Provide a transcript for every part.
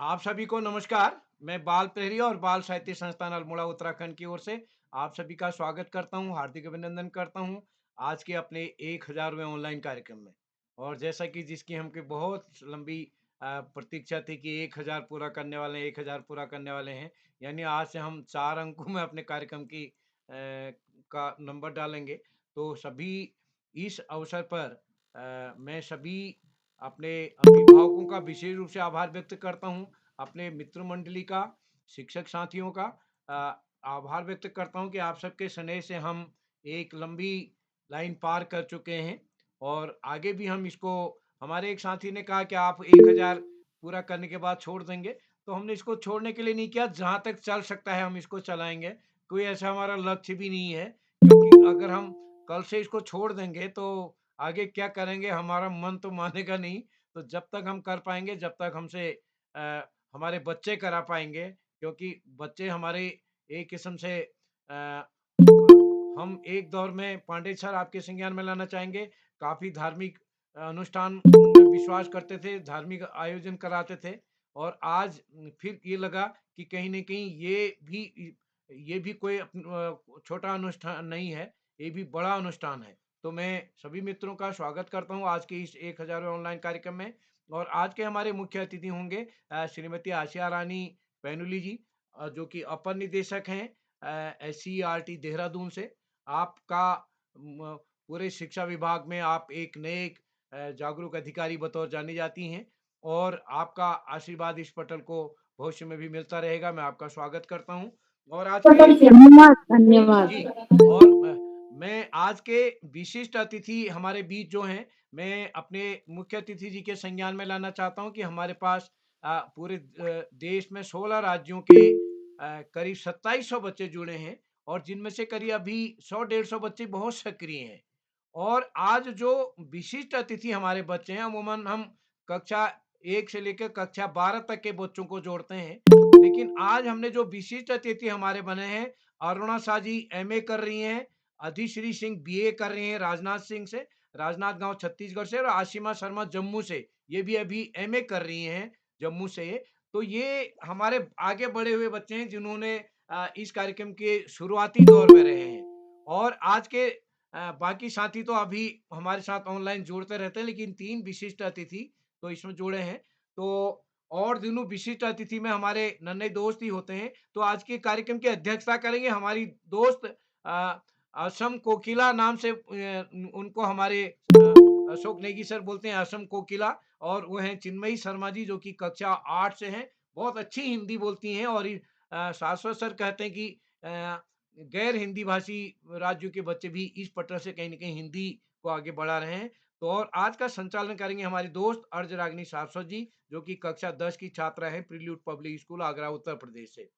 आप सभी को नमस्कार। मैं बाल प्रहरी और बाल साहित्य संस्थान अल्मोड़ा उत्तराखंड की ओर से आप सभी का स्वागत करता हूं, हार्दिक अभिनंदन करता हूं आज के अपने 1000वें ऑनलाइन कार्यक्रम में। और जैसा कि जिसकी हमकी बहुत लंबी प्रतीक्षा थी कि 1000 पूरा करने वाले हैं, 1000 पूरा करने वाले हैं। यानी आज से हम 4 अंकों में अपने कार्यक्रम की का नंबर डालेंगे। तो सभी इस अवसर पर मैं सभी अपने अभिभावकों का विशेष रूप से आभार व्यक्त करता हूं, अपने मित्र मंडली का, शिक्षक साथियों का आभार व्यक्त करता हूं कि आप सबके स्नेह से हम एक लंबी लाइन पार कर चुके हैं और आगे भी हम इसको हमारे एक साथी ने कहा कि आप 1000 पूरा करने के बाद छोड़ देंगे, तो हमने इसको छोड़ने के लिए नहीं किया, जहाँ तक चल सकता है हम इसको चलाएँगे। कोई ऐसा हमारा लक्ष्य भी नहीं है, क्योंकि अगर हम कल से इसको छोड़ देंगे तो आगे क्या करेंगे हमारा मन तो मानेगा नहीं। तो जब तक हम कर पाएँगे, जब तक हमसे अ, हमारे बच्चे करा पाएँगे, क्योंकि बच्चे हमारे एक किस्म से हम एक दौर में पांडे सर आपके संज्ञान में लाना चाहेंगे, काफ़ी धार्मिक अनुष्ठान में विश्वास करते थे, धार्मिक आयोजन कराते थे और आज फिर ये लगा कि कहीं न कहीं ये भी कोई छोटा अनुष्ठान नहीं है, ये भी बड़ा अनुष्ठान है। तो मैं सभी मित्रों का स्वागत करता हूँ आज के इस 1000वें ऑनलाइन कार्यक्रम में और आज के हमारे मुख्य अतिथि होंगे श्रीमती आसिया रानी पैनुली जी, जो कि अपर निदेशक हैं एससीईआरटी देहरादून से। आपका म पूरे शिक्षा विभाग में आप एक नए जागरूक अधिकारी बतौर जानी जाती हैं और आपका आशीर्वाद इस पटल को भविष्य में भी मिलता रहेगा। मैं आपका स्वागत करता हूँ और आज के धन्यवाद धन्यवाद। जी। और मैं आज के विशिष्ट अतिथि हमारे बीच जो हैं, मैं अपने मुख्य अतिथि जी के संज्ञान में लाना चाहता हूँ कि हमारे पास पूरे देश में 16 राज्यों के करीब 2700 बच्चे जुड़े हैं और जिनमें से करीब अभी 100-150 बच्चे बहुत सक्रिय हैं। और आज जो विशिष्ट अतिथि हमारे बच्चे हैं, अमूमन हम कक्षा 1 से लेकर कक्षा 12 तक के बच्चों को जोड़ते हैं। लेकिन आज हमने जो विशिष्ट अतिथि हमारे बने हैं, अरुणा शाह जी एमए कर रही हैं, अधिश्री सिंह बीए कर रही हैं राजनांदगांव गाँव छत्तीसगढ़ से और आशिमा शर्मा जम्मू से, ये भी अभी एमए कर रही हैं जम्मू से। तो ये हमारे आगे बढ़े हुए बच्चे हैं जिन्होंने इस कार्यक्रम के शुरुआती दौर में रहे हैं और आज के बाकी साथी तो अभी हमारे साथ ऑनलाइन जुड़ते रहते हैं, लेकिन 3 विशिष्ट अतिथि तो इसमें जुड़े हैं। तो और दिनों विशिष्ट अतिथि में हमारे नन्हे दोस्त ही होते हैं। तो आज के कार्यक्रम की अध्यक्षता करेंगे हमारी दोस्त असम कोकिला नाम से उनको हमारे अशोक नेगी सर बोलते हैं असम कोकिला और वो हैं चिन्मयी शर्मा जी जो कि कक्षा 8 से हैं। बहुत अच्छी हिंदी बोलती हैं और शाश्वत सर कहते हैं कि गैर हिंदी भाषी राज्यों के बच्चे भी इस पटल से कहीं न कहीं हिंदी को आगे बढ़ा रहे हैं। तो और आज का संचालन करेंगे हमारी दोस्त अर्जरागिनी शाश्वत जी, जो कि कक्षा 10 की छात्रा है प्रीलूट पब्लिक स्कूल आगरा उत्तर प्रदेश से।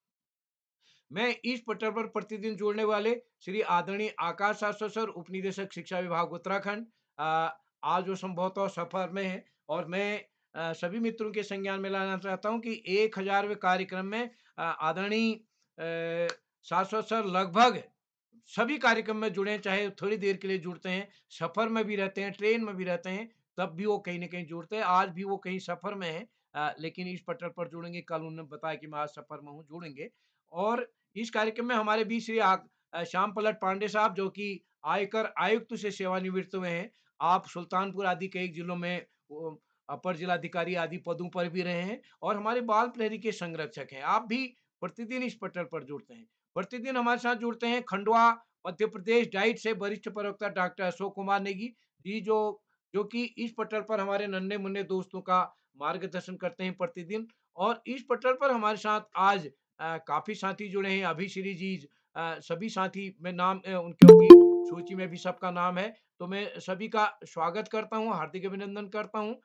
मैं इस पटल पर प्रतिदिन जुड़ने वाले श्री आदरणीय आकाश शाश्वत सर उपनिदेशक शिक्षा विभाग उत्तराखंड आज वो संभवतः सफर में है और मैं सभी मित्रों के संज्ञान में लाना चाहता हूं कि 1000वें कार्यक्रम में आदरणीय शाश्वत सर लगभग सभी कार्यक्रम में जुड़े हैं, चाहे थोड़ी देर के लिए जुड़ते हैं, सफर में भी रहते हैं, ट्रेन में भी रहते हैं, तब भी वो कहीं न कहीं जुड़ते हैं। आज भी वो कहीं सफर में हैं, लेकिन इस पटल पर जुड़ेंगे। कल उन्होंने बताया कि मैं आज सफर में हूँ, जुड़ेंगे। और इस कार्यक्रम में हमारे बीच श्री श्याम पलट पांडे साहब जो कि आयकर आयुक्त से सेवानिवृत्त हुए हैं। आप सुल्तानपुर आदि कई जिलों में अपर जिलाधिकारी आदि पदों पर भी रहे हैं और हमारे बाल प्रहरी के संरक्षक हैं। आप भी प्रतिदिन इस पटल पर जुड़ते हैं। प्रतिदिन हमारे साथ जुड़ते हैं खंडवा मध्य प्रदेश डाइट से वरिष्ठ प्रवक्ता डॉक्टर अशोक कुमार नेगी जी, जो कि इस पटल पर हमारे नन्हे मुन्ने दोस्तों का मार्गदर्शन करते हैं प्रतिदिन। और इस पटल पर हमारे साथ आज काफ़ी साथी जुड़े हैं, अभिश्री जी, सभी साथी में नाम उनकी सूची में भी सबका नाम है। तो मैं सभी का स्वागत करता हूँ, हार्दिक अभिनंदन करता हूँ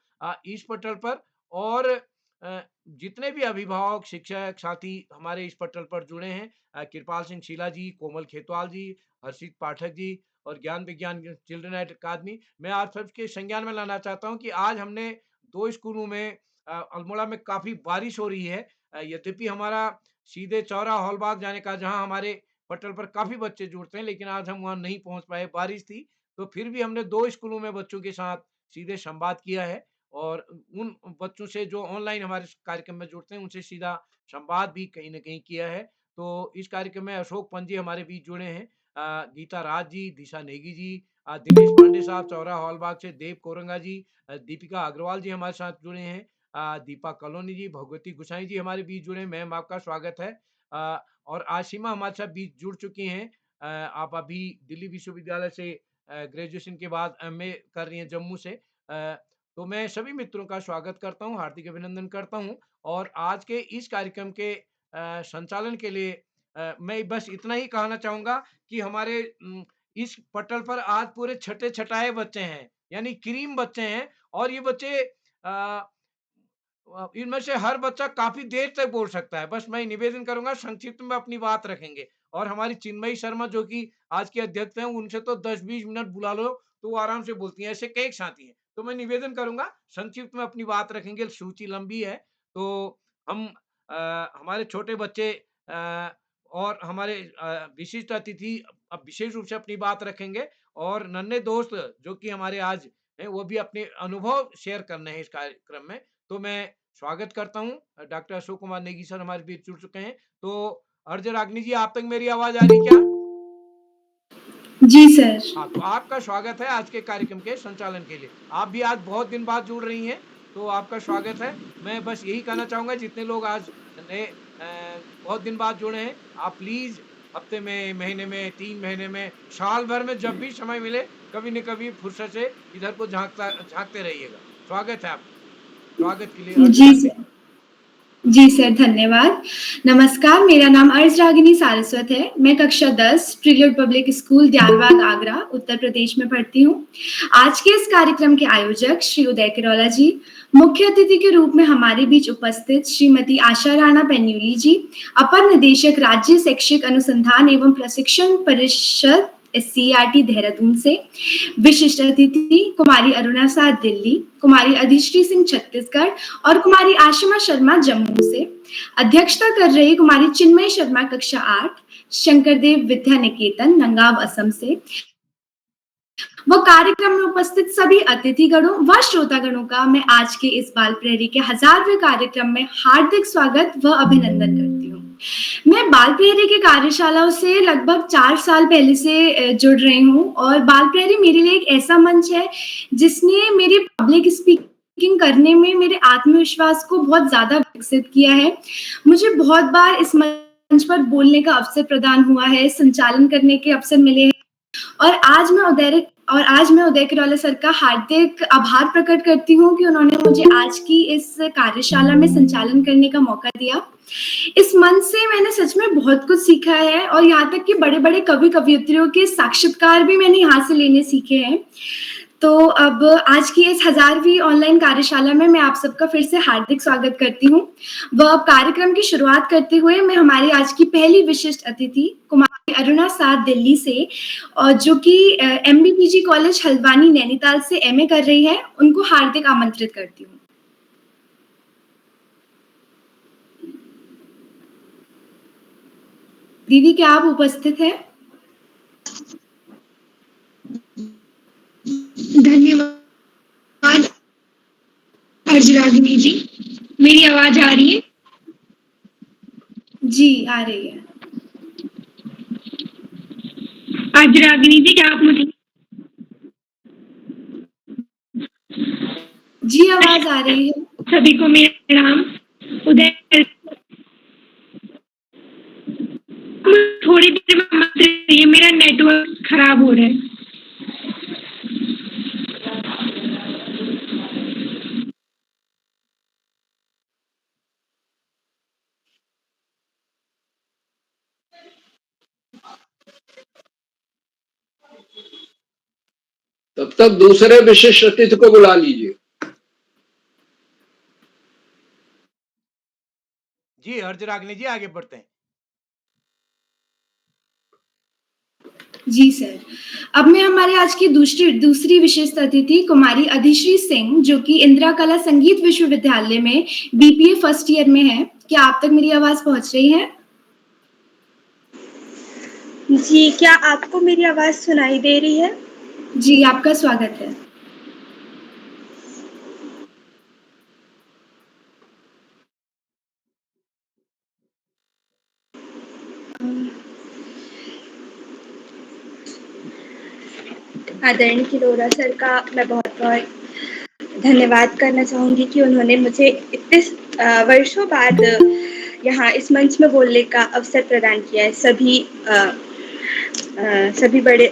इस पटल पर। और जितने भी अभिभावक, शिक्षक साथी हमारे इस पटल पर जुड़े हैं, कृपाल सिंह शीला जी, कोमल खेतवाल जी, हर्षित पाठक जी और ज्ञान विज्ञान चिल्ड्रन एट अकादमी, मैं आप सबके संज्ञान में लाना चाहता हूँ कि आज हमने 2 स्कूलों में अल्मोड़ा में काफ़ी बारिश हो रही है। यद्यपि हमारा सीधे चौरा हॉलबाग जाने का जहाँ हमारे पटल पर काफ़ी बच्चे जुड़ते हैं, लेकिन आज हम वहाँ नहीं पहुँच पाए, बारिश थी। तो फिर भी हमने 2 स्कूलों में बच्चों के साथ सीधे संवाद किया है और उन बच्चों से जो ऑनलाइन हमारे कार्यक्रम में जुड़ते हैं, उनसे सीधा संवाद भी कहीं न कहीं किया है। तो इस कार्यक्रम में अशोक पंत जी हमारे बीच जुड़े हैं, गीता राज जी, दिशा नेगी जी, दिनेश पांडे साहब चौरा हॉलबाग से, देव कोरंगा जी, दीपिका अग्रवाल जी हमारे साथ जुड़े हैं, दीपा कॉलोनी जी, भगवती गुसाई जी हमारे बीच जुड़े हैं, मैम आपका स्वागत है। और आशिमा हमारे साथ बीच जुड़ चुकी हैं। आप अभी दिल्ली विश्वविद्यालय से ग्रेजुएशन के बाद एमए कर रही हैं जम्मू से। तो मैं सभी मित्रों का स्वागत करता हूँ, हार्दिक अभिनंदन करता हूँ और आज के इस कार्यक्रम के संचालन के लिए मैं बस इतना ही कहना चाहूँगा कि हमारे इस पटल पर आज पूरे छटे-छटाए बच्चे हैं, यानी क्रीम बच्चे हैं और ये बच्चे इनमें से हर बच्चा काफ़ी देर तक बोल सकता है। बस मैं निवेदन करूँगा संक्षिप्त में अपनी बात रखेंगे और हमारी चिन्मयी शर्मा जो कि आज की अध्यक्ष हैं, उनसे तो 10-20 मिनट बुला लो, तो वो आराम से बोलती हैं, ऐसे कई साथी हैं। तो मैं निवेदन करूँगा संक्षिप्त में अपनी बात रखेंगे, सूची लंबी है, तो हम हमारे छोटे बच्चे और हमारे विशिष्ट अतिथि अब विशेष रूप से अपनी बात रखेंगे और नन्हे दोस्त जो कि हमारे आज हैं, वो भी अपने अनुभव शेयर करने हैं इस कार्यक्रम में। तो मैं स्वागत करता हूँ। डॉक्टर अशोक कुमार नेगी सर हमारे बीच जुड़ चुके हैं। तो अर्ज रागनी जी, आप तक मेरी आवाज़ आ रही क्या? जी सर। हाँ, तो आपका स्वागत है आज के कार्यक्रम के संचालन के लिए। आप भी आज बहुत दिन बाद जुड़ रही हैं, तो आपका स्वागत है। मैं बस यही कहना चाहूँगा जितने लोग आज नए बहुत दिन बाद जुड़े हैं, आप प्लीज़ हफ्ते में, महीने में, 3 महीने में, साल भर में जब भी समय मिले, कभी न कभी फुर्सत से इधर को झाँकते रहिएगा। स्वागत है आपका। स्वागत के लिए अर्ज़ जी रागनी सर। जी। जी सर, धन्यवाद। नमस्कार, मेरा नाम अर्ज रागिनी सारस्वत है। मैं कक्षा 10 प्रीलुड पब्लिक स्कूल दयालबाग आगरा, उत्तर प्रदेश में पढ़ती हूँ। आज के इस कार्यक्रम के आयोजक श्री उदय किरौला जी, मुख्य अतिथि के रूप में हमारे बीच उपस्थित श्रीमती आशा राणा पेन्यूली जी, अपर निदेशक राज्य शैक्षिक अनुसंधान एवं प्रशिक्षण परिषद SCERT देहरादून से, विशिष्ट अतिथि कुमारी अरुणा साह दिल्ली, कुमारी अधिश्री सिंह छत्तीसगढ़ और कुमारी आशिमा शर्मा जम्मू से, अध्यक्षता कर रही कुमारी चिन्मय शर्मा कक्षा 8 शंकरदेव विद्या निकेतन नंगाव असम से, व कार्यक्रम में उपस्थित सभी अतिथिगणों व श्रोतागणों का मैं आज के इस बाल प्रहरी के 1000वें कार्यक्रम में हार्दिक स्वागत व अभिनंदन करती हूँ। मैं बाल प्रहरी की कार्यशालाओं से लगभग 4 साल पहले से जुड़ रही हूँ और बाल प्रहरी मेरे लिए एक ऐसा मंच है जिसने मेरी पब्लिक स्पीकिंग करने में मेरे आत्मविश्वास को बहुत ज्यादा विकसित किया है। मुझे बहुत बार इस मंच पर बोलने का अवसर प्रदान हुआ है, संचालन करने के अवसर मिले हैं और आज मैं उदय किरौला सर का हार्दिक आभार प्रकट करती हूँ कि उन्होंने मुझे आज की इस कार्यशाला में संचालन करने का मौका दिया। इस मंच से मैंने सच में बहुत कुछ सीखा है और यहाँ तक कि बड़े-बड़े कवि-कवयित्रियों के साक्षात्कार भी मैंने यहाँ से लेने सीखे हैं। तो अब आज की इस 1000वीं ऑनलाइन कार्यशाला में मैं आप सबका फिर से हार्दिक स्वागत करती हूँ। अब कार्यक्रम की शुरुआत करते हुए मैं हमारी आज की पहली विशिष्ट अतिथि कुमारी अरुणा साह दिल्ली से और जो कि MBPG कॉलेज हल्द्वानी नैनीताल से MA कर रही है, उनको हार्दिक आमंत्रित करती हूँ। दीदी, क्या आप उपस्थित हैं? धन्यवाद अर्ज रागिनी जी। मेरी आवाज आ रही है? जी, आ रही है। अर्ज रागिनी जी, क्या आप मुझे जी, आवाज आ रही है। सभी को मेरा नाम उदय, थोड़ी देर में मत रहिए, मेरा नेटवर्क खराब हो रहा है। तब तक दूसरे विशिष्ट अतिथि को बुला लीजिए। जी, अर्ज रागनी जी आगे बढ़ते हैं। जी सर। अब मैं हमारे आज की दूसरी विशिष्ट अतिथि कुमारी अधिश्री सिंह, जो कि इंदिरा कला संगीत विश्वविद्यालय में BPA फर्स्ट ईयर में है। क्या आप तक मेरी आवाज पहुंच रही है? जी, क्या आपको मेरी आवाज सुनाई दे रही है? जी, आपका स्वागत है। आदरणीय किरोड़ा सर का मैं बहुत धन्यवाद करना चाहूँगी कि उन्होंने मुझे इतने वर्षों बाद यहाँ इस मंच में बोलने का अवसर प्रदान किया है। सभी बड़े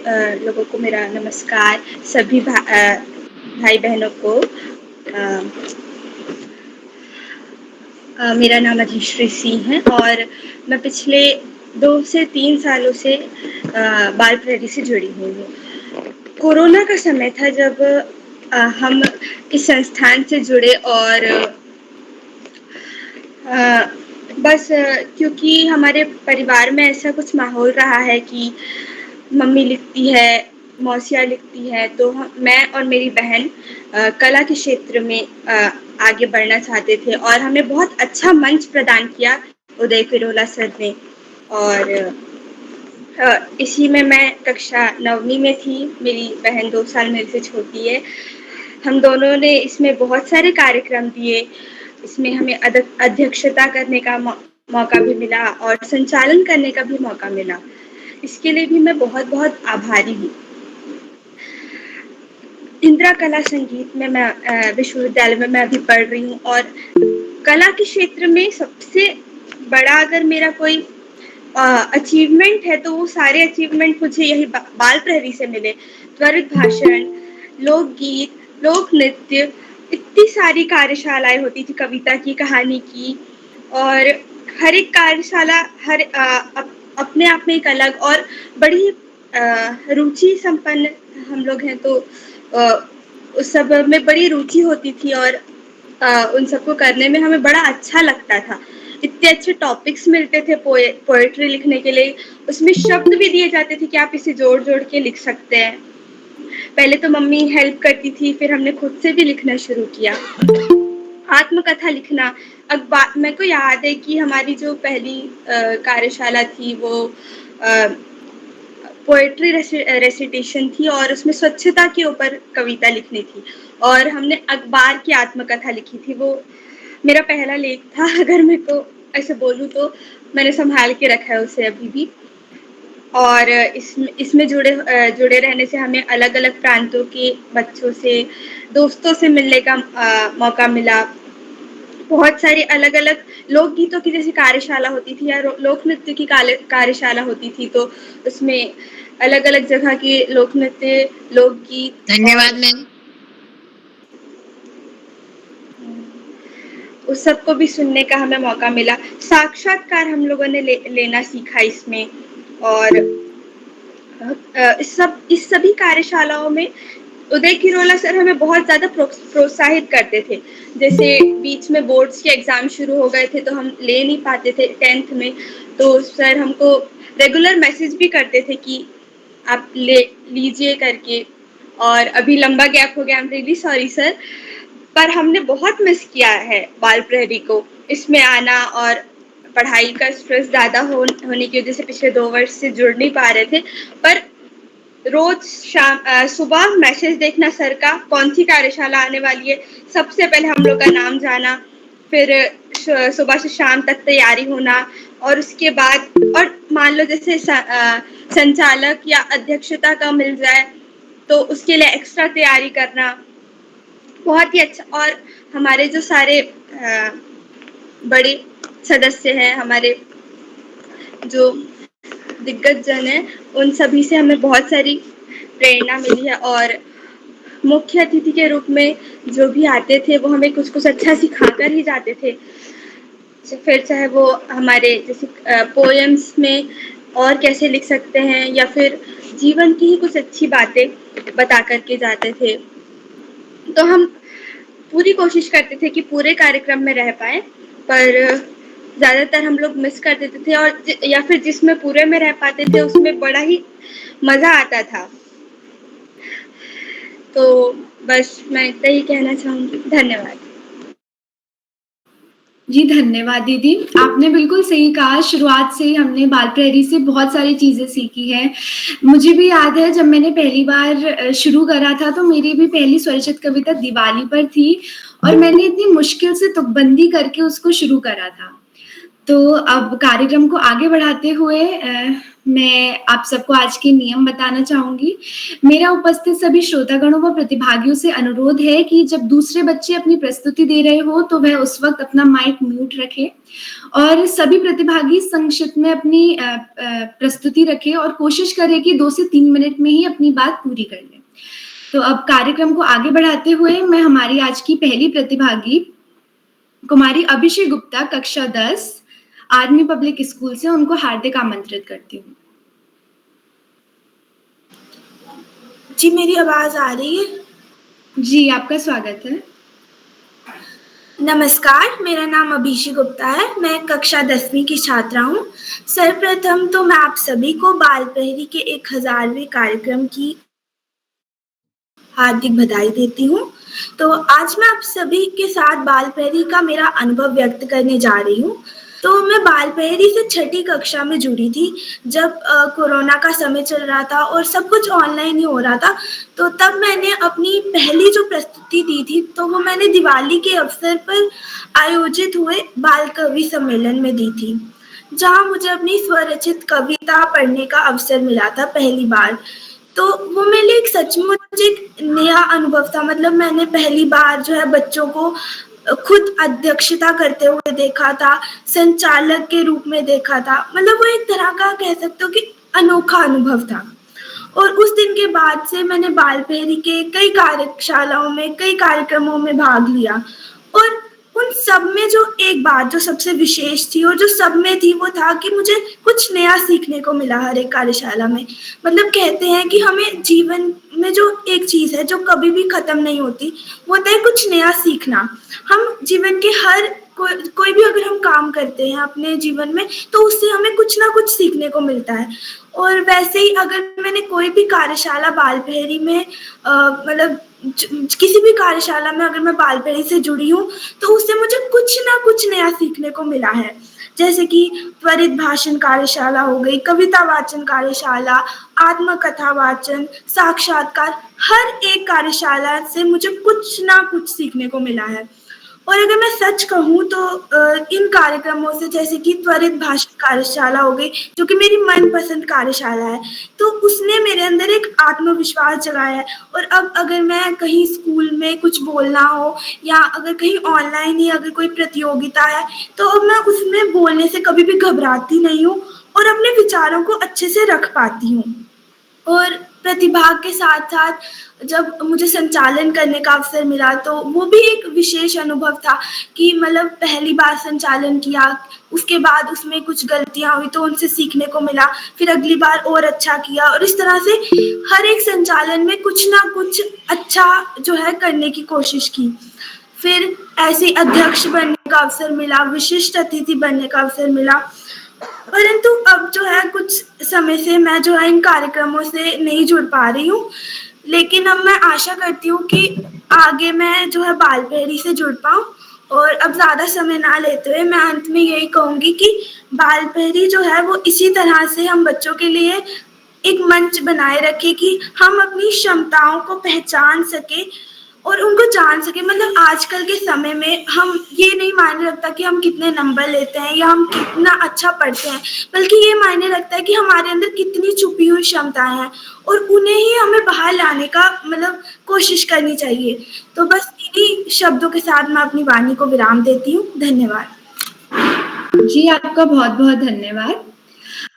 लोगों को मेरा नमस्कार, सभी भाई बहनों को मेरा नाम अधिश्री सिंह है और मैं पिछले 2 से 3 सालों से बाल प्रहरी से जुड़ी हुई हूँ। कोरोना का समय था जब हम इस संस्थान से जुड़े और क्योंकि हमारे परिवार में ऐसा कुछ माहौल रहा है कि मम्मी लिखती है, मौसियाँ लिखती है, तो मैं और मेरी बहन कला के क्षेत्र में आगे बढ़ना चाहते थे और हमें बहुत अच्छा मंच प्रदान किया उदय किरोला सर ने। और इसी में मैं कक्षा 9वीं में थी, मेरी बहन 2 साल मेरे से छोटी है। हम दोनों ने इसमें बहुत सारे कार्यक्रम दिए, इसमें हमें अध्यक्षता करने का मौका भी मिला और संचालन करने का भी मौका मिला। इसके लिए भी मैं बहुत-बहुत आभारी हूँ। इंदिरा कला संगीत में मैं विश्वविद्यालय में मैं अभी पढ़ रही हूँ और कला के क्षेत्र में सबसे बड़ा अगर मेरा कोई अचीवमेंट है तो वो सारे अचीवमेंट मुझे यही बाल प्रहरी से मिले। त्वरित भाषण, लोकगीत, लोक नृत्य, इतनी सारी कार्यशालाएँ होती थी कविता की, कहानी की और हर एक कार्यशाला अपने आप में एक अलग और बड़ी रुचि संपन्न हम लोग हैं तो उस सब में बड़ी रुचि होती थी और उन सबको करने में हमें बड़ा अच्छा लगता था। इतने अच्छे टॉपिक्स मिलते थे पोएट्री लिखने के लिए, उसमें शब्द भी दिए जाते थे कि आप इसे जोड़-जोड़ के लिख सकते हैं। पहले तो मम्मी हेल्प करती थी, फिर हमने खुद से भी लिखना शुरू किया। आत्मकथा लिखना, मेरे को याद है कि हमारी जो पहली कार्यशाला थी वो पोएट्री रेसिटेशन थी और उसमें स्वच्छता के ऊपर कविता लिखनी थी और हमने अखबार की आत्मकथा लिखी थी। वो मेरा पहला लेख था, अगर मेरे को ऐसे बोलूँ तो मैंने संभाल के रखा है उसे अभी भी। और इसमें जुड़े रहने से हमें अलग-अलग प्रांतों के बच्चों से, दोस्तों से मिलने का मौका मिला। बहुत सारी अलग-अलग लोकगीतों की जैसे कार्यशाला होती थी या लोक नृत्य की कार्यशाला होती थी, तो उसमें अलग-अलग जगह के लोक नृत्य, लोकगीत। धन्यवाद मैम। उस सबको भी सुनने का हमें मौका मिला। साक्षात्कार हम लोगों ने लेना सीखा इसमें और इस सभी कार्यशालाओं में उदय किरोला सर हमें बहुत ज़्यादा प्रोत्साहित करते थे। जैसे बीच में बोर्ड्स के एग्ज़ाम शुरू हो गए थे तो हम ले नहीं पाते थे 10th में, तो सर हमको रेगुलर मैसेज भी करते थे कि आप लीजिए करके। और अभी लंबा गैप हो गया, I am really sorry sir, पर हमने बहुत मिस किया है बाल प्रहरी को। इसमें आना और पढ़ाई का स्ट्रेस ज़्यादा होने की वजह से पिछले 2 वर्ष से जुड़ नहीं पा रहे थे, पर रोज सुबह मैसेज देखना सर का कौन सी कार्यशाला आने वाली है, सबसे पहले हम लोग का नाम जाना, फिर सुबह से शाम तक तैयारी होना और उसके बाद और मान लो जैसे संचालक या अध्यक्षता का मिल जाए तो उसके लिए एक्स्ट्रा तैयारी करना, बहुत ही अच्छा। और हमारे जो सारे बड़े सदस्य हैं, हमारे जो दिग्गज जन हैं, उन सभी से हमें बहुत सारी प्रेरणा मिली है और मुख्य अतिथि के रूप में जो भी आते थे वो हमें कुछ-कुछ अच्छा सिखाकर ही जाते थे। फिर चाहे वो हमारे जैसे पोएम्स में और कैसे लिख सकते हैं या फिर जीवन की ही कुछ अच्छी बातें बता कर के जाते थे। तो हम पूरी कोशिश करते थे कि पूरे कार्यक्रम में रह पाएँ, पर ज़्यादातर हम लोग मिस कर देते थे और या फिर जिसमें पूरे में रह पाते थे उसमें बड़ा ही मज़ा आता था। तो बस मैं इतना ही कहना चाहूँगी। धन्यवाद। जी, धन्यवाद दीदी। आपने बिल्कुल सही कहा, शुरुआत से ही हमने बाल प्रहरी से बहुत सारी चीज़ें सीखी हैं। मुझे भी याद है जब मैंने पहली बार शुरू करा था तो मेरी भी पहली स्वरचित कविता दिवाली पर थी और मैंने इतनी मुश्किल से तुकबंदी करके उसको शुरू करा था। तो अब कार्यक्रम को आगे बढ़ाते हुए मैं आप सबको आज के नियम बताना चाहूँगी। मेरा उपस्थित सभी श्रोतागणों व प्रतिभागियों से अनुरोध है कि जब दूसरे बच्चे अपनी प्रस्तुति दे रहे हो, तो वह उस वक़्त अपना माइक म्यूट रखें और सभी प्रतिभागी संक्षिप्त में अपनी प्रस्तुति रखें और कोशिश करें कि 2 से 3 मिनट में ही अपनी बात पूरी कर लें। तो अब कार्यक्रम को आगे बढ़ाते हुए मैं हमारी आज की पहली प्रतिभागी कुमारी अभिषेक गुप्ता, कक्षा 10, आर्मी पब्लिक स्कूल से उनको हार्दिक आमंत्रित करती हूँ। जी, मेरी आवाज आ रही है? जी, आपका स्वागत है। नमस्कार, मेरा नाम अभिषेक गुप्ता है। मैं कक्षा 10वीं की छात्रा हूँ। सर्वप्रथम तो मैं आप सभी को बाल प्रहरी के 1000वें कार्यक्रम की हार्दिक बधाई देती हूँ। तो आज मैं आप सभी के साथ बाल प्रहरी का मेरा अनुभव व्यक्त करने जा रही हूँ। तो मैं बाल प्रहरी से 6ठी कक्षा में जुड़ी थी, जब कोरोना का समय चल रहा था और सब कुछ ऑनलाइन ही हो रहा था। तो तब मैंने अपनी पहली जो प्रस्तुति दी थी, तो वो मैंने दिवाली के अवसर पर आयोजित हुए बाल कवि सम्मेलन में दी थी, जहाँ मुझे अपनी स्वरचित कविता पढ़ने का अवसर मिला था पहली बार। तो वो मेरे लिए एक सचमुच एक नया अनुभव था। मतलब मैंने पहली बार जो है बच्चों को खुद अध्यक्षता करते हुए देखा था, संचालक के रूप में देखा था। मतलब वो एक तरह का कह सकते हो कि अनोखा अनुभव था। और उस दिन के बाद से मैंने बाल प्रहरी के कई कार्यशालाओं में, कई कार्यक्रमों में भाग लिया और उन सब में जो एक बात जो सबसे विशेष थी और जो सब में थी, वो था कि मुझे कुछ नया सीखने को मिला हर एक कार्यशाला में। मतलब कहते हैं कि हमें जीवन में जो एक चीज़ है जो कभी भी खत्म नहीं होती, वो होता है कुछ नया सीखना। हम जीवन के हर कोई भी अगर हम काम करते हैं अपने जीवन में, तो उससे हमें कुछ ना कुछ सीखने को मिलता है। और वैसे ही अगर मैंने कोई भी कार्यशाला बाल प्रहरी में मतलब किसी भी कार्यशाला में अगर मैं बाल प्रहरी से जुड़ी हूँ, तो उससे मुझे कुछ ना कुछ नया सीखने को मिला है। जैसे कि त्वरित भाषण कार्यशाला हो गई, कविता वाचन कार्यशाला, आत्मकथा वाचन, साक्षात्कार, हर एक कार्यशाला से मुझे कुछ ना कुछ सीखने को मिला है। और अगर मैं सच कहूँ तो इन कार्यक्रमों से, जैसे कि त्वरित भाषण कार्यशाला हो गई, जो कि मेरी मनपसंद कार्यशाला है, तो उसने मेरे अंदर एक आत्मविश्वास जगाया है। और अब अगर मैं कहीं स्कूल में कुछ बोलना हो या अगर कहीं ऑनलाइन ही अगर कोई प्रतियोगिता है, तो अब मैं उसमें बोलने से कभी भी घबराती नहीं हूँ और अपने विचारों को अच्छे से रख पाती हूँ। और प्रतिभाग के साथ साथ जब मुझे संचालन करने का अवसर मिला, तो वो भी एक विशेष अनुभव था कि मतलब पहली बार संचालन किया, उसके बाद उसमें कुछ गलतियां हुई तो उनसे सीखने को मिला, फिर अगली बार और अच्छा किया। और इस तरह से हर एक संचालन में कुछ ना कुछ अच्छा जो है करने की कोशिश की। फिर ऐसे अध्यक्ष बनने का अवसर मिला, विशिष्ट अतिथि बनने का अवसर मिला। परंतु अब जो है कुछ समय से मैं जो है इन कार्यक्रमों से नहीं जुड़ पा रही हूँ, लेकिन अब मैं आशा करती हूँ कि आगे मैं जो है बाल प्रहरी से जुड़ पाऊँ। और अब ज़्यादा समय ना लेते हुए मैं अंत में यही कहूँगी कि बाल प्रहरी जो है वो इसी तरह से हम बच्चों के लिए एक मंच बनाए रखे कि हम अपनी क्षमताओं को पहचान सके और उनको जान सके। मतलब आजकल के समय में हम ये नहीं मायने रखता कि हम कितने नंबर लेते हैं या हम कितना अच्छा पढ़ते हैं, बल्कि ये मायने रखता है कि हमारे अंदर कितनी छुपी हुई क्षमताएं हैं और उन्हें ही हमें बाहर लाने का मतलब कोशिश करनी चाहिए। तो बस इन्हीं शब्दों के साथ मैं अपनी वाणी को विराम देती हूँ। धन्यवाद। जी, आपका बहुत बहुत धन्यवाद।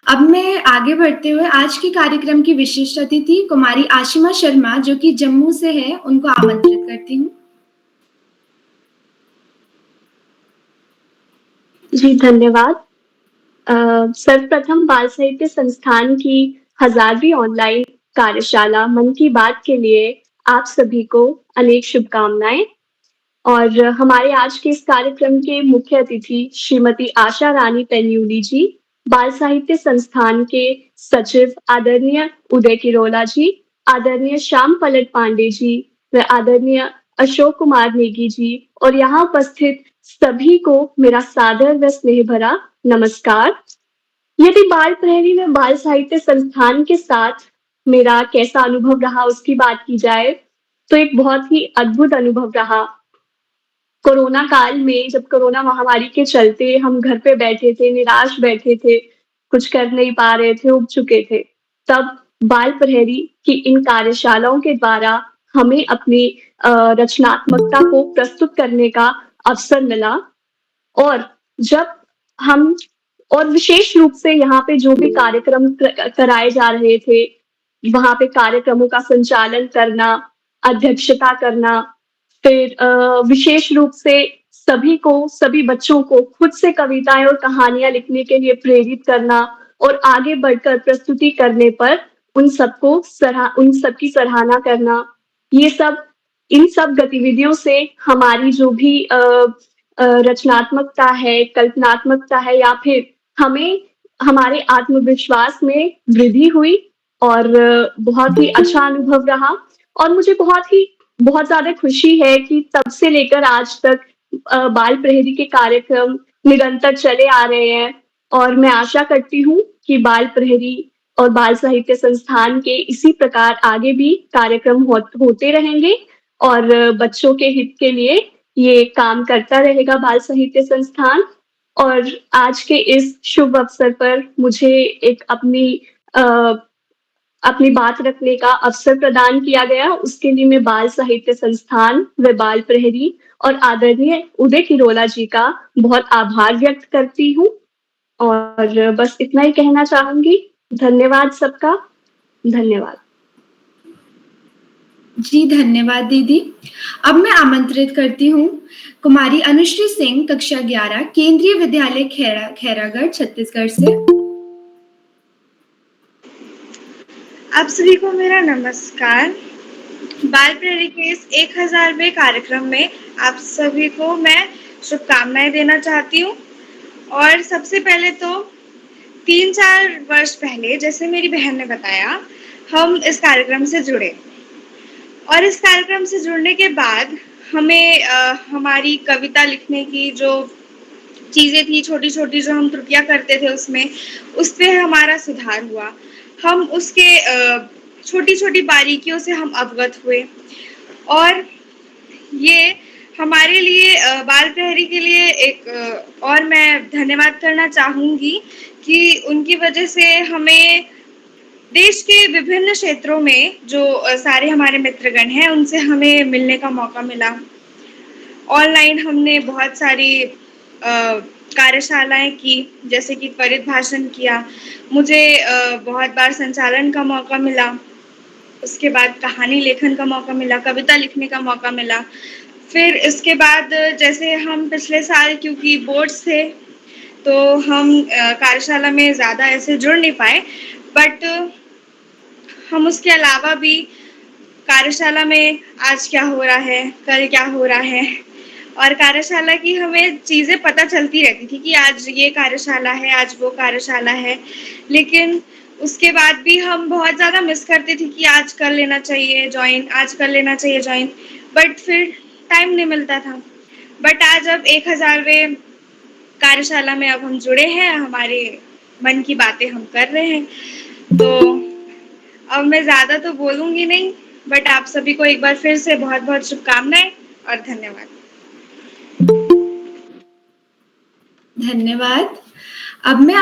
अब मैं आगे बढ़ते हुए आज के कार्यक्रम की विशिष्ट अतिथि कुमारी आशिमा शर्मा, जो कि जम्मू से है, उनको आमंत्रित करती हूँ। जी, धन्यवाद। सर्वप्रथम बाल साहित्य संस्थान की 1000वीं ऑनलाइन कार्यशाला मन की बात के लिए आप सभी को अनेक शुभकामनाएं। और हमारे आज के इस कार्यक्रम के मुख्य अतिथि श्रीमती आशा रानी पेन्यूली जी, बाल साहित्य संस्थान के सचिव आदरणीय उदय किरोला जी, आदरणीय श्याम पलट पांडे जी व आदरणीय अशोक कुमार नेगी जी, और यहाँ उपस्थित सभी को मेरा सादर व स्नेह भरा नमस्कार। यदि बाल प्रहरी में बाल साहित्य संस्थान के साथ मेरा कैसा अनुभव रहा उसकी बात की जाए, तो एक बहुत ही अद्भुत अनुभव रहा। कोरोना काल में जब कोरोना महामारी के चलते हम घर पे बैठे थे, निराश बैठे थे, कुछ कर नहीं पा रहे थे, ऊब चुके थे, तब बाल प्रहरी की इन कार्यशालाओं के द्वारा हमें अपनी रचनात्मकता को प्रस्तुत करने का अवसर मिला। और जब हम और विशेष रूप से यहाँ पे जो भी कार्यक्रम कराए जा रहे थे, वहाँ पे कार्यक्रमों का संचालन करना, अध्यक्षता करना, फिर विशेष रूप से सभी बच्चों को खुद से कविताएँ और कहानियाँ लिखने के लिए प्रेरित करना और आगे बढ़कर प्रस्तुति करने पर उन सबकी सराहना करना, इन सब गतिविधियों से हमारी जो भी रचनात्मकता है, कल्पनात्मकता है या फिर हमारे आत्मविश्वास में वृद्धि हुई और बहुत ही अच्छा अनुभव रहा। और मुझे बहुत ज़्यादा खुशी है कि तब से लेकर आज तक बाल प्रहरी के कार्यक्रम निरंतर चले आ रहे हैं और मैं आशा करती हूँ कि बाल प्रहरी और बाल साहित्य संस्थान के इसी प्रकार आगे भी कार्यक्रम होते रहेंगे और बच्चों के हित के लिए ये काम करता रहेगा बाल साहित्य संस्थान। और आज के इस शुभ अवसर पर मुझे एक अपनी बात रखने का अवसर प्रदान किया गया, उसके लिए मैं बाल साहित्य संस्थान व बाल प्रहरी और आदरणीय उदय किरोला जी का बहुत आभार व्यक्त करती हूँ और बस इतना ही कहना चाहूंगी। धन्यवाद सबका, धन्यवाद। जी धन्यवाद दीदी। अब मैं आमंत्रित करती हूँ कुमारी अनुश्री सिंह, कक्षा 11, केंद्रीय विद्यालय खैरागढ़, छत्तीसगढ़ से। आप सभी को मेरा नमस्कार। बाल प्रहरी के इस 1000वें कार्यक्रम में आप सभी को मैं शुभकामनाएं देना चाहती हूँ। और सबसे पहले तो 3-4 वर्ष पहले, जैसे मेरी बहन ने बताया, हम इस कार्यक्रम से जुड़े और इस कार्यक्रम से जुड़ने के बाद हमें हमारी कविता लिखने की जो चीज़ें थी, छोटी-छोटी जो हम त्रुटियाँ करते थे उसमें, उस पे हमारा सुधार हुआ। हम उसके छोटी-छोटी बारीकियों से हम अवगत हुए और ये हमारे लिए बाल प्रहरी के लिए एक और मैं धन्यवाद करना चाहूँगी कि उनकी वजह से हमें देश के विभिन्न क्षेत्रों में जो सारे हमारे मित्रगण हैं, उनसे हमें मिलने का मौका मिला। ऑनलाइन हमने बहुत सारी कार्यशालाएँ की, जैसे कि त्वरित भाषण किया, मुझे बहुत बार संचालन का मौका मिला, उसके बाद कहानी लेखन का मौका मिला, कविता लिखने का मौका मिला। फिर इसके बाद जैसे हम पिछले साल, क्योंकि बोर्ड्स थे, तो हम कार्यशाला में ज़्यादा ऐसे जुड़ नहीं पाए, बट हम उसके अलावा भी कार्यशाला में आज क्या हो रहा है, कल क्या हो रहा है, और कार्यशाला की हमें चीज़ें पता चलती रहती थी कि आज ये कार्यशाला है, आज वो कार्यशाला है, लेकिन उसके बाद भी हम बहुत ज़्यादा मिस करते थे कि आज कर लेना चाहिए जॉइन, आज कर लेना चाहिए जॉइन, बट फिर टाइम नहीं मिलता था। बट आज अब 1000वें कार्यशाला में अब हम जुड़े हैं, हमारे मन की बातें हम कर रहे हैं। तो अब मैं ज़्यादा तो बोलूँगी नहीं, बट आप सभी को एक बार फिर से बहुत बहुत शुभकामनाएं और धन्यवाद। धन्यवाद। अब मैं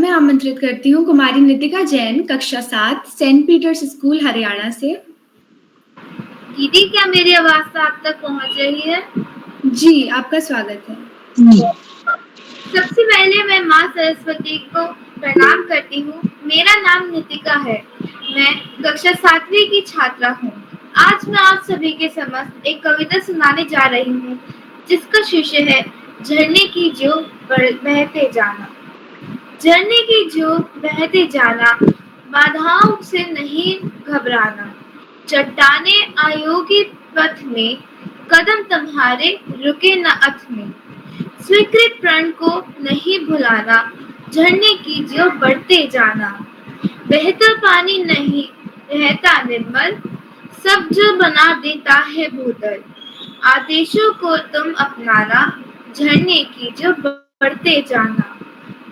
आमंत्रित करती हूँ कुमारी नितिका जैन, कक्षा 7, सेंट पीटर्स स्कूल, हरियाणा से। दीदी, क्या मेरी आवाज आप तक पहुंच रही है? जी, आपका स्वागत है। सबसे पहले मैं माँ सरस्वती को प्रणाम करती हूँ। मेरा नाम नितिका है, मैं कक्षा 7वीं की छात्रा हूँ। आज मैं आप सभी के समक्ष एक कविता सुनाने जा रही हूँ, जिसका शीर्षक है झरने की जो बहते जाना। झरने की जो बहते जाना, बाधाओं से नहीं घबराना। चट्टाने आयोगी पथ में, कदम तुम्हारे रुके न अथ में। स्वीकृत प्रण को नहीं भुलाना, झरने की जो बढ़ते जाना। बहता पानी नहीं रहता निर्मल, सब जो बना देता है भूतल। आदेशों को तुम अपनाना, झरने की जो बढ़ते जाना।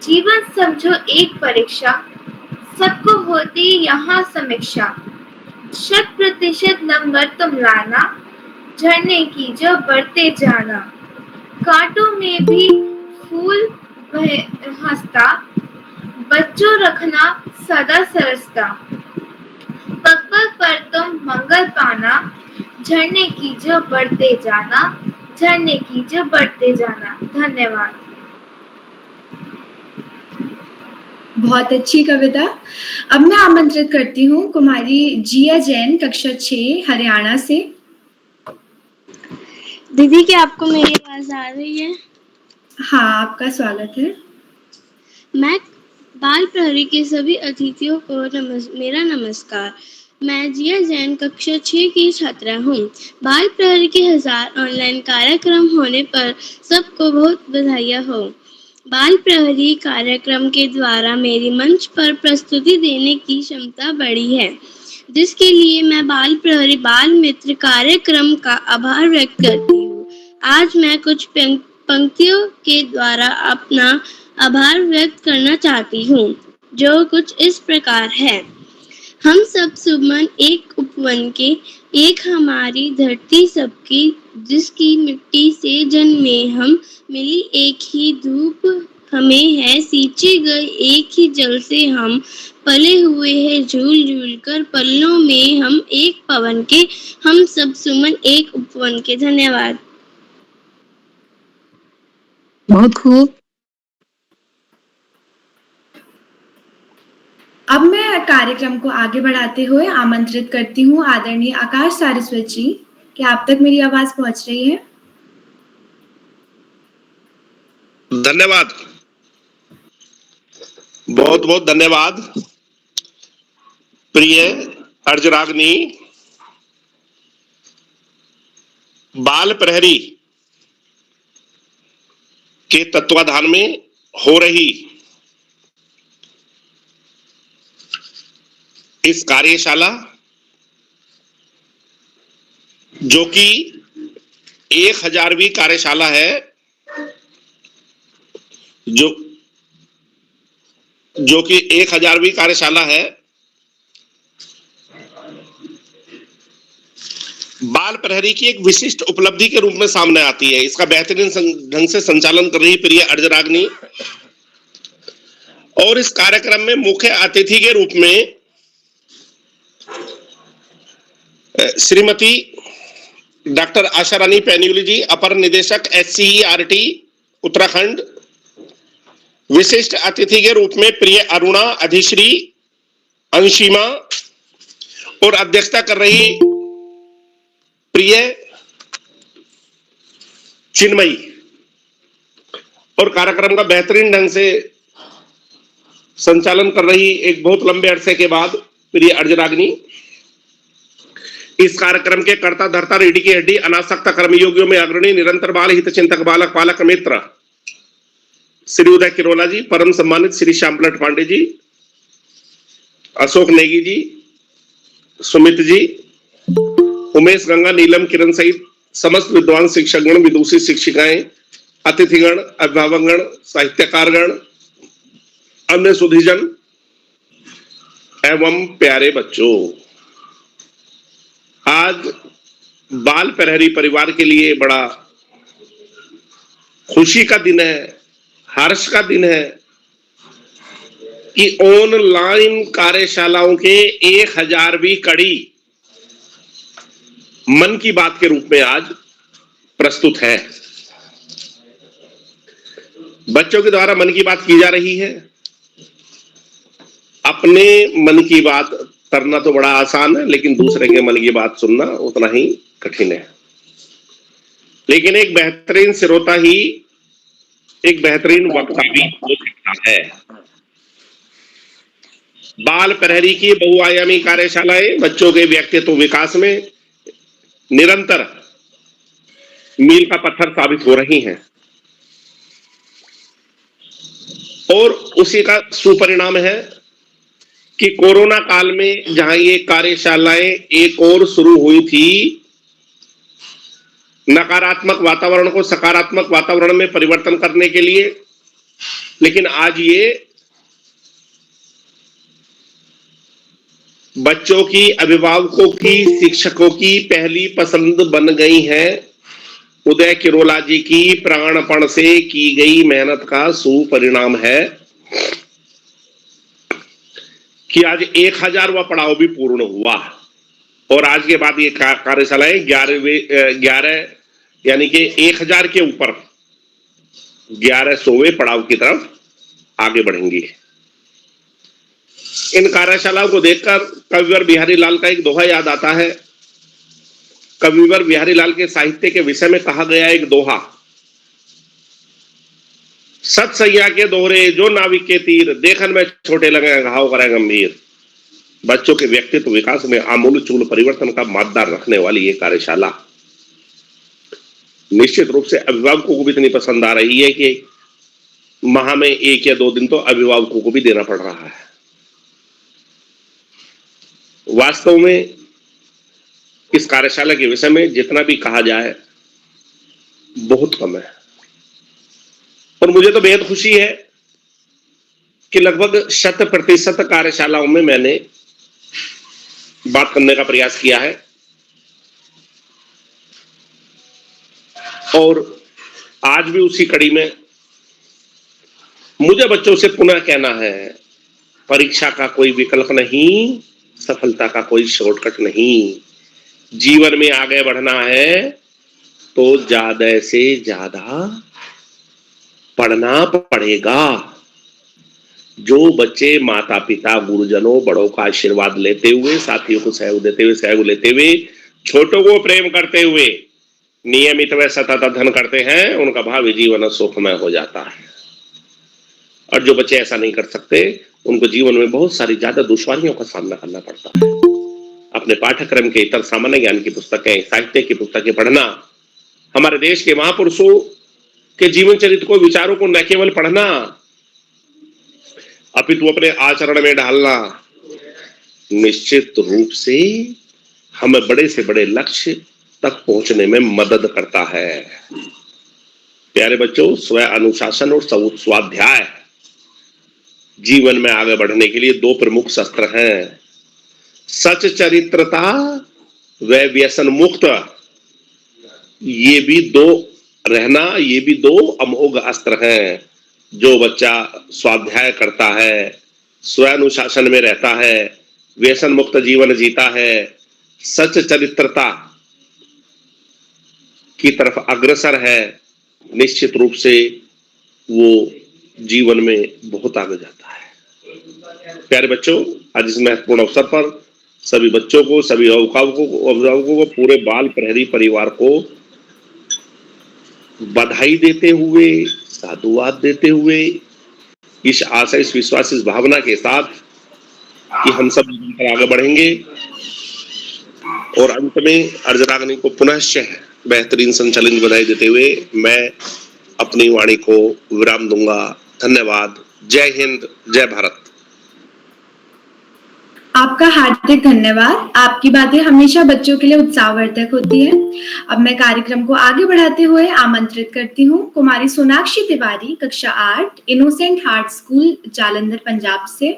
जीवन समझो एक परीक्षा, सबको होती यहाँ समीक्षा। 100% नंबर तुम लाना, झरने की जो बढ़ते जाना। कांटों में भी फूल हंसता, बच्चों रखना सदा सरसता। पग पग पर तुम मंगल पाना, झरने की जो बढ़ते जाना, झरने की जो बढ़ते जाना। धन्यवाद। बहुत अच्छी कविता। अब मैं आमंत्रित करती हूँ कुमारी जिया जैन, कक्षा 6, हरियाणा से। दीदी, क्या आपको मेरी आवाज आ रही है? हाँ, आपका स्वागत है। मैं बाल प्रहरी के सभी अतिथियों को मेरा नमस्कार। मैं जिया जैन, कक्षा 6 की छात्रा हूँ। बाल प्रहरी के 1000 ऑनलाइन कार्यक्रम होने पर सबको बहुत बधाइयाँ हो। बाल प्रहरी कार्यक्रम के द्वारा मेरी मंच पर प्रस्तुति देने की क्षमता बढ़ी है, जिसके लिए मैं बाल प्रहरी बाल मित्र कार्यक्रम का आभार व्यक्त करती हूँ। आज मैं कुछ पंक्तियों के द्वारा अपना आभार व्यक्त करना चाहती हूँ, जो कुछ इस प्रकार है। हम सब सुमन एक उपवन के, एक हमारी धरती सबकी, जिसकी मिट्टी से जन्मे हम, मिली एक ही धूप हमें है, सींचे गए एक ही जल से हम, पले हुए हैं झूल झूल कर पल्लों में हम, एक पवन के, हम सब सुमन एक उपवन के। धन्यवाद। बहुत खूब। अब मैं कार्यक्रम को आगे बढ़ाते हुए आमंत्रित करती हूँ आदरणीय आकाश सारस्वत जी। क्या आप तक मेरी आवाज पहुंच रही है? धन्यवाद, बहुत बहुत धन्यवाद। प्रिय अर्जरागनी, बाल प्रहरी के तत्वाधान में हो रही इस कार्यशाला, जो कि 1000वीं कार्यशाला है, जो कि 1000वीं कार्यशाला है, बाल प्रहरी की एक विशिष्ट उपलब्धि के रूप में सामने आती है। इसका बेहतरीन ढंग से संचालन कर रही प्रिय अर्जरागनी, और इस कार्यक्रम में मुख्य अतिथि के रूप में श्रीमती डॉक्टर आशा रानी पैन्यूली जी, अपर निदेशक SCERT उत्तराखंड। विशिष्ट अतिथि के रूप में प्रिय अरुणा अधिश्री अंशिमा, और अध्यक्षता कर रही प्रिय चिन्मयी, और कार्यक्रम का बेहतरीन ढंग से संचालन कर रही एक बहुत लंबे अरसे के बाद प्रिय अर्जरागनी। इस कार्यक्रम के कर्ता धर्ता, रीढ़ी की हड्डी, अनासक्त कर्मयोगियों में अग्रणी, निरंतर बाल हित चिंतक, बालक पालक मित्र श्री उदय किरोला जी, परम सम्मानित श्री श्यामपलट पांडे जी, अशोक नेगी जी, सुमित जी, उमेश गंगा, नीलम, किरण सहित समस्त विद्वान शिक्षकगण, विदुषी शिक्षिकाएं, अतिथिगण, अभिभावकगण, साहित्यकारगण, अन्य सुधीजन एवं प्यारे बच्चों, आज बाल प्रहरी परिवार के लिए बड़ा खुशी का दिन है, हर्ष का दिन है कि ऑनलाइन कार्यशालाओं के 1000वीं कड़ी मन की बात के रूप में आज प्रस्तुत है। बच्चों के द्वारा मन की बात की जा रही है। अपने मन की बात करना तो बड़ा आसान है, लेकिन दूसरे के मन की बात सुनना उतना ही कठिन है। लेकिन एक बेहतरीन श्रोता ही एक बेहतरीन वक्ता भी हो सकता है। बाल प्रहरी की बहुआयामी कार्यशालाएं बच्चों के व्यक्तित्व विकास में निरंतर मील का पत्थर साबित हो रही हैं, और उसी का सुपरिणाम है कि कोरोना काल में जहां ये कार्यशालाएं एक और शुरू हुई थी, नकारात्मक वातावरण को सकारात्मक वातावरण में परिवर्तन करने के लिए, लेकिन आज ये बच्चों की, अभिभावकों की, शिक्षकों की पहली पसंद बन गई हैं। उदय किरोला जी की प्राणपण से की गई मेहनत का सुपरिणाम है कि आज 1000वां पड़ाव भी पूर्ण हुआ और आज के बाद ये कार्यशालाएं 11 यानी कि 1000 के ऊपर 1100वें पड़ाव की तरफ आगे बढ़ेंगी। इन कार्यशालाओं को देखकर कविवर बिहारी लाल का एक दोहा याद आता है। कविवर बिहारी लाल के साहित्य के विषय में कहा गया एक दोहा, सत सैया के दोहरे जो नाविक के तीर, देखन में छोटे लगे घाव करे गंभीर। बच्चों के व्यक्तित्व विकास में आमूल चूल परिवर्तन का माददार रखने वाली ये कार्यशाला निश्चित रूप से अभिभावकों को भी इतनी पसंद आ रही है कि माह में 1 या 2 दिन तो अभिभावकों को भी देना पड़ रहा है। वास्तव में इस कार्यशाला के विषय में जितना भी कहा जाए बहुत कम है और मुझे तो बेहद खुशी है कि लगभग 100% कार्यशालाओं में मैंने बात करने का प्रयास किया है और आज भी उसी कड़ी में मुझे बच्चों से पुनः कहना है, परीक्षा का कोई विकल्प नहीं, सफलता का कोई शॉर्टकट नहीं। जीवन में आगे बढ़ना है तो ज्यादा से ज्यादा पढ़ना पड़ेगा। जो बच्चे माता पिता गुरुजनों बड़ों का आशीर्वाद लेते हुए, साथियों को सहयोग देते हुए, सहयोग लेते हुए, छोटों को प्रेम करते हुए नियमित व सतत अध्ययन करते हैं, उनका भावी जीवन सुखमय हो जाता है। और जो बच्चे ऐसा नहीं कर सकते उनको जीवन में बहुत सारी ज्यादा दुश्वारियों का सामना करना पड़ता है। अपने पाठ्यक्रम के इतर सामान्य ज्ञान की पुस्तकें, साहित्य की पुस्तकें पढ़ना, हमारे देश के महापुरुषों के जीवन चरित्र को, विचारों को न केवल पढ़ना अपितु अपने आचरण में डालना निश्चित रूप से हमें बड़े से बड़े लक्ष्य तक पहुंचने में मदद करता है। प्यारे बच्चों, स्व अनुशासन और स्वाध्याय जीवन में आगे बढ़ने के लिए 2 प्रमुख शस्त्र हैं। सच चरित्रता व व्यसन मुक्त, ये भी 2 अमोघ अस्त्र हैं। जो बच्चा स्वाध्याय करता है, स्वानुशासन में रहता है, व्यसन मुक्त जीवन जीता है, सच चरित्रता की तरफ अग्रसर है, निश्चित रूप से वो जीवन में बहुत आगे जाता है। प्यारे बच्चों, आज इस महत्वपूर्ण अवसर पर सभी बच्चों को, सभी अभिभावकों को, पूरे बाल प्रहरी परिवार को बधाई देते हुए, साधुवाद देते हुए, इस आशा, इस विश्वास, इस भावना के साथ कि हम सब मिलकर आगे बढ़ेंगे और अंत में अर्जरागनी को पुनः बेहतरीन संचालन की बधाई देते हुए मैं अपनी वाणी को विराम दूंगा। धन्यवाद। जय हिंद, जय भारत। आपका हार्दिक धन्यवाद। आपकी बातें हमेशा बच्चों के लिए उत्साहवर्धक होती है। अब मैं कार्यक्रम को आगे बढ़ाते हुए आमंत्रित करती हूँ कुमारी सोनाक्षी तिवारी, कक्षा 8, innocent heart school, Jalandhar, Punjab से।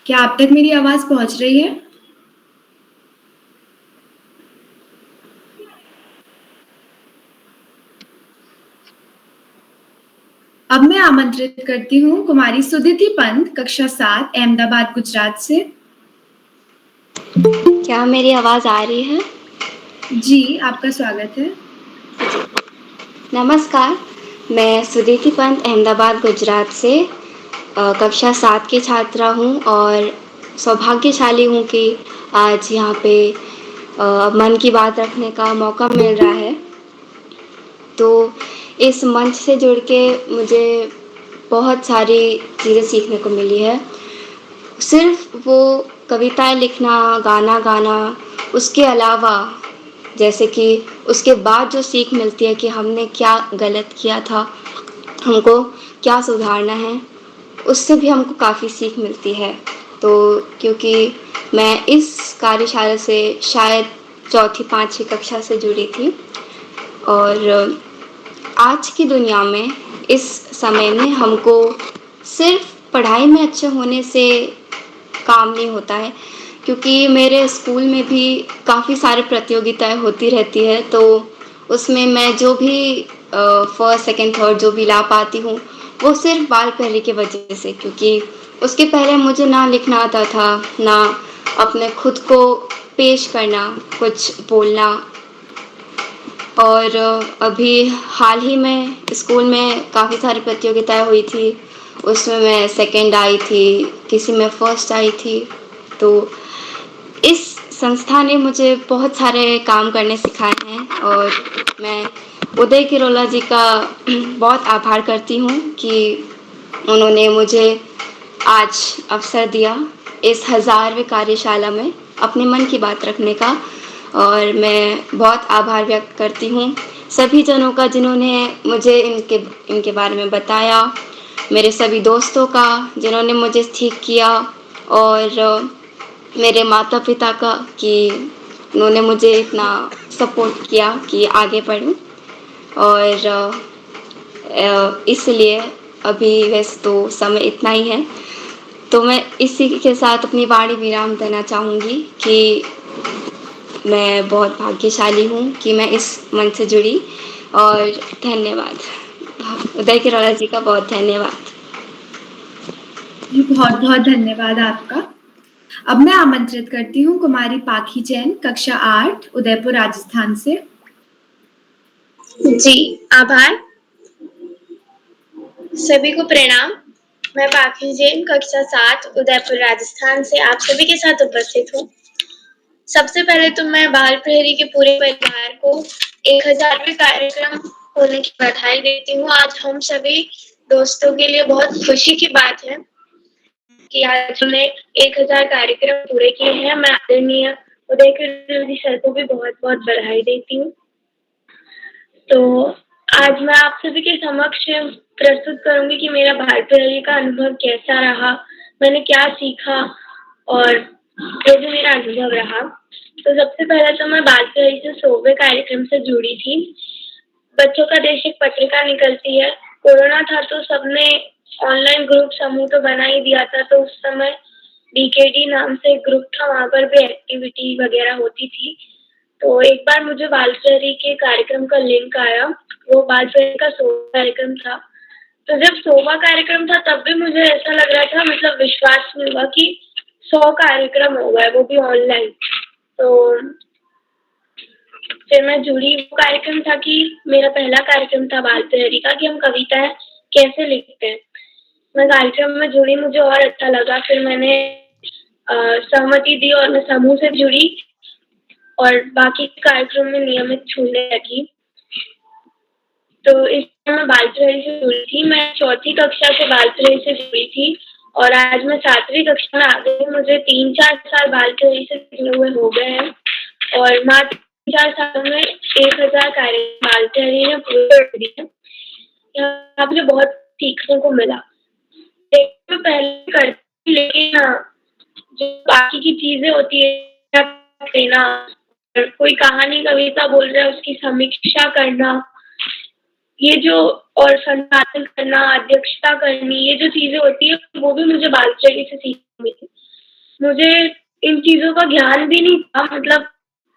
क्या आप तक मेरी आवाज पहुंच रही है? अब मैं आमंत्रित करती हूँ कुमारी सुदिति पंत, कक्षा 7, अहमदाबाद, गुजरात से। क्या मेरी आवाज आ रही है? जी, आपका स्वागत है। नमस्कार, मैं सुदिति पंत, अहमदाबाद, गुजरात से कक्षा 7 की छात्रा हूँ और सौभाग्यशाली हूँ कि आज यहाँ पे मन की बात रखने का मौका मिल रहा है। तो इस मंच से जुड़ के मुझे बहुत सारी चीज़ें सीखने को मिली है। सिर्फ वो कविताएं लिखना, गाना गाना, उसके अलावा जैसे कि उसके बाद जो सीख मिलती है कि हमने क्या गलत किया था, हमको क्या सुधारना है, उससे भी हमको काफ़ी सीख मिलती है। तो क्योंकि मैं इस कार्यशाला से शायद 4ठी-5वीं कक्षा से जुड़ी थी और आज की दुनिया में, इस समय में हमको सिर्फ पढ़ाई में अच्छे होने से काम नहीं होता है, क्योंकि मेरे स्कूल में भी काफ़ी सारी प्रतियोगिताएं होती रहती है, तो उसमें मैं जो भी फर्स्ट सेकंड थर्ड जो भी ला पाती हूँ वो सिर्फ बाल पहरी की वजह से, क्योंकि उसके पहले मुझे ना लिखना आता था, ना अपने खुद को पेश करना, कुछ बोलना। और अभी हाल ही में स्कूल में काफ़ी सारी प्रतियोगिताएं हुई थी, उसमें मैं सेकंड आई थी, किसी में फर्स्ट आई थी। तो इस संस्था ने मुझे बहुत सारे काम करने सिखाए हैं और मैं उदय किरोला जी का बहुत आभार करती हूँ कि उन्होंने मुझे आज अवसर दिया इस 1000वें कार्यशाला में अपने मन की बात रखने का। और मैं बहुत आभार व्यक्त करती हूँ सभी जनों का जिन्होंने मुझे इनके बारे में बताया, मेरे सभी दोस्तों का जिन्होंने मुझे ठीक किया, और मेरे माता पिता का कि उन्होंने मुझे इतना सपोर्ट किया कि आगे बढ़ूं। और इसलिए अभी वैसे तो समय इतना ही है, तो मैं इसी के साथ अपनी वाणी विराम देना चाहूँगी कि मैं बहुत भाग्यशाली हूँ कि मैं इस मंच से जुड़ी। और धन्यवाद उदय किरोला जी का, बहुत धन्यवाद। बहुत बहुत धन्यवाद आपका। अब मैं आमंत्रित करती हूँ कुमारी पाखी जैन, कक्षा 8, उदयपुर, राजस्थान से। जी, आभार। सभी को प्रणाम। मैं पाखी जैन, कक्षा 7, उदयपुर, राजस्थान से आप सभी के साथ उपस्थित हूँ। सबसे पहले तो मैं बाल प्रहरी के पूरे परिवार को 1000वें कार्यक्रम होने की बधाई देती हूँ। आज हम सभी दोस्तों के लिए बहुत खुशी की बात है कि आज हमने 1000 कार्यक्रम पूरे किए हैं। मैं आदरणीय उदय किरोला जी सर को भी बहुत बहुत बधाई देती हूँ। तो आज मैं आप सभी के समक्ष प्रस्तुत करूंगी कि मेरा बाल प्रहरी का अनुभव कैसा रहा, मैंने क्या सीखा और जो भी मेरा अनुभव रहा। तो सबसे पहले तो मैं बाल प्रहरी से 100वें कार्यक्रम से जुड़ी थी। बच्चों का देश एक पत्रिका निकलती है। कोरोना था तो सबने ऑनलाइन ग्रुप समूह तो बना ही दिया था, तो उस समय डीकेडी नाम से ग्रुप था, वहां पर भी एक्टिविटी वगैरह होती थी। तो एक बार मुझे बाल प्रहरी के कार्यक्रम का लिंक आया, वो बाल प्रहरी का 100वां कार्यक्रम था। तो जब 100वां कार्यक्रम था तब भी मुझे ऐसा लग रहा था, मतलब विश्वास नहीं हुआ कि 100 कार्यक्रम हो गए, वो भी ऑनलाइन। तो फिर मैं जुड़ी। वो कार्यक्रम था कि मेरा पहला कार्यक्रम था बाल प्रहरी का कि हम कविताएं कैसे लिखते हैं। मैं कार्यक्रम में जुड़ी, मुझे और अच्छा लगा। फिर मैंने सहमति दी और मैं समूह से जुड़ी और बाकी कार्यक्रम में नियमित छूने लगी। तो इस मैं बाल प्रहरी से जुड़ी थी। मैं 4ठी कक्षा से बाल प्रहरी से जुड़ी थी और आज मैं 7वीं कक्षा में आ गई। मुझे 3-4 साल बाल प्रहरी से जुड़े हुए हो गए हैं और मात्र 4 सालों में 1000 कार्यक्रम बाल प्रहरी ने पूरे कर दिए। यहाँ मुझे बहुत सीखने को मिला। मैं पहले करती, लेकिन जो बाकी की चीजें होती है, देना, कोई कहानी कविता बोल रहा है उसकी समीक्षा करना, ये जो और संचालन करना, अध्यक्षता करनी, ये जो चीजें होती है वो भी मुझे बाल प्रहरी से सीखने मिली। मुझे इन चीजों का ज्ञान भी नहीं था, मतलब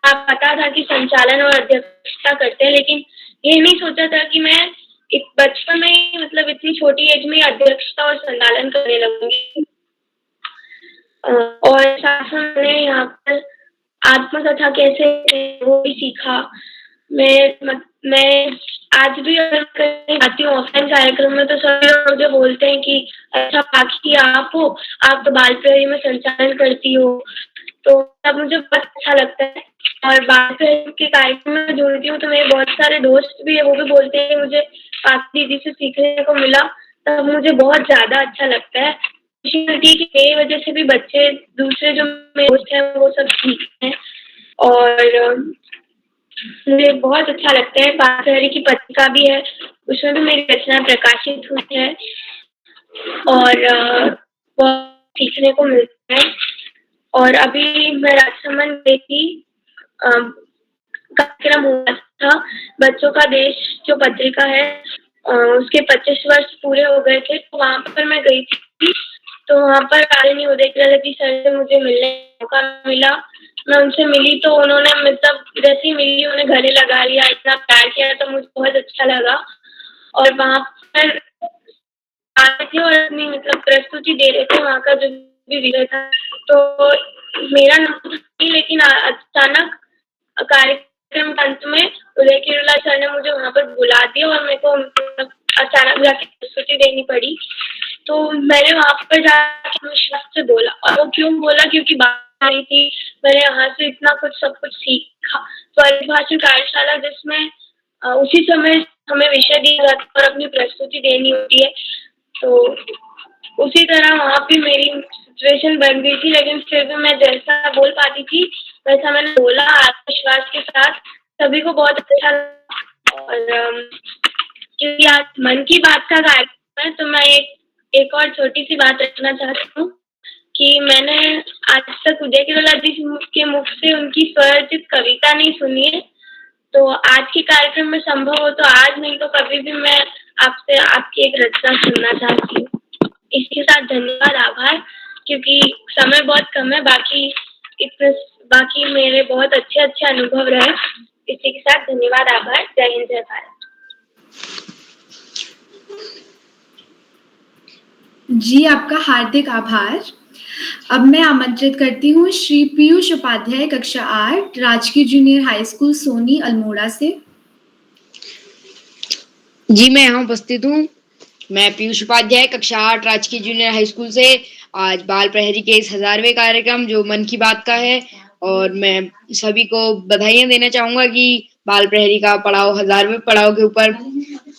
आप पता था कि संचालन और अध्यक्षता करते हैं, लेकिन ये नहीं सोचा था कि मैं बचपन में ही, मतलब इतनी छोटी एज में अध्यक्षता और संचालन करने लगूंगी। और साथ में मैंने यहाँ पर आत्मकथा कैसे वो भी सीखा। मैं आज भी अगर कहीं आती हूँ ऑफलाइन कार्यक्रम में तो सभी लोग मुझे बोलते हैं कि अच्छा पाखी आप हो, आप तो बाल प्रहरी में संचालन करती हो। तो तब मुझे बहुत अच्छा लगता है। और बाल प्रहरी के कार्यक्रम में जुड़ती हूँ तो मेरे बहुत सारे दोस्त भी है, वो भी बोलते हैं कि मुझे पाखी दीदी से सीखने को मिला, तब मुझे बहुत ज्यादा अच्छा लगता है। खुशी होती है कि मेरी वजह से भी बच्चे, दूसरे जो मेरे दोस्त हैं वो सब सीखते हैं। और मुझे बहुत अच्छा लगता है। बाल प्रहरी की पत्रिका भी है, उसमें भी मेरी रचना प्रकाशित हुई है और बहुत सीखने को मिलता है। और अभी मैं राजसमंद गई थी, कार्यक्रम हुआ था बच्चों का देश जो पत्रिका है, उसके 25 वर्ष पूरे हो गए थे, तो वहां पर मैं गई थी तो वहाँ पर कालिनी उदय किरोला सर से मुझे मिलने का मौका मिला। मैं उनसे मिली तो उन्होंने मतलब जैसे ही मिली उन्हें गले लगा लिया, इतना प्यार किया, तो मुझे बहुत अच्छा लगा। और वहाँ पर आए थे और अपनी मतलब प्रस्तुति दे रहे थे, वहाँ का जो भी विषय था। तो मेरा नाम नहीं, लेकिन अचानक कार्यक्रम के अंत में उदय किरोला सर ने मुझे वहाँ पर बुला दिया और मेरे को अचानक जाके प्रस्तुति देनी पड़ी। तो मैंने वहाँ पर जाके विश्वास से बोला, और वो क्यों बोला, क्योंकि बात आई थी, मैंने यहाँ से इतना कुछ सब कुछ सीखा। त्वरित भाषण कार्यशाला जिसमें उसी समय हमें विषय दिया जाता है और अपनी प्रस्तुति देनी होती है, तो उसी तरह वहाँ पे मेरी सिचुएशन बन गई थी, लेकिन फिर भी मैं जैसा बोल पाती थी वैसा मैंने बोला आत्मविश्वास के साथ। सभी को बहुत अच्छा लगा। और क्योंकि आज मन की बात का कार्यक्रम है, तो मैं एक और छोटी सी बात रखना चाहती हूँ कि मैंने आज तक उदय किरोला जी के मुख से उनकी स्वरचित कविता नहीं सुनी है, तो आज के कार्यक्रम में संभव हो तो आज नहीं तो कभी भी मैं आपसे आपकी एक रचना सुनना चाहती हूँ। इसके साथ धन्यवाद, आभार, क्योंकि समय बहुत कम है। बाकी मेरे बहुत अच्छे अनुभव रहे। इसी के साथ धन्यवाद, आभार, जय हिंद, जय भारत। जी, आपका हार्दिक आभार। अब मैं आमंत्रित करती हूँ श्री पीयूष उपाध्याय, कक्षा 8, राजकीय junior high school Soni, Almora से। जी, मैं यहाँ उपस्थित हूँ। मैं पीयूष उपाध्याय, कक्षा 8, राजकीय जूनियर हाई स्कूल से। आज बाल प्रहरी के इस 1000वें कार्यक्रम जो मन की बात का है, और मैं सभी को बधाइयाँ देना चाहूंगा कि बाल प्रहरी का पड़ाव 1000वें पड़ाव के ऊपर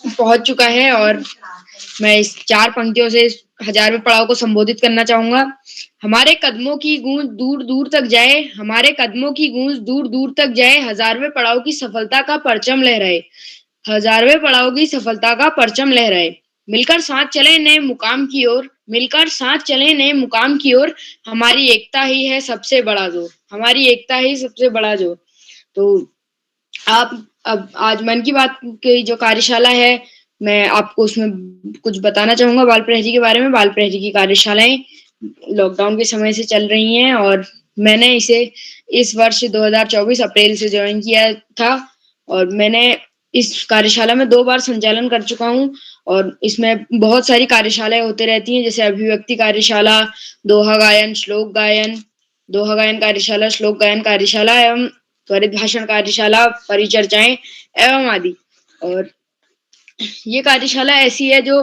पहुंच चुका है। और मैं इस 4 पंक्तियों से 1000वें पड़ाव को संबोधित करना चाहूंगा। हमारे कदमों की गूंज दूर दूर तक जाए, हमारे कदमों की गूंज दूर दूर तक जाए, 1000वें पड़ाव की सफलता का परचम लहराए, 1000वें पड़ाव की सफलता का परचम लहराए। मिलकर साथ चले नए मुकाम की ओर, मिलकर साथ चले नए मुकाम की ओर, हमारी एकता ही है सबसे बड़ा जोर, हमारी एकता ही सबसे बड़ा जोर। तो आप अब आज मन की बात की जो कार्यशाला है, मैं आपको उसमें कुछ बताना चाहूंगा बाल प्रहरी के बारे में। बाल प्रहरी की कार्यशालाएं लॉकडाउन के समय से चल रही हैं, और मैंने इसे इस वर्ष 2024 अप्रैल से ज्वाइन किया था, और मैंने इस कार्यशाला में 2 बार संचालन कर चुका हूँ। और इसमें बहुत सारी कार्यशालाएं होते रहती हैं, जैसे अभिव्यक्ति कार्यशाला, दोहा गायन, श्लोक गायन, दोहा गायन कार्यशाला, श्लोक गायन कार्यशाला एवं त्वरित भाषण कार्यशाला, परिचर्चाएं एवं आदि। और ये कार्यशाला ऐसी है जो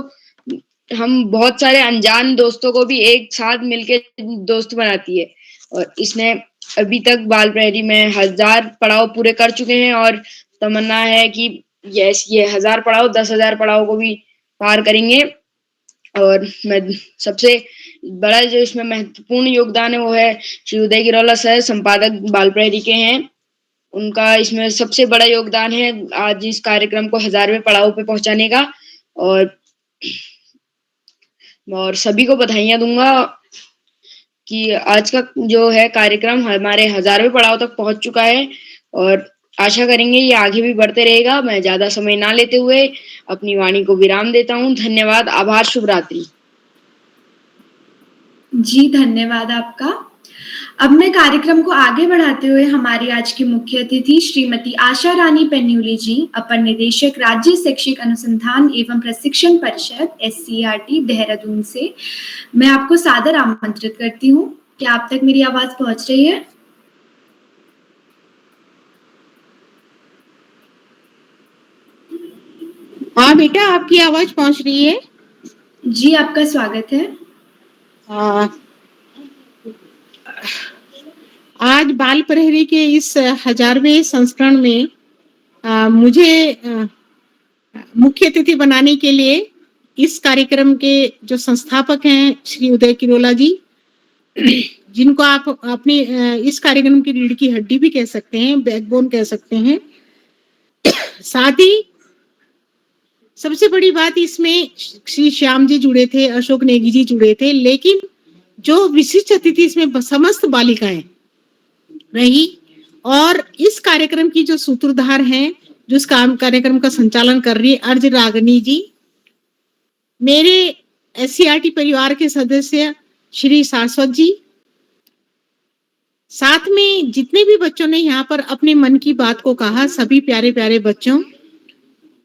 हम बहुत सारे अनजान दोस्तों को भी एक साथ मिलके दोस्त बनाती है। और इसने अभी तक बाल प्रहरी में 1000 पड़ाव पूरे कर चुके हैं, और तमन्ना है कि ये 1000 पड़ाव 10,000 पड़ाव को भी पार करेंगे। और मैं सबसे बड़ा जो इसमें महत्वपूर्ण योगदान है वो है श्री उदय किरोला सर, संपादक बाल प्रहरी के हैं। उनका इसमें सबसे बड़ा योगदान है आज इस कार्यक्रम को 1000वें पड़ाव पे पहुंचाने का। और सभी को बधाइयां दूंगा कि आज का जो है कार्यक्रम हमारे 1000वें पड़ाव तक पहुंच चुका है, और आशा करेंगे ये आगे भी बढ़ते रहेगा। मैं ज्यादा समय ना लेते हुए अपनी वाणी को विराम देता हूँ। धन्यवाद, आभार, शुभ रात्रि। जी, धन्यवाद आपका। अब मैं कार्यक्रम को आगे बढ़ाते हुए हमारी आज की मुख्य अतिथि श्रीमती आशा रानी पेन्यूली जी, अपर निदेशक राज्य शैक्षिक अनुसंधान एवं प्रशिक्षण परिषद SCERT देहरादून से, मैं आपको सादर आमंत्रित करती हूँ। क्या आप तक मेरी आवाज पहुंच रही है? हाँ बेटा, आपकी आवाज पहुंच रही है। जी, आपका स्वागत है। आज बाल प्रहरी के इस 1000वें संस्करण में मुझे मुख्य अतिथि बनाने के लिए इस कार्यक्रम के जो संस्थापक हैं श्री उदय किरोला जी, जिनको आप अपने इस कार्यक्रम की रीढ़ की हड्डी भी कह सकते हैं, बैकबोन कह सकते हैं। साथ ही सबसे बड़ी बात, इसमें श्री श्याम जी जुड़े थे, अशोक नेगी जी जुड़े थे, लेकिन जो विशिष्ट अतिथि इसमें समस्त बालिकाएं रही। और इस कार्यक्रम की जो सूत्रधार हैं, जो इस कार्यक्रम का संचालन कर रही है, अर्ज रागिनी जी, मेरे SCERT परिवार के सदस्य श्री सारस्वत जी, साथ में जितने भी बच्चों ने यहाँ पर अपने मन की बात को कहा, सभी प्यारे प्यारे बच्चों,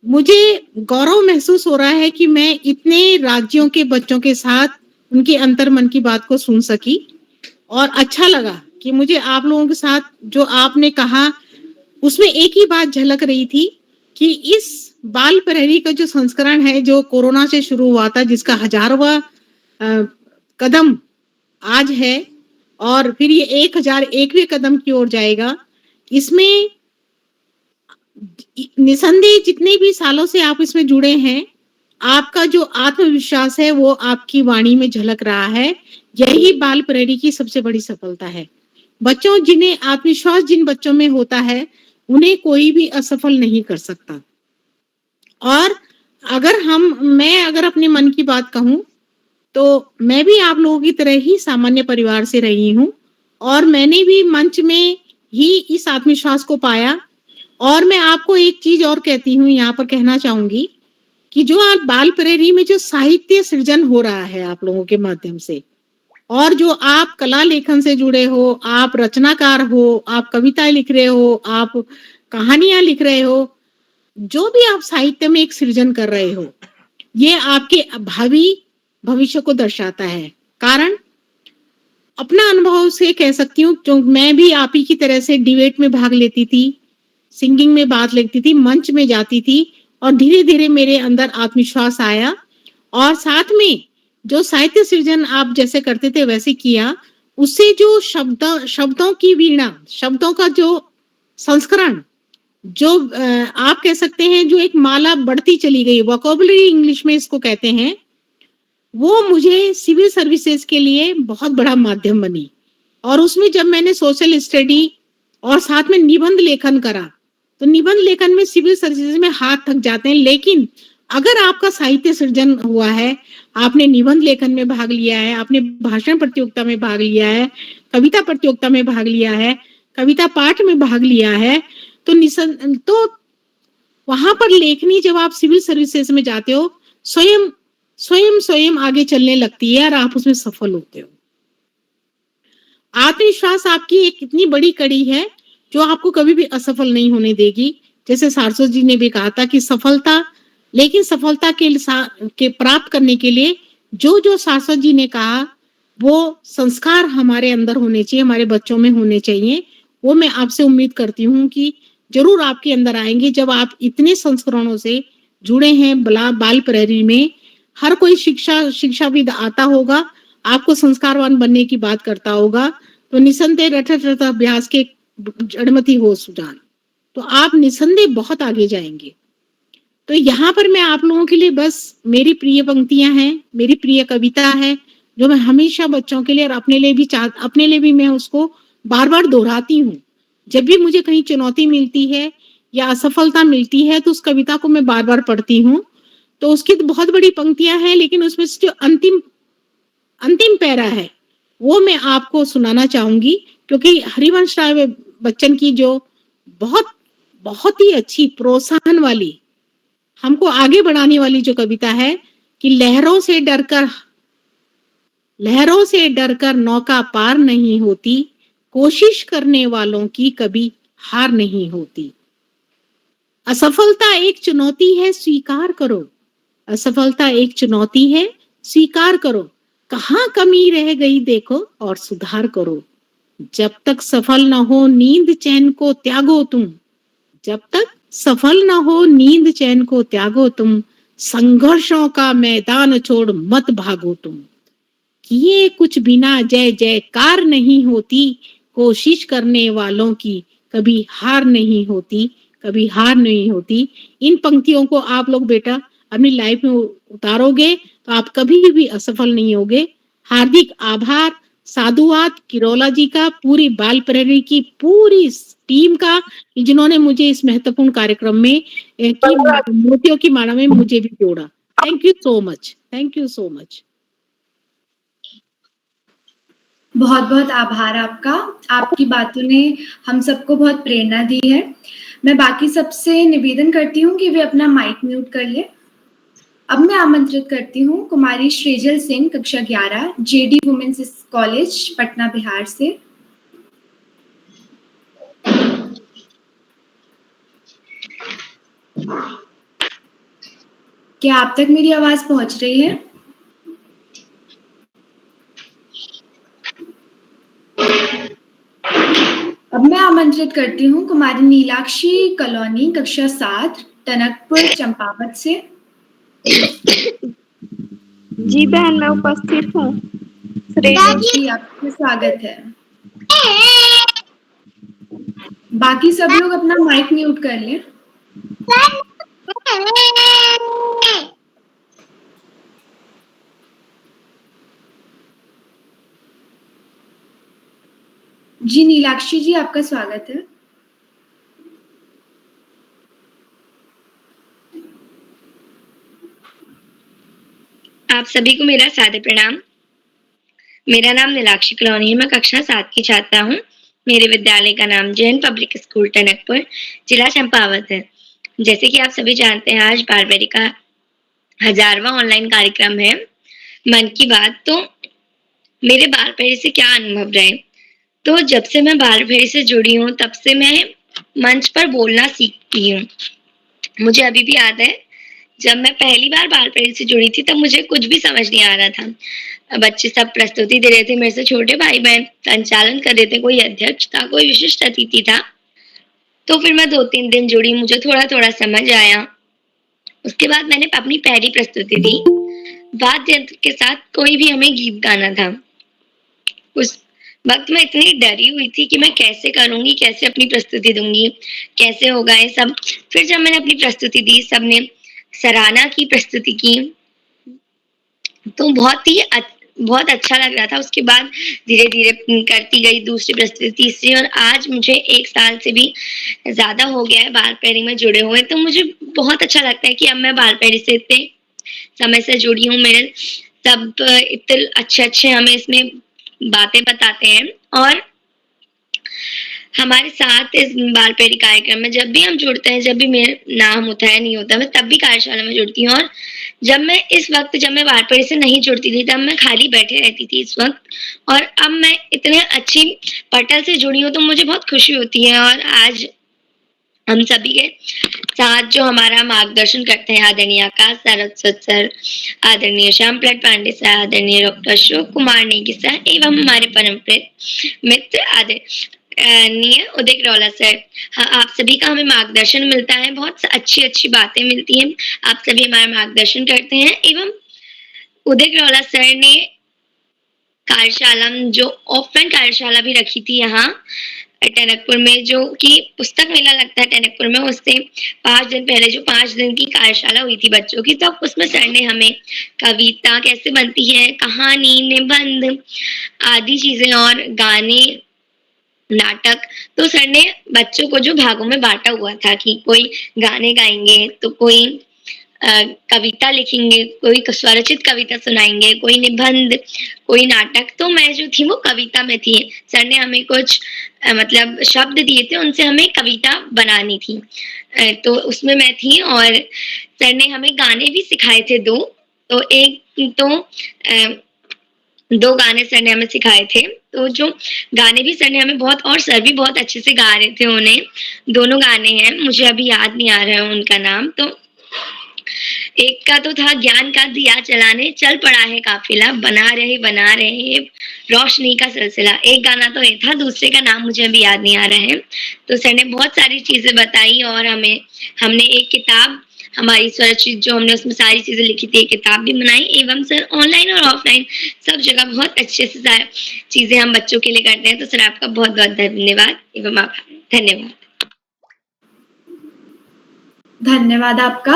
मुझे गौरव महसूस हो रहा है कि मैं इतने राज्यों के बच्चों के साथ उनके अंतर मन की बात को सुन सकी और अच्छा लगा कि मुझे आप लोगों के साथ जो आपने कहा उसमें एक ही बात झलक रही थी कि इस बाल प्रहरी का जो संस्करण है जो कोरोना से शुरू हुआ था, जिसका 1000वां कदम आज है और फिर ये 1001वें कदम की ओर जाएगा, इसमें निसंदेह जितने भी सालों से आप इसमें जुड़े हैं, आपका जो आत्मविश्वास है वो आपकी वाणी में झलक रहा है। यही बाल प्रहरी की सबसे बड़ी सफलता है। बच्चों, जिन्हें आत्मविश्वास जिन बच्चों में होता है उन्हें कोई भी असफल नहीं कर सकता। और मैं अगर अपने मन की बात कहूं तो मैं भी आप लोगों की तरह ही सामान्य परिवार से रही हूं और मैंने भी मंच में ही इस आत्मविश्वास को पाया। और मैं आपको एक चीज और कहती हूँ, यहाँ पर कहना चाहूंगी कि जो आप बाल प्रहरी में जो साहित्य सृजन हो रहा है आप लोगों के माध्यम से, और जो आप कला लेखन से जुड़े हो, आप रचनाकार हो, आप कविताएं लिख रहे हो, आप कहानियां लिख रहे हो, जो भी आप साहित्य में एक सृजन कर रहे हो, ये आपके भावी भविष्य को दर्शाता है। कारण अपना अनुभव से कह सकती हूँ, जो मैं भी आप ही की तरह से डिबेट में भाग लेती थी, सिंगिंग में बात लेती थी, मंच में जाती थी और धीरे धीरे मेरे अंदर आत्मविश्वास आया और साथ में जो साहित्य सृजन आप जैसे करते थे वैसे किया। उससे जो शब्दों की वीणा, शब्दों का जो संस्करण, जो आप कह सकते हैं जो एक माला बढ़ती चली गई, वोकैबुलरी इंग्लिश में इसको कहते हैं, वो मुझे सिविल सर्विसेज के लिए बहुत बड़ा माध्यम बनी। और उसमें जब मैंने सोशल स्टडी और साथ में निबंध लेखन करा, तो निबंध लेखन में सिविल सर्विसेज में हाथ थक जाते हैं, लेकिन अगर आपका साहित्य सृजन हुआ है, आपने निबंध लेखन में भाग लिया है, आपने भाषण प्रतियोगिता में भाग लिया है, कविता प्रतियोगिता में भाग लिया है, कविता पाठ में भाग लिया है, तो वहां पर लेखनी जब आप सिविल सर्विसेज में जाते हो, स्वयं आगे चलने लगती है और आप उसमें सफल होते हो। आत्मविश्वास आपकी एक इतनी बड़ी कड़ी है जो आपको कभी भी असफल नहीं होने देगी। जैसे सारस्वत जी ने भी कहा था कि सफलता के प्राप्त करने के लिए जो सारस्वत जी ने कहा वो संस्कार हमारे अंदर होने चाहिए, हमारे बच्चों में होने चाहिए। वो मैं आपसे उम्मीद करती हूँ कि जरूर आपके अंदर आएंगे। जब आप इतने संस्करणों से जुड़े हैं बाल प्रहरी में, हर कोई शिक्षाविद आता होगा, आपको संस्कारवान बनने की बात करता होगा, तो निसंदेह रट अभ्यास के जड़मती हो सुजान, तो आप निसंदेह बहुत आगे जाएंगे। तो यहाँ पर मैं आप लोगों के लिए बस मेरी प्रिय पंक्तियां हैं, मेरी प्रिय कविता है, जो मैं हमेशा बच्चों के लिए और अपने लिए भी मैं उसको बार बार दोहराती हूँ। जब भी मुझे कहीं चुनौती मिलती है या असफलता मिलती है तो उस कविता को मैं बार बार पढ़ती हूँ। तो उसकी तो बहुत बड़ी पंक्तियां हैं, लेकिन उसमें से जो अंतिम पैरा है वो मैं आपको सुनाना चाहूंगी, क्योंकि हरिवंश राय बच्चन की जो बहुत ही अच्छी प्रोत्साहन वाली, हमको आगे बढ़ाने वाली जो कविता है कि लहरों से डरकर नौका पार नहीं होती, कोशिश करने वालों की कभी हार नहीं होती। असफलता एक चुनौती है, स्वीकार करो। असफलता एक चुनौती है, स्वीकार करो। कहाँ कमी रह गई देखो और सुधार करो। जब तक सफल न हो नींद चैन को त्यागो तुम, जब तक सफल न हो नींद चैन को त्यागो तुम, संघर्षों का मैदान छोड़ मत भागो तुम। किए कुछ बिना जय जयकार नहीं होती, कोशिश करने वालों की कभी हार नहीं होती, कभी हार नहीं होती। इन पंक्तियों को आप लोग बेटा अपनी लाइफ में उतारोगे तो आप कभी भी असफल नहीं होगे। हार्दिक आभार, साधुवाद किरोला जी का, पूरी बाल प्रहरी की पूरी टीम का, जिन्होंने मुझे इस महत्वपूर्ण कार्यक्रम में मोतियों की माला में मुझे भी जोड़ा। Thank you so much, thank you so much. बहुत बहुत आभार आपका। आपकी बातों ने हम सबको बहुत प्रेरणा दी है। मैं बाकी सबसे निवेदन करती हूँ कि वे अपना माइक म्यूट कर ले। अब मैं आमंत्रित करती हूँ कुमारी श्रेजल सिंह, कक्षा 11, JD women's college, Patna, Bihar से। क्या आप तक मेरी आवाज पहुंच रही है? अब मैं आमंत्रित करती हूँ कुमारी नीलाक्षी कलोनी, कक्षा 7, टनकपुर, चंपावत से। जी बहन, मैं उपस्थित हूँ। जी, आपका स्वागत है। बाकी सब लोग अपना माइक म्यूट कर लें। जी नीलाक्षी जी, आपका स्वागत है। आप सभी को मेरा सादर प्रणाम। मेरा नाम नीलाक्षी कलोनी है। मैं कक्षा 7 की छात्रा हूँ। मेरे विद्यालय का नाम जैन पब्लिक स्कूल टनकपुर, जिला चंपावत है। जैसे कि आप सभी जानते हैं, आज बालबेरी का 1000वां ऑनलाइन कार्यक्रम है, मन की बात। तो मेरे बालबेरी से क्या अनुभव रहे? तो जब से मैं बालबेरी से जुड़ी हूँ, तब से मैं मंच पर बोलना सीखती हूँ। मुझे अभी भी याद है, जब मैं पहली बार बालबेरी से जुड़ी थी, तब मुझे कुछ भी समझ नहीं आ रहा था। बच्चे सब प्रस्तुति दे रहे थे, मेरे से छोटे भाई बहन संचालन कर रहे थे, कोई अध्यक्ष था, कोई विशिष्ट अतिथि था। तो फिर मैं 2-3 दिन जुड़ी, मुझे थोड़ा-थोड़ा समझ आया। उसके बाद मैंने अपनी पहली प्रस्तुति दी। वाद्य यंत्र के साथ कोई भी हमें गीत गाना था। उस वक़्त मैं इतनी डरी हुई थी कि मैं कैसे करूँगी, कैसे अपनी प्रस्तुति दूँगी, कैसे होगा ये सब। फिर जब मैंने अपनी प्रस्तुति दी, सबने सराहना की प्रस्तुति की, तो बहुत अच्छा लग रहा था। उसके बाद धीरे-धीरे करती गई, दूसरी प्रस्तुति, तीसरी, और आज मुझे 1 साल से भी ज़्यादा हो गया है बालबेरी में जुड़े हुए। तो मुझे बहुत अच्छा लगता है कि अब मैं बालबेरी से इतने समय से जुड़ी हूँ। मेरे सब इतने अच्छे-अच्छे हमें इसमें बातें बताते हैं, और हमारे साथ इस बालबेरी कार्यक्रम में जब भी हम जुड़ते हैं, जब भी मेरा नाम होता है, नहीं होता, मैं तब भी कार्यशाला में जुड़ती हूँ। और जब मैं बालबेरी से नहीं जुड़ती थी, तब मैं खाली बैठे रहती थी इस वक़्त, और अब मैं इतने अच्छी पटल से जुड़ी हूँ, तो मुझे बहुत खुशी होती है। और आज हम सभी के साथ जो हमारा मार्गदर्शन करते हैं, आदरणीय आकाश सारस्वत सर, आदरणीय श्यामप्रसाद पांडे सर, आदरणीय डॉक्टर अशोक कुमार नेगी सर, एवं हमारे परमप्रिय मित्र आदरणीय उदय किरोला सर, हाँ, आप सभी का हमें मार्गदर्शन मिलता है। बहुत अच्छी बातें मिलती हैं। आप सभी हमारा मार्गदर्शन करते हैं। एवं उदय किरोला सर ने कार्यशाला में जो ऑफलाइन कार्यशाला भी रखी थी यहाँ टनकपुर में, जो कि पुस्तक मेला लगता है टनकपुर में, उससे 5 दिन पहले जो 5 दिन की कार्यशाला हुई थी बच्चों की, तब उसमें सर ने हमें कविता कैसे बनती है, कहानी, निबंध आदि चीजें, और गाने, नाटक, तो सर ने बच्चों को जो भागों में बांटा हुआ था कि कोई गाने गाएंगे, तो कोई कविता लिखेंगे, कोई स्वरचित कविता सुनाएंगे, कोई निबंध, कोई नाटक। तो मैं जो थी वो कविता में थी। सर ने हमें कुछ मतलब शब्द दिए थे, उनसे हमें कविता बनानी थी, तो उसमें मैं थी। और सर ने हमें गाने भी सिखाए थे 2, तो एक तो 2 गाने सर ने हमें सिखाए थे। तो जो गाने भी सर ने हमें बहुत, और सर भी बहुत अच्छे से गा रहे थे उन्हें। दोनों गाने हैं, मुझे अभी याद नहीं आ रहा है उनका नाम। तो एक का तो था, ज्ञान का दिया जलाने चल पड़ा है काफिला, बना रहे रोशनी का सिलसिला। एक गाना तो ये था, दूसरे का नाम मुझे अभी याद नहीं आ रहा है। तो सर ने बहुत सारी चीजें बताई, और हमने एक किताब, हमारी स्वरचित जो हमने उसमें सारी चीजें लिखी थी, किताब भी बनाई। एवं सर ऑनलाइन और ऑफलाइन सब जगह बहुत अच्छे से सारी चीजें हम बच्चों के लिए करते हैं। तो सर आपका बहुत बहुत धन्यवाद एवं आभार। धन्यवाद। धन्यवाद आपका।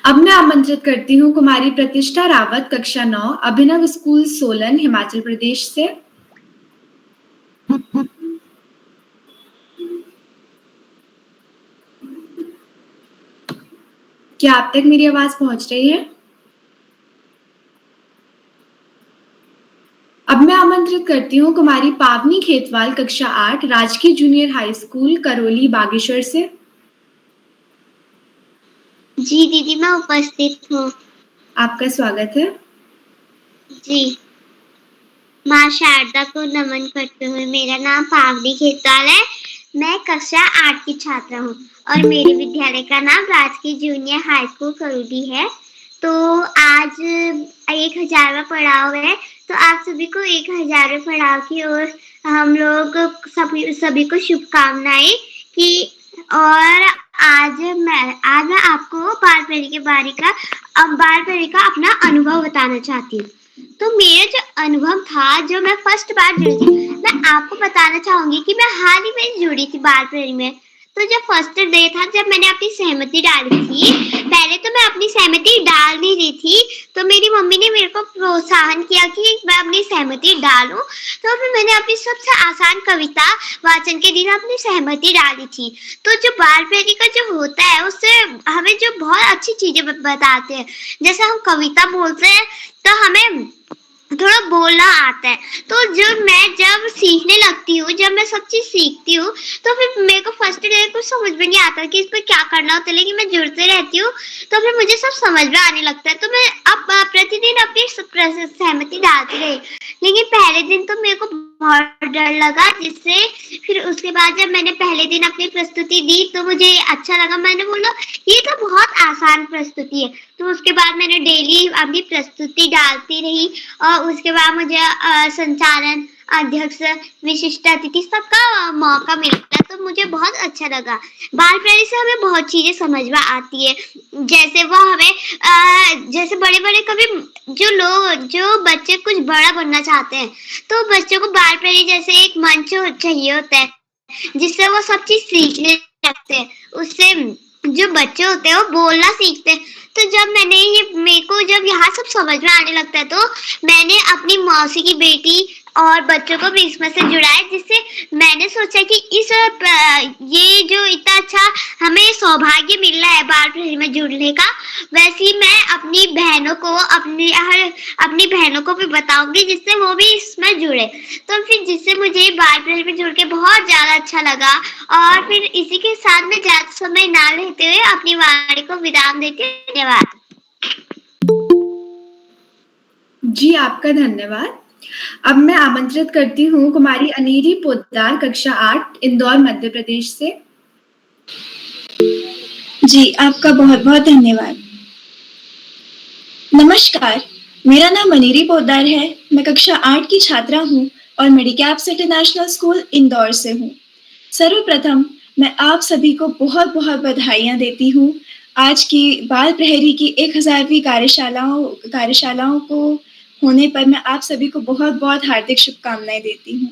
अब मैं आमंत्रित करती हूँ कुमारी प्रतिष्ठा रावत, कक्षा 9, अभिनव स्कूल, सोलन, हिमाचल प्रदेश से। क्या आप तक मेरी आवाज पहुंच रही है? अब मैं आमंत्रित करती हूँ कुमारी पावनी खेतवाल, कक्षा 8, राजकीय junior high school, Karauli, Bageshwar से। जी दीदी, मैं उपस्थित हूँ। आपका स्वागत है। जी, माँ शारदा को नमन करते हुए। मेरा नाम पावनी खेतवाल है। मैं कक्षा 8 की छात्रा हूँ और मेरे विद्यालय का नाम राजकीय जूनियर हाई स्कूल करूडी है। तो आज 1000वां पड़ाव है, तो आप सभी को 1000वें पड़ाव की ओर हम लोग सभी को शुभकामनाएं कि और आज मैं आपको बाल परी का अपना अनुभव बताना चाहती हूँ। तो मेरा जो अनुभव था, जो मैं फर्स्ट बार जुड़ी थी, मैं आपको बताना चाहूंगी कि मैं हाल ही में जुड़ी थी बाल प्रहरी में। तो जब फर्स्ट डे था, जब मैंने अपनी सहमति डाली थी, पहले तो मैं अपनी सहमति डाल नहीं रही थी, तो मेरी मम्मी ने मेरे को प्रोत्साहन किया कि मैं अपनी सहमति डालूं। तो फिर मैंने अपनी सबसे आसान कविता वाचन के दिन अपनी सहमति डाली थी। तो जो बाल प्रहरी का जो होता है, उससे हमें जो बहुत अच्छी चीजें बताते हैं, जैसे हम कविता बोलते हैं तो हमें थोड़ा बोलना आता है। तो जब सीखने लगती हूँ, जब मैं सब चीज सीखती हूँ, तो फिर मेरे को फर्स्ट डे कुछ समझ में नहीं आता कि इस पर क्या करना होता है, लेकिन मैं जुड़ते रहती हूँ तो फिर मुझे सब समझ में आने लगता है। तो मैं अब प्रतिदिन अपनी सहमति डालती रही, लेकिन पहले दिन तो मेरे को बहुत डर लगा, जिससे फिर उसके बाद जब मैंने पहले दिन अपनी प्रस्तुति दी तो मुझे अच्छा लगा। मैंने बोला ये तो बहुत आसान प्रस्तुति है। तो उसके बाद मैंने डेली अपनी प्रस्तुति डालती रही और उसके बाद मुझे संचालन अध्यक्ष, विशिष्ट अतिथि सबका मौका मिलता है, तो मुझे बहुत अच्छा लगा। बाल प्रहरी से हमें बहुत चीजें समझ में आती है, जैसे वो हमें जैसे बड़े कभी जो बच्चे कुछ बड़ा बनना चाहते हैं, तो बच्चों को बाल प्रहरी जैसे एक मंच चाहिए होता है, जिससे वो सब चीज सीखने लगते हैं। उससे जो बच्चे होते हैं वो बोलना सीखते हैं। तो जब मेरे को जब यहाँ सब समझ में आने लगता है, तो मैंने अपनी मौसी की बेटी और बच्चों को भी इसमें से जुड़ाया, जिससे मैंने सोचा कि ये जो इतना अच्छा हमें सौभाग्य मिल रहा है बाल प्रहरी में जुड़ने का, वैसे ही मैं अपनी बहनों को भी बताऊंगी, जिससे वो भी इसमें जुड़े। तो फिर जिससे मुझे बाल प्रहरी में जुड़ के बहुत ज्यादा अच्छा लगा। और फिर इसी के साथ में ज्यादा समय ना लेते हुए अपनी वाणी को विराम देती हूँ। धन्यवाद। जी, आपका धन्यवाद। अब मैं आमंत्रित करती हूँ कुमारी अनेरी पोद्दार, कक्षा 8, इंदौर, मध्य प्रदेश से। जी, आपका बहुत बहुत धन्यवाद। नमस्कार, मेरा नाम अनेरी पोद्दार है। मैं कक्षा 8 की छात्रा हूँ और मेडिकैप्स इंटरनेशनल स्कूल इंदौर से हूँ। सर्वप्रथम मैं आप सभी को बहुत बहुत बधाइयाँ देती हूँ आज की बाल प्रहरी की 1000वीं कार्यशालाओं को होने पर। मैं आप सभी को बहुत बहुत हार्दिक शुभकामनाएं देती हूँ।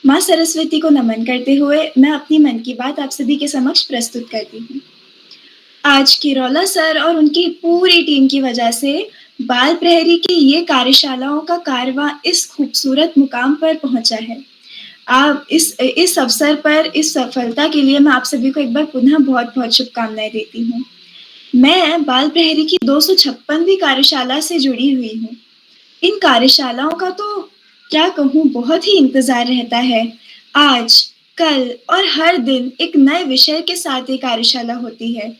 माँ सरस्वती को नमन करते हुए मैं अपनी मन की बात आप सभी के समक्ष प्रस्तुत करती हूँ। आज किरौला सर और उनकी पूरी टीम की वजह से बाल प्रहरी की ये कार्यशालाओं का कारवां इस खूबसूरत मुकाम पर पहुंचा है। आप इस अवसर पर, इस सफलता के लिए मैं आप सभी को एक बार पुनः बहुत बहुत शुभकामनाएं देती हूँ। मैं बाल प्रहरी की 256वीं कार्यशाला से जुड़ी हुई हूँ। इन कार्यशालाओं का तो क्या कहूँ, बहुत ही इंतजार रहता है। आज, कल और हर दिन एक नए विषय के साथ ये कार्यशाला होती है।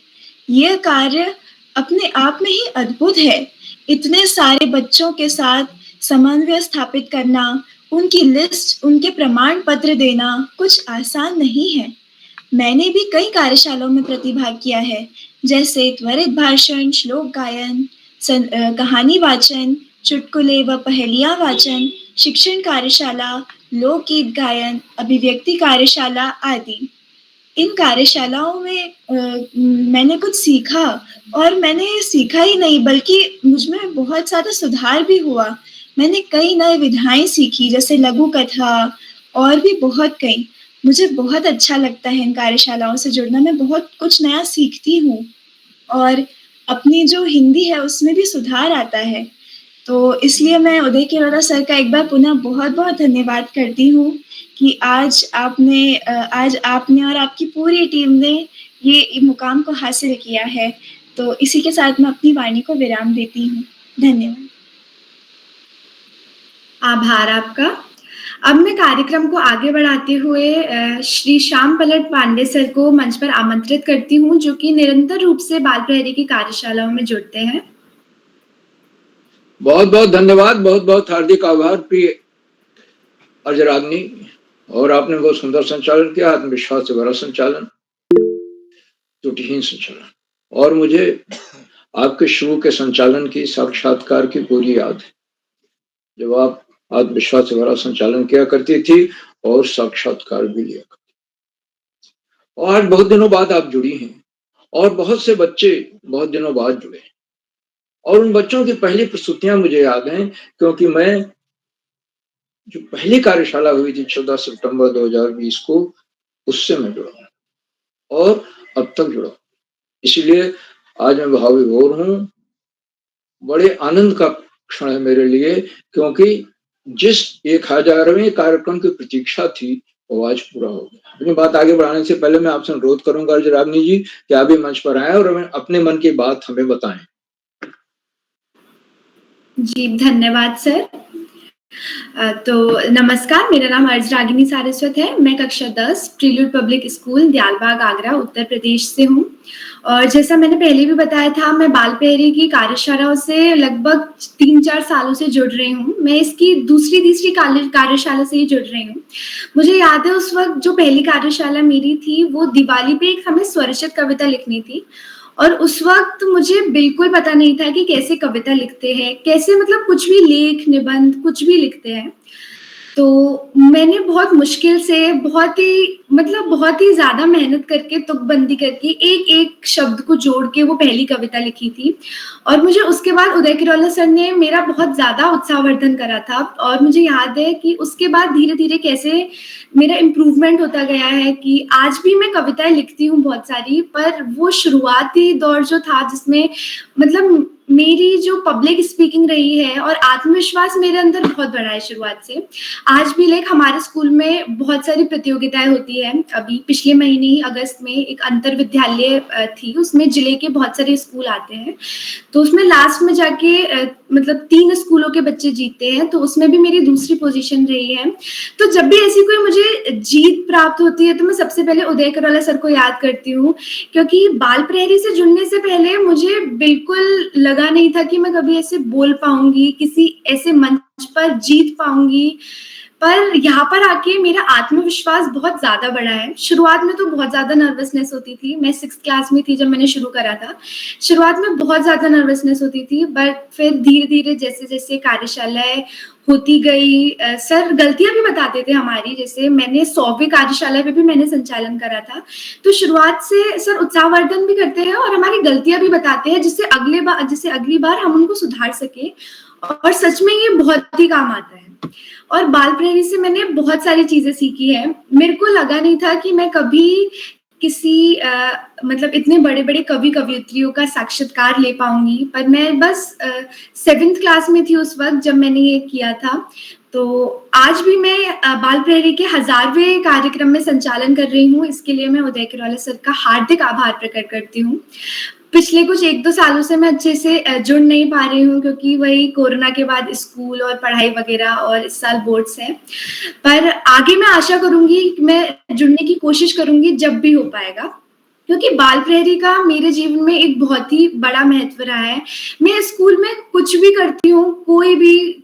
यह कार्य अपने आप में ही अद्भुत है। इतने सारे बच्चों के साथ समन्वय स्थापित करना, उनकी लिस्ट, उनके प्रमाण पत्र देना कुछ आसान नहीं है। मैंने भी कई कार्यशालाओं में प्रतिभाग किया है, जैसे त्वरित भाषण, श्लोक गायन, कहानी वाचन, चुटकुले व पहेलियां वाचन, शिक्षण कार्यशाला, लोकगीत गायन, अभिव्यक्ति कार्यशाला आदि। इन कार्यशालाओं में मैंने कुछ सीखा, और मैंने सीखा ही नहीं बल्कि मुझमें बहुत ज़्यादा सुधार भी हुआ। मैंने कई नए विधाएं सीखी, जैसे लघु कथा और भी बहुत कई। मुझे बहुत अच्छा लगता है इन कार्यशालाओं से जुड़ना। मैं बहुत कुछ नया सीखती हूँ और अपनी जो हिंदी है उसमें भी सुधार आता है। तो इसलिए मैं उदय किरोड़ा सर का एक बार पुनः बहुत बहुत धन्यवाद करती हूँ कि आज आपने और आपकी पूरी टीम ने ये मुकाम को हासिल किया है। तो इसी के साथ मैं अपनी वाणी को विराम देती हूँ। धन्यवाद। आभार आपका। अब मैं कार्यक्रम को आगे बढ़ाते हुए श्री श्याम पलट पांडे सर को मंच पर आमंत्रित करती हूँ, जो कि निरंतर रूप से बाल प्रहरी की कार्यशालाओं में जुड़ते हैं। बहुत बहुत धन्यवाद, बहुत बहुत हार्दिक आभार प्रिय अर्जराग्नि। और आपने बहुत सुंदर संचालन किया, आत्मविश्वास से भरा संचालन, त्रुटिहीन संचालन। और मुझे आपके शुरू के संचालन की, साक्षात्कार की पूरी याद है, जब आप आत्मविश्वास से भरा संचालन किया करती थी और साक्षात्कार भी लिया करती। और आज बहुत दिनों बाद आप जुड़ी हैं और बहुत से बच्चे बहुत दिनों बाद जुड़े और उन बच्चों की पहली प्रस्तुतियां मुझे याद हैं, क्योंकि मैं जो पहली कार्यशाला हुई थी 14 सितंबर 2020 को, उससे मैं जुड़ा और अब तक जुड़ा। इसीलिए आज मैं भावविभोर हूं। बड़े आनंद का क्षण है मेरे लिए, क्योंकि जिस 1000वें कार्यक्रम की प्रतीक्षा थी वो आज पूरा हो गया। अपनी बात आगे बढ़ाने से पहले मैं आपसे अनुरोध करूंगा अर्जराग्नि जी कि आप भी मंच पर आए और अपने मन की बात हमें बताएं। जी धन्यवाद सर। तो नमस्कार, मेरा नाम अर्जरागिनी सारस्वत है। मैं कक्षा 10 prelude public school Dayalbagh Agra Uttar Pradesh से हूँ। और जैसा मैंने पहले भी बताया था, मैं बाल प्रहरी की कार्यशालाओं से लगभग 3-4 सालों से जुड़ रही हूँ। मैं इसकी दूसरी कार्यशाला से ही जुड़ रही हूँ। मुझे याद है उस वक्त जो पहली कार्यशाला मेरी थी, वो दिवाली पे एक हमें स्वरचित कविता लिखनी थी और उस वक्त मुझे बिल्कुल पता नहीं था कि कैसे कविता लिखते हैं, कैसे मतलब कुछ भी लेख, निबंध कुछ भी लिखते हैं। तो मैंने बहुत मुश्किल से, बहुत ही ज़्यादा मेहनत करके, तुकबंदी करके एक-एक शब्द को जोड़ के वो पहली कविता लिखी थी। और मुझे उसके बाद उदय किरोला सर ने मेरा बहुत ज़्यादा उत्साहवर्धन करा था और मुझे याद है कि उसके बाद धीरे-धीरे कैसे मेरा इम्प्रूवमेंट होता गया है कि आज भी मैं कविताएँ लिखती हूँ बहुत सारी, पर वो शुरुआती दौर जो था जिसमें मतलब मेरी जो पब्लिक स्पीकिंग रही है और आत्मविश्वास मेरे अंदर बहुत बढ़ा है शुरुआत से। आज भी लाइक हमारे स्कूल में बहुत सारी प्रतियोगिताएँ होती हैं। अभी पिछले महीने ही अगस्त में एक अंतर विद्यालय थी, उसमें जिले के बहुत सारे स्कूल आते हैं। तो उसमें लास्ट में जाके मतलब 3 स्कूलों के बच्चे जीतते हैं, तो उसमें भी मेरी दूसरी पोजीशन रही है। तो जब भी ऐसी कोई मुझे जीत प्राप्त होती है, तो मैं सबसे पहले उदय किरोला सर को याद करती हूँ, क्योंकि बाल प्रहरी से जुड़ने से पहले मुझे बिल्कुल लगा नहीं था कि मैं कभी ऐसे बोल पाऊँगी, किसी ऐसे मंच पर जीत पाऊँगी। पर यहाँ पर आके मेरा आत्मविश्वास बहुत ज़्यादा बढ़ा है। शुरुआत में तो बहुत ज़्यादा नर्वसनेस होती थी। मैं 6th क्लास में थी जब मैंने शुरू करा था। शुरुआत में बहुत ज़्यादा नर्वसनेस होती थी, बट फिर धीरे-धीरे जैसे-जैसे कार्यशालाएँ होती गई, सर गलतियाँ भी बताते थे हमारी। जैसे मैंने 100वीं कार्यशाला पे भी मैंने संचालन करा था। तो शुरुआत से सर उत्साहवर्धन भी करते हैं और हमारी गलतियाँ भी बताते हैं, जिससे अगली बार हम उनको सुधार सकें, और सच में ये बहुत ही काम आता है। और बाल प्रहरी से मैंने बहुत सारी चीज़ें सीखी हैं। मेरे को लगा नहीं था कि मैं कभी किसी मतलब इतने बड़े-बड़े कवि-कवयित्रियों का साक्षात्कार ले पाऊँगी, पर मैं बस 7th क्लास में थी उस वक़्त जब मैंने ये किया था। तो आज भी मैं बाल प्रहरी के 1000वें कार्यक्रम में संचालन कर रही हूँ। इसके लिए मैं उदय किरोला सर का हार्दिक आभार प्रकट करती हूँ। पिछले कुछ 1-2 सालों से मैं अच्छे से जुड़ नहीं पा रही हूँ, क्योंकि वही कोरोना के बाद स्कूल और पढ़ाई वगैरह, और इस साल बोर्ड्स हैं। पर आगे मैं आशा करूँगी कि मैं जुड़ने की कोशिश करूँगी जब भी हो पाएगा, क्योंकि बाल प्रहरी का मेरे जीवन में एक बहुत ही बड़ा महत्व रहा है। मैं स्कूल में कुछ भी करती हूँ,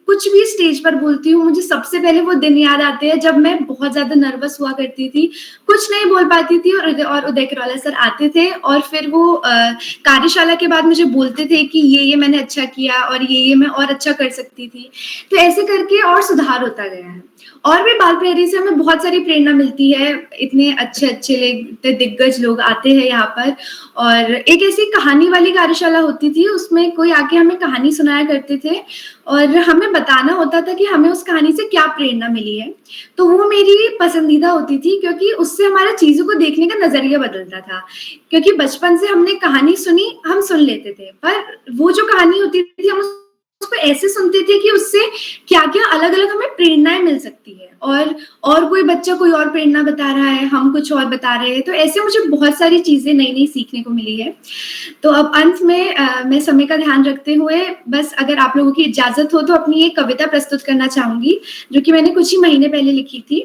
कुछ भी स्टेज पर बोलती हूँ, मुझे सबसे पहले वो दिन याद आते हैं जब मैं बहुत ज़्यादा नर्वस हुआ करती थी, कुछ नहीं बोल पाती थी, और उदय किरोला सर आते थे और फिर वो कार्यशाला के बाद मुझे बोलते थे कि ये मैंने अच्छा किया और ये मैं और अच्छा कर सकती थी। तो ऐसे करके और सुधार होता गया है। और भी बाल प्रहरी से हमें बहुत सारी प्रेरणा मिलती है। इतने अच्छे दिग्गज लोग आते हैं यहाँ पर, और एक ऐसी कहानी वाली कार्यशाला होती थी, उसमें कोई आके हमें कहानी सुनाया करते थे और हमें बताना होता था कि हमें उस कहानी से क्या प्रेरणा मिली है। तो वो मेरी पसंदीदा होती थी, क्योंकि उससे हमारा चीज़ों को देखने का नज़रिया बदलता था। क्योंकि बचपन से हमने कहानी सुनी, हम सुन लेते थे, पर वो जो कहानी होती थी हम उसको ऐसे सुनते थे कि उससे क्या-क्या अलग-अलग हमें प्रेरणाएँ मिल सकती है, और कोई बच्चा कोई और प्रेरणा बता रहा है, हम कुछ और बता रहे हैं। तो ऐसे मुझे बहुत सारी चीज़ें नई-नई सीखने को मिली है। तो अब अंत में मैं समय का ध्यान रखते हुए बस अगर आप लोगों की इजाज़त हो तो अपनी एक कविता प्रस्तुत करना चाहूँगी, जो कि मैंने कुछ ही महीने पहले लिखी थी।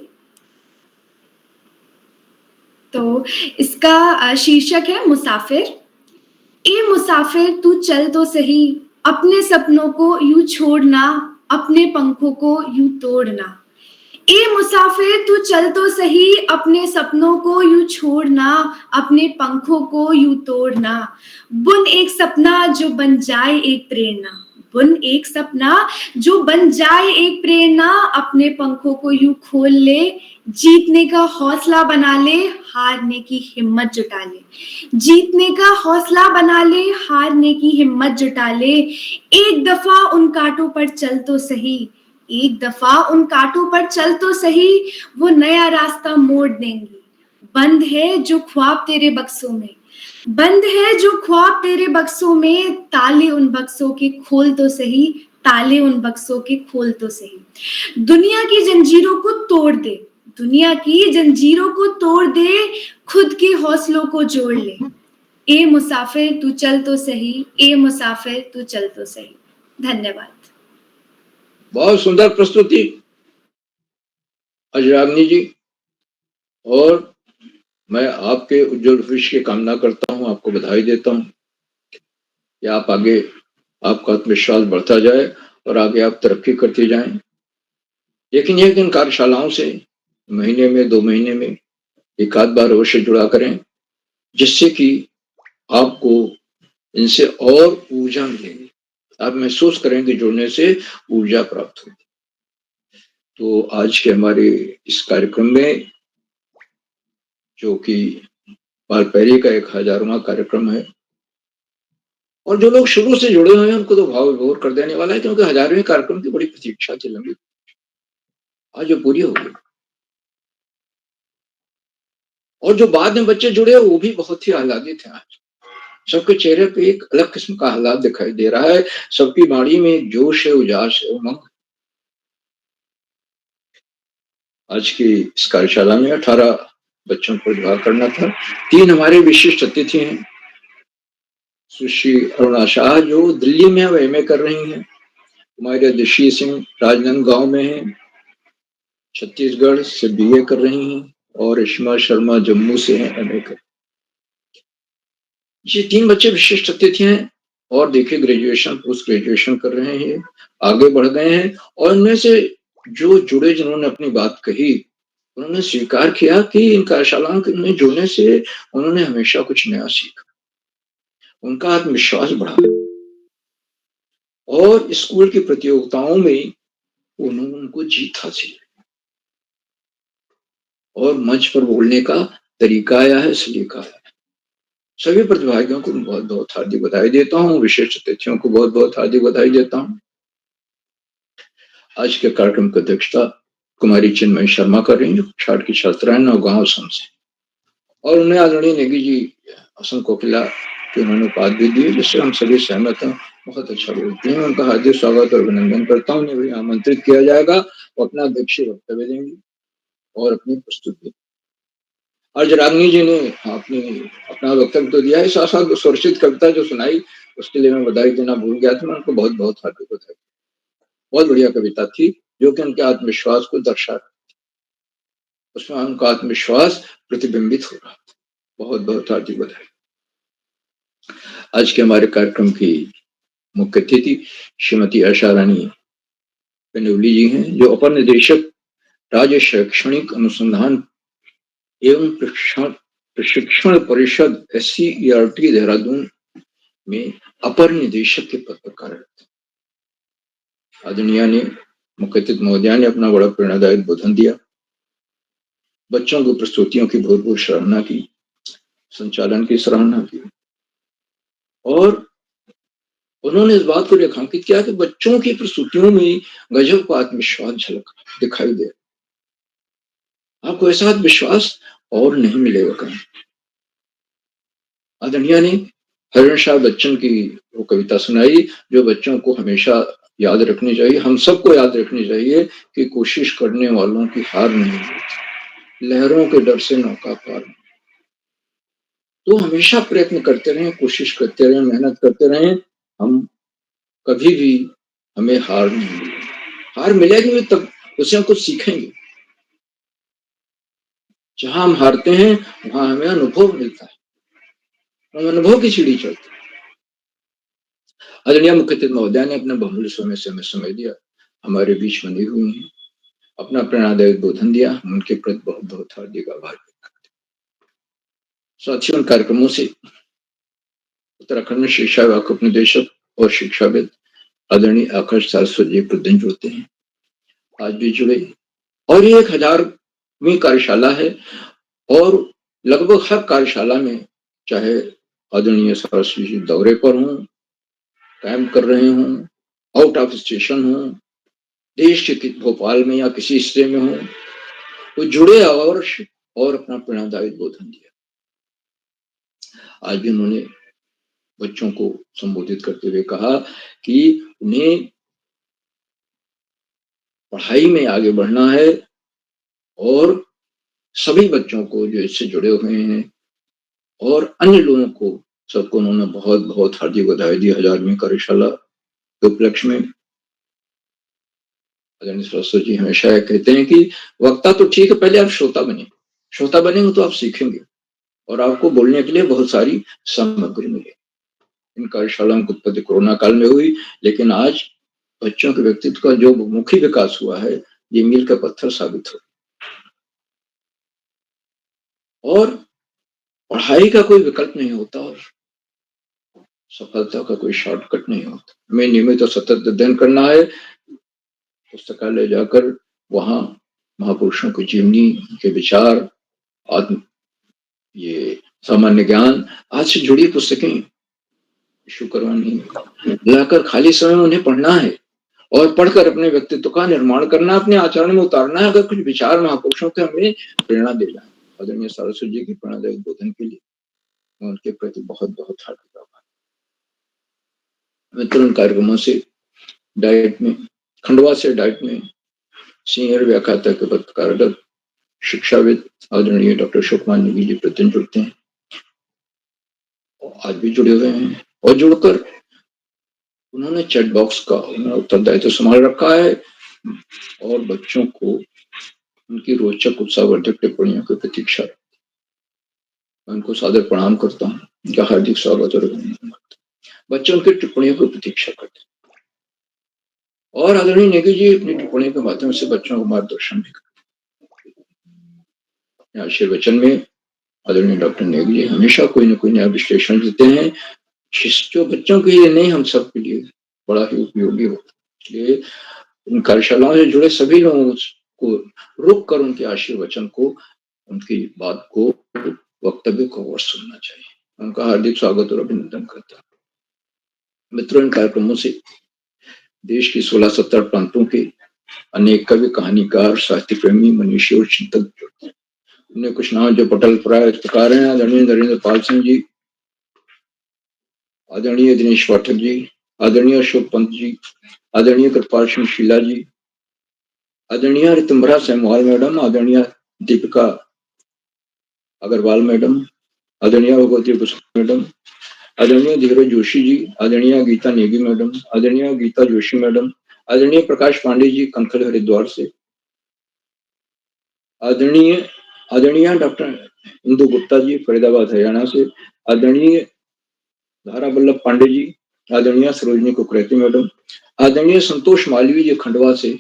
तो इसका शीर्षक है मुसाफिर। ए मुसाफिर तू चल तो सही, अपने सपनों को यूं छोड़ना, अपने पंखों को यूं तोड़ना। ए मुसाफिर तू चल तो सही, अपने सपनों को यूं छोड़ना, अपने पंखों को यूं तोड़ना। बुन एक सपना जो बन जाए एक प्रेरणा, बुन एक सपना जो बन जाए एक प्रेरणा। अपने पंखों को यूं खोल ले, जीतने का हौसला बना ले, हारने की हिम्मत जुटा ले। जीतने का हौसला बना ले, हारने की हिम्मत जुटा ले। एक दफा उन कांटों पर चल तो सही, एक दफा उन कांटों पर चल तो सही, वो नया रास्ता मोड़ देंगी। बंद है जो ख्वाब तेरे बक्सों में, बंद है जो ख्वाब तेरे बक्सों में। ताले उन बक्सों के खोल तो सही, ताले उन बक्सों के खोल तो सही। दुनिया की जंजीरों को तोड़ दे, दुनिया की जंजीरों को तोड़ दे, खुद के हौसलों को जोड़ ले। ए मुसाफिर तू चल तो सही, ए मुसाफिर तू चल तो सही। धन्यवाद। बहुत सुंदर प्रस्तुति अजराग्नि जी, और मैं आपके उज्जवल भविष्य की कामना करता हूं, आपको बधाई देता हूं कि आप आगे, आपका आत्मविश्वास बढ़ता जाए और आगे आप तरक्की करते जाएं। लेकिन यह कि इन कार्यशालाओं से महीने में 2 महीने में एक आध बार अवश्य जुड़ा करें, जिससे कि आपको इनसे और ऊर्जा मिलेगी, आप महसूस करेंगे जुड़ने से ऊर्जा प्राप्त होगी। तो आज के हमारे इस कार्यक्रम में, जो कि बाल पहरी का 1000वां कार्यक्रम है, और जो लोग शुरू से जुड़े हुए हैं उनको तो भाव विभोर कर देने वाला है, क्योंकि 1000वें कार्यक्रम की बड़ी प्रतीक्षा थी लंबी, आज जो पूरी हो गई। और जो बाद में बच्चे जुड़े वो भी बहुत ही आह्लादित हैं। आज सबके चेहरे पे एक अलग किस्म का आह्लाद दिखाई दे रहा है, सबकी वाणी में एक जोश है, उजास है, उमंग। आज की इस कार्यशाला में 18 बच्चों को विवाह करना था। 3 हमारे विशिष्ट अतिथि हैं। सुश्री अरुणा शाह जो दिल्ली में अब एमए कर रही हैं, कुमारी दिशी सिंह राजनांदगांव में है, छत्तीसगढ़ से बीए कर रही हैं, और रेशमा शर्मा जम्मू से हैं, एमए कर। ये 3 बच्चे विशिष्ट अतिथि हैं, और देखिए ग्रेजुएशन पोस्ट ग्रेजुएशन कर रहे हैं, आगे बढ़ गए हैं। और इनमें से जो जुड़े, जिन्होंने अपनी बात कही, उन्होंने स्वीकार किया कि इन कार्यशालाओं में जुड़ने से उन्होंने हमेशा कुछ नया सीखा, उनका आत्मविश्वास बढ़ा, और स्कूल की प्रतियोगिताओं में उन्होंने उनको जीत हासिल, और मंच पर बोलने का तरीका आया है, सलीका है। सभी प्रतिभागियों को बहुत बहुत हार्दिक बधाई देता हूँ, विशेष अतिथियों को बहुत बहुत हार्दिक बधाई देता हूँ। आज के कार्यक्रम की अध्यक्षता कुमारी चिन्मयी शर्मा कर रही हैं, 60 की छात्रा है, नौगांव असम से, और उन्हें आदरणीय नेगी जी असम कोकिला की उन्होंने उपाधि दी, जिससे हम सभी सहमत हैं, बहुत अच्छा बोलती हैं। उनका हार्दिक स्वागत और अभिनंदन करता हूँ। उन्हें आमंत्रित किया जाएगा, वो अपना अध्यक्षीय वक्तव्य देंगी और अपनी प्रस्तुति। आज रागनी जी ने अपना वक्तव्य तो दिया है, साथ साथ स्वरचित कविता जो सुनाई उसके लिए मैं बधाई देना भूल गया था, मैं उनको बहुत बहुत हार्दिक बधाई। बहुत बढ़िया कविता थी, जो कि उनके आत्मविश्वास को दर्शा रहा था, उसमें उनका आत्मविश्वास प्रतिबिंबित हो रहा था। बहुत बहुत हार्दिक बधाई। आज के हमारे कार्यक्रम की मुख्य अतिथि श्रीमती आशा रानी पेनुवली जी हैं, जो अपर निदेशक राज्य शैक्षणिक अनुसंधान एवं प्रशिक्षण परिषद SCERT देहरादून में अपर निदेशक के पद पर कार्यरत। आदरणीय ने मुख्य अतिथि महोदया ने अपना बड़ा प्रेरणादायक उद्बोधन दिया, बच्चों की प्रस्तुतियों की बहुत बहुत सराहना की, संचालन की सराहना की, और उन्होंने इस बात को रेखांकित किया कि बच्चों की प्रस्तुतियों में गजब का आत्मविश्वास झलक दिखाई दे। आपको ऐसा आत्मविश्वास और नहीं मिलेगा कहीं। आदरणीय ने हरिवंश बच्चन की वो कविता सुनाई, जो बच्चों को हमेशा याद रखनी चाहिए, हम सबको याद रखनी चाहिए कि कोशिश करने वालों की हार नहीं होती, लहरों के डर से नौका पार नहीं। तो हमेशा प्रयत्न करते रहें, कोशिश करते रहें, मेहनत करते रहें, हम कभी भी हमें हार नहीं मिलेगी। हार मिलेगी तब उससे हम कुछ सीखेंगे। जहां हम हारते हैं वहां हमें अनुभव मिलता है, हम अनुभव की सीढ़ी चढ़ते हैं। आदरणीय मुख्य अतिथि महोदय ने अपने बहुमूल्य समय से हमें समय दिया, हमारे बीच बनी हुई हैं, अपना प्रेरणादायक बोधन दिया, उनके प्रति बहुत बहुत हार्दिक आभार। साथियों, उन कार्यक्रमों से उत्तराखंड में शिक्षा विभाग के उपनिदेशक और शिक्षाविद आदरणीय आकाश सारस्वत जी प्रतिदिन जुड़ते हैं, आज भी जुड़े, और ये 1000वीं कार्यशाला है और लगभग हर कार्यशाला में चाहे आदरणीय सारस्वत जी दौरे पर हों, कैंप कर रहे हों, आउट ऑफ स्टेशन हों, देश के भोपाल में या किसी हिस्से में हों, तो जुड़े और अपना प्रेरणादायक बोधन दिया। आज भी उन्होंने बच्चों को संबोधित करते हुए कहा कि उन्हें पढ़ाई में आगे बढ़ना है और सभी बच्चों को जो इससे जुड़े हुए हैं और अन्य लोगों को सबको उन्होंने बहुत बहुत हार्दिक बधाई दी 1000वीं कार्यशाला के उपलक्ष्य में। आदरणीय सरस्वती जी हमेशा कहते हैं कि वक्ता तो ठीक है, पहले आप श्रोता बनेंगे तो आप सीखेंगे और आपको बोलने के लिए बहुत सारी सामग्री मिलेगी। इन कार्यशालाओं की उत्पत्ति कोरोना काल में हुई, लेकिन आज बच्चों के व्यक्तित्व का जो मुखी विकास हुआ है, ये मील का पत्थर साबित हो। और पढ़ाई का कोई विकल्प नहीं होता और सफलता का कोई शॉर्टकट नहीं होता। हमें नियमित और सतत अध्ययन करना है, पुस्तकालय जाकर वहां महापुरुषों की जीवनी के विचार, ये सामान्य ज्ञान, आज से जुड़ी पुस्तकें इशू करवानी, लाकर खाली समय में उन्हें पढ़ना है और पढ़कर अपने व्यक्तित्व का निर्माण करना, अपने आचरण में उतारना है। अगर कुछ विचार महापुरुषों के हमें प्रेरणा दे जाए। आदरणीय सारस्वत जी की प्रेरणादायक बोधन के लिए मैं उनके प्रति बहुत बहुत हार्दिक आभार। मित्रों, कार्यक्रमों से डाइट में खंडवा से डाइट में सीनियर व्याख्याता के पद कार्यरत शिक्षाविद आदरणीय डॉक्टर अशोक नेगी जी प्रतिदिन जुड़ते हैं, आज भी जुड़े हुए हैं और जुड़कर उन्होंने चैट बॉक्स का उत्तरदायित्व संभाल रखा है और बच्चों को उनकी रोचक उत्साहवर्धक टिप्पणियों की प्रतीक्षा। मैं उनको सादर प्रणाम करता हूँ, उनका हार्दिक स्वागत और अभिनंदन करता हूँ। बच्चे उनकी टिप्पणियों की प्रतीक्षा करते हैं और आदरणीय नेगी जी अपनी टिप्पणियों के माध्यम से बच्चों को मार्गदर्शन भी करते हैं। आशीर्वचन में आदरणीय डॉक्टर नेगी जी हमेशा कोई न कोई नया विश्लेषण देते हैं, जो बच्चों के लिए नहीं, हम सब के लिए बड़ा ही उपयोगी होता है। इसलिए इन कार्यशालाओं से जुड़े सभी लोगों को रुक कर उनके आशीर्वचन को, उनकी बात को, वक्तव्य को और सुनना चाहिए। उनका हार्दिक स्वागत और अभिनंदन करता हूँ। मित्रों, इन कार्यक्रमों से देश की 16-17 प्रांतों के अनेक कवि, कहानीकार, साहित्य प्रेमी, मनीषी और चिंतक जुड़ते हैं। उन्हें कुछ नाम जो पटल प्राय इस प्रकार हैं: आदरणीय नरेंद्र पाल सिंह जी, आदरणीय दिनेश पाठक जी, आदरणीय अशोक पंत जी, आदरणीय कृपाल सिंह शीला जी, आदरणीय रितुम्बरा सेमवाल मैडम, आदरणीय दीपिका अग्रवाल मैडम, आदरणीय भगवती पुष्प मैडम, आदरणीय धीरज जोशी जी, आदरणीय गीता नेगी मैडम, आदरणीय गीता जोशी मैडम, आदरणीय प्रकाश पांडे जी कंखल हरिद्वार से, आदरणीय डॉक्टर इंदु गुप्ता जी फरीदाबाद हरियाणा से, आदरणीय धारा वल्लभ पांडे जी, आदरणीय सरोजनी कुकरेती मैडम, आदरणीय संतोष मालवीय जी खंडवा से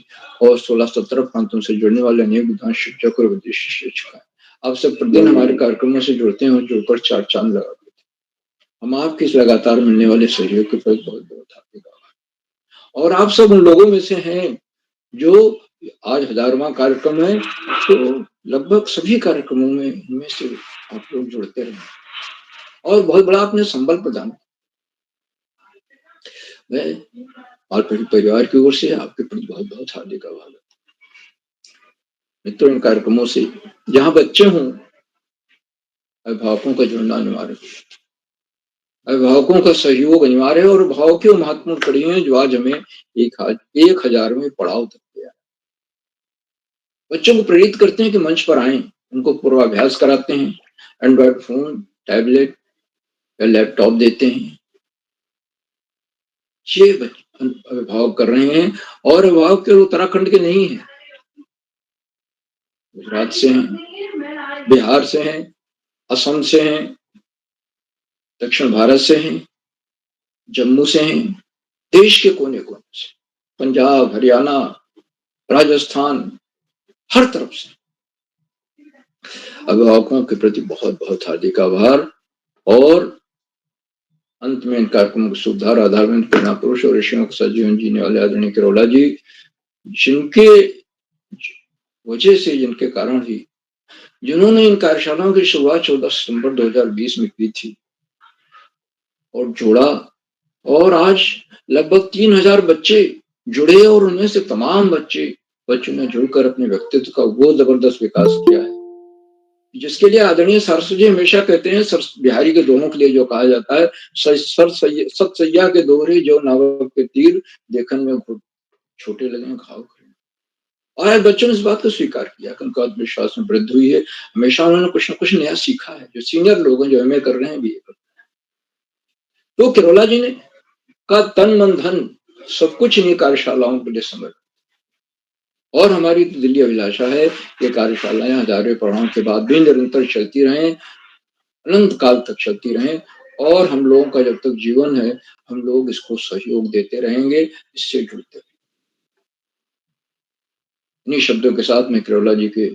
और 16-17 प्रांतों से जुड़ने वाले अनेक विद्वान शिक्षक और विदेशी शिक्षक। आप सब प्रतिदिन हमारे कार्यक्रमों से जुड़ते हैं और जुड़कर 4 चांद लगा देते हैं। हम आपके इस लगातार मिलने वाले सहयोग के प्रति बहुत बहुत हार्दिक आभार। और आप सब उन लोगों में से हैं जो आज 1000वां कार्यक्रम है, तो लगभग सभी कार्यक्रमों में इनमें से आप लोग जुड़ते रहे और बहुत बड़ा आपने संबल प्रदान। मैं और परिवार की ओर से आपके प्रति बहुत बहुत हार्दिक आभार। मित्रों, इन कार्यक्रमों से जहां बच्चे हों, अभिभावकों का जुड़ना अनिवार्य है, अभिभावकों का सहयोग अनिवार्य है और भाव की महत्वपूर्ण कड़ी है जो आज हमें 1000वें पड़ाव तक गया। बच्चों को प्रेरित करते हैं कि मंच पर आए, उनको पूर्वाभ्यास कराते हैं, एंड्रॉइड फोन, टैबलेट या लैपटॉप देते हैं। ये अभिभावक कर रहे हैं और अभिभावक केवल उत्तराखंड के नहीं है, गुजरात से हैं, बिहार से हैं, असम से हैं, दक्षिण भारत से हैं, जम्मू से हैं, देश के कोने कोने से, पंजाब, हरियाणा, राजस्थान, हर तरफ से अभिभावकों के प्रति बहुत बहुत हार्दिक आभार। और अंत में इन कार्यक्रमों को सुधार आधार में प्रेरणा पुरुष और ऋषियों के साथ जीवन जीने वाले आदरणीय किरोला जी, जिनके वजह से, जिनके कारण ही, जिन्होंने इन कार्यशालाओं की शुरुआत 14 सितंबर 2020 में की थी और जोड़ा, और आज लगभग 3000 बच्चे जुड़े और उनमें से तमाम बच्चों ने जुड़कर अपने व्यक्तित्व का वो जबरदस्त विकास किया है, जिसके लिए आदरणीय सरस्वती जी हमेशा कहते हैं, बिहारी के दोनों के लिए जो कहा जाता है, सत सैया के दोहरे जो नावक के तीर देखन में छोटे लगे घाव खड़े। और आज बच्चों ने इस बात को स्वीकार किया कि उनका आत्मविश्वास में वृद्धि हुई है। हमेशा उन्होंने कुछ न कुछ नया सीखा है। जो सीनियर लोग हैं, जो एमए कर रहे हैं, बीए कर रहे हैं, तो किरोला जी ने का तन मन धन सब कुछ इन्हीं कार्यशालाओं के लिए समय, और हमारी तो दिली अभिलाषा है कि कार्यशालाएं हजारों पड़ावों के बाद भी निरंतर चलती रहें, अनंत काल तक चलती रहें, और हम लोगों का जब तक जीवन है, हम लोग इसको सहयोग देते रहेंगे, इससे जुड़ते रहेंगे। इन्हीं शब्दों के साथ मैं किरोला जी के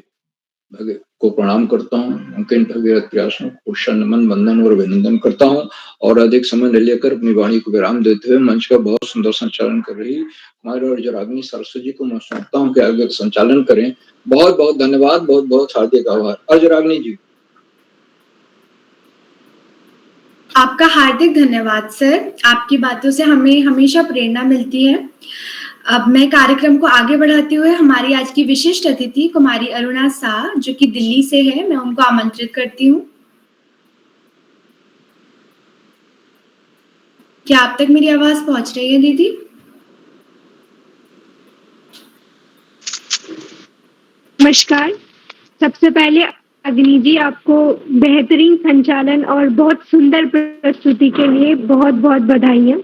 को प्रणाम करता हूँ, उनके इन भगीरथ प्रयासों को नमन, वंदन और अभिनंदन करता हूँ, और अधिक समय न लेकर अपनी वाणी को विराम देते हुए मंच का बहुत सुंदर संचालन कर रही हमारे अर्जुराग्नि सरस्वती जी को मैं सोचता हूँ कि आगे संचालन करें। बहुत बहुत धन्यवाद, बहुत बहुत हार्दिक आभार। अर्जुराग्नि जी। आपका हार्दिक धन्यवाद सर, आपकी बातों से हमें हमेशा प्रेरणा मिलती है। अब मैं कार्यक्रम को आगे बढ़ाते हुए हमारी आज की विशिष्ट अतिथि कुमारी अरुणा शाह, जो कि दिल्ली से है, मैं उनको आमंत्रित करती हूँ। क्या आप तक मेरी आवाज पहुंच रही है दीदी? नमस्कार। सबसे पहले अग्नि जी, आपको बेहतरीन संचालन और बहुत सुंदर प्रस्तुति के लिए बहुत बहुत बधाइयाँ।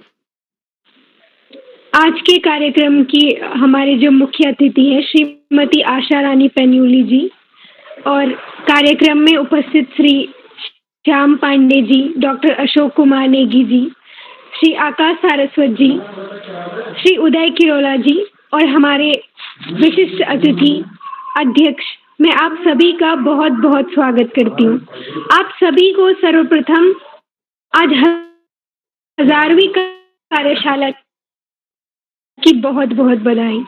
आज के कार्यक्रम की हमारे जो मुख्य अतिथि हैं श्रीमती आशा रानी पेन्यूली जी, और कार्यक्रम में उपस्थित श्री श्याम पांडे जी, डॉक्टर अशोक कुमार नेगी जी, श्री आकाश सारस्वत जी, श्री उदय किरोला जी, और हमारे विशिष्ट अतिथि अध्यक्ष, मैं आप सभी का बहुत बहुत स्वागत करती हूँ। आप सभी को सर्वप्रथम आज 1000वीं कार्यशाला की बहुत बहुत बधाई।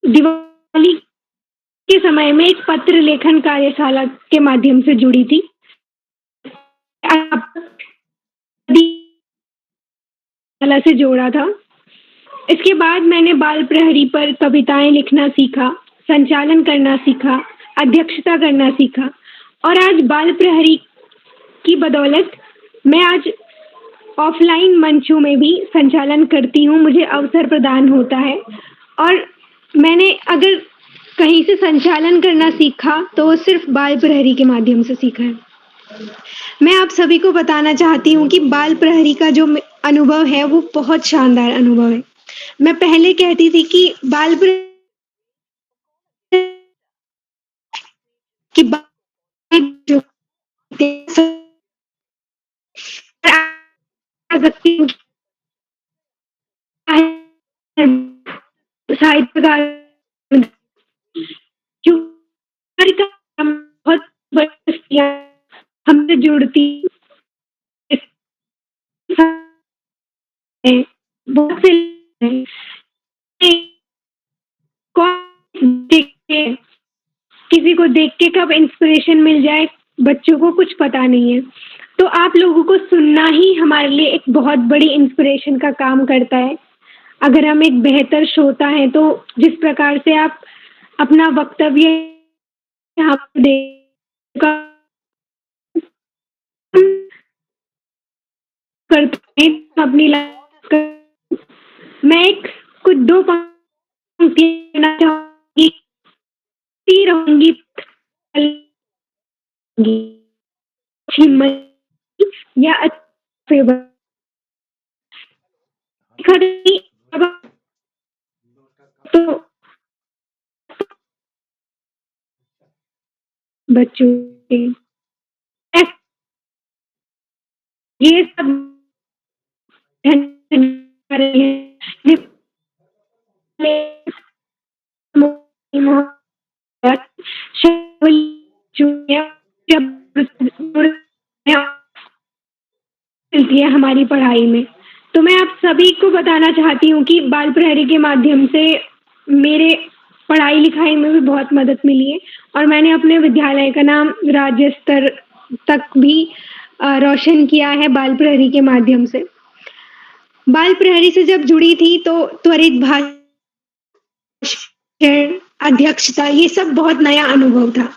दिवाली के समय में एक पत्र लेखन कार्यशाला के माध्यम से जुड़ी थी। से जोड़ा था। इसके बाद मैंने बाल प्रहरी पर कविताएं लिखना सीखा, संचालन करना सीखा, अध्यक्षता करना सीखा, और आज बाल प्रहरी की बदौलत मैं आज ऑफलाइन मंचों में भी संचालन करती हूँ। मुझे अवसर प्रदान होता है, और मैंने अगर कहीं से संचालन करना सीखा तो वो सिर्फ बाल प्रहरी के माध्यम से सीखा है। मैं आप सभी को बताना चाहती हूँ कि बाल प्रहरी का जो अनुभव है वो बहुत शानदार अनुभव है। मैं पहले कहती थी कि बाल कि साहित्यकार बहुत हमसे जुड़ती बहुत से किसी को देख के कब इंस्पिरेशन मिल जाए बच्चों को कुछ पता नहीं है। तो आप लोगों को सुनना ही हमारे लिए एक बहुत बड़ी इंस्पिरेशन का काम करता है। अगर हम एक बेहतर श्रोता हैं तो जिस प्रकार से आप अपना वक्तव्य यहाँ करते हैं अपनी मैं एक कुछ दो पंक्ति कहना चाहूंगी रहूंगी या तो बच्चों के ये सब मिलती है हमारी पढ़ाई में। तो मैं आप सभी को बताना चाहती हूँ कि बाल प्रहरी के माध्यम से मेरे पढ़ाई लिखाई में भी बहुत मदद मिली है और मैंने अपने विद्यालय का नाम राज्य स्तर तक भी रोशन किया है बाल प्रहरी के माध्यम से। बाल प्रहरी से जब जुड़ी थी तो त्वरित भाषण, अध्यक्षता, ये सब बहुत नया अनुभव था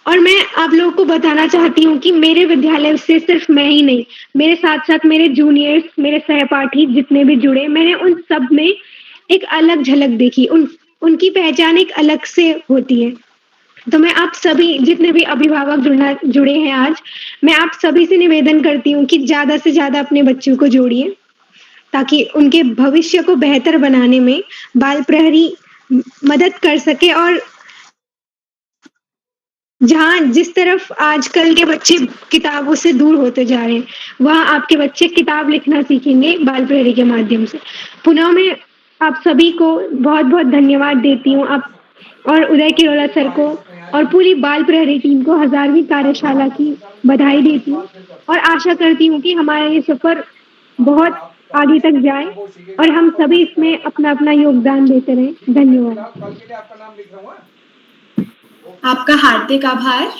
और मैं आप लोगों को बताना चाहती हूँ कि मेरे विद्यालय से सिर्फ मैं ही नहीं, मेरे साथ साथ मेरे जूनियर्स, मेरे सहपाठी जितने भी जुड़े, मैंने उन सब में एक अलग झलक देखी। उनकी पहचान एक अलग से होती है। तो मैं आप सभी जितने भी अभिभावक जुड़े हैं आज, मैं आप सभी से निवेदन करती हूँ कि ज़्यादा से ज़्यादा अपने बच्चों को जोड़िए ताकि उनके भविष्य को बेहतर बनाने में बाल प्रहरी मदद कर सके। और जहाँ जिस तरफ आजकल के बच्चे किताबों से दूर होते जा रहे हैं, वहाँ आपके बच्चे किताब लिखना सीखेंगे बाल प्रहरी के माध्यम से। पुनः मैं आप सभी को बहुत बहुत धन्यवाद देती हूँ, आप और उदय किरोला सर को और पूरी बाल प्रहरी टीम को 1000वीं कार्यशाला की बधाई देती हूँ और आशा करती हूँ कि हमारा ये सफर बहुत आगे तक जाए और हम सभी इसमें अपना अपना योगदान देते रहें। धन्यवाद। आपका हार्दिक आभार।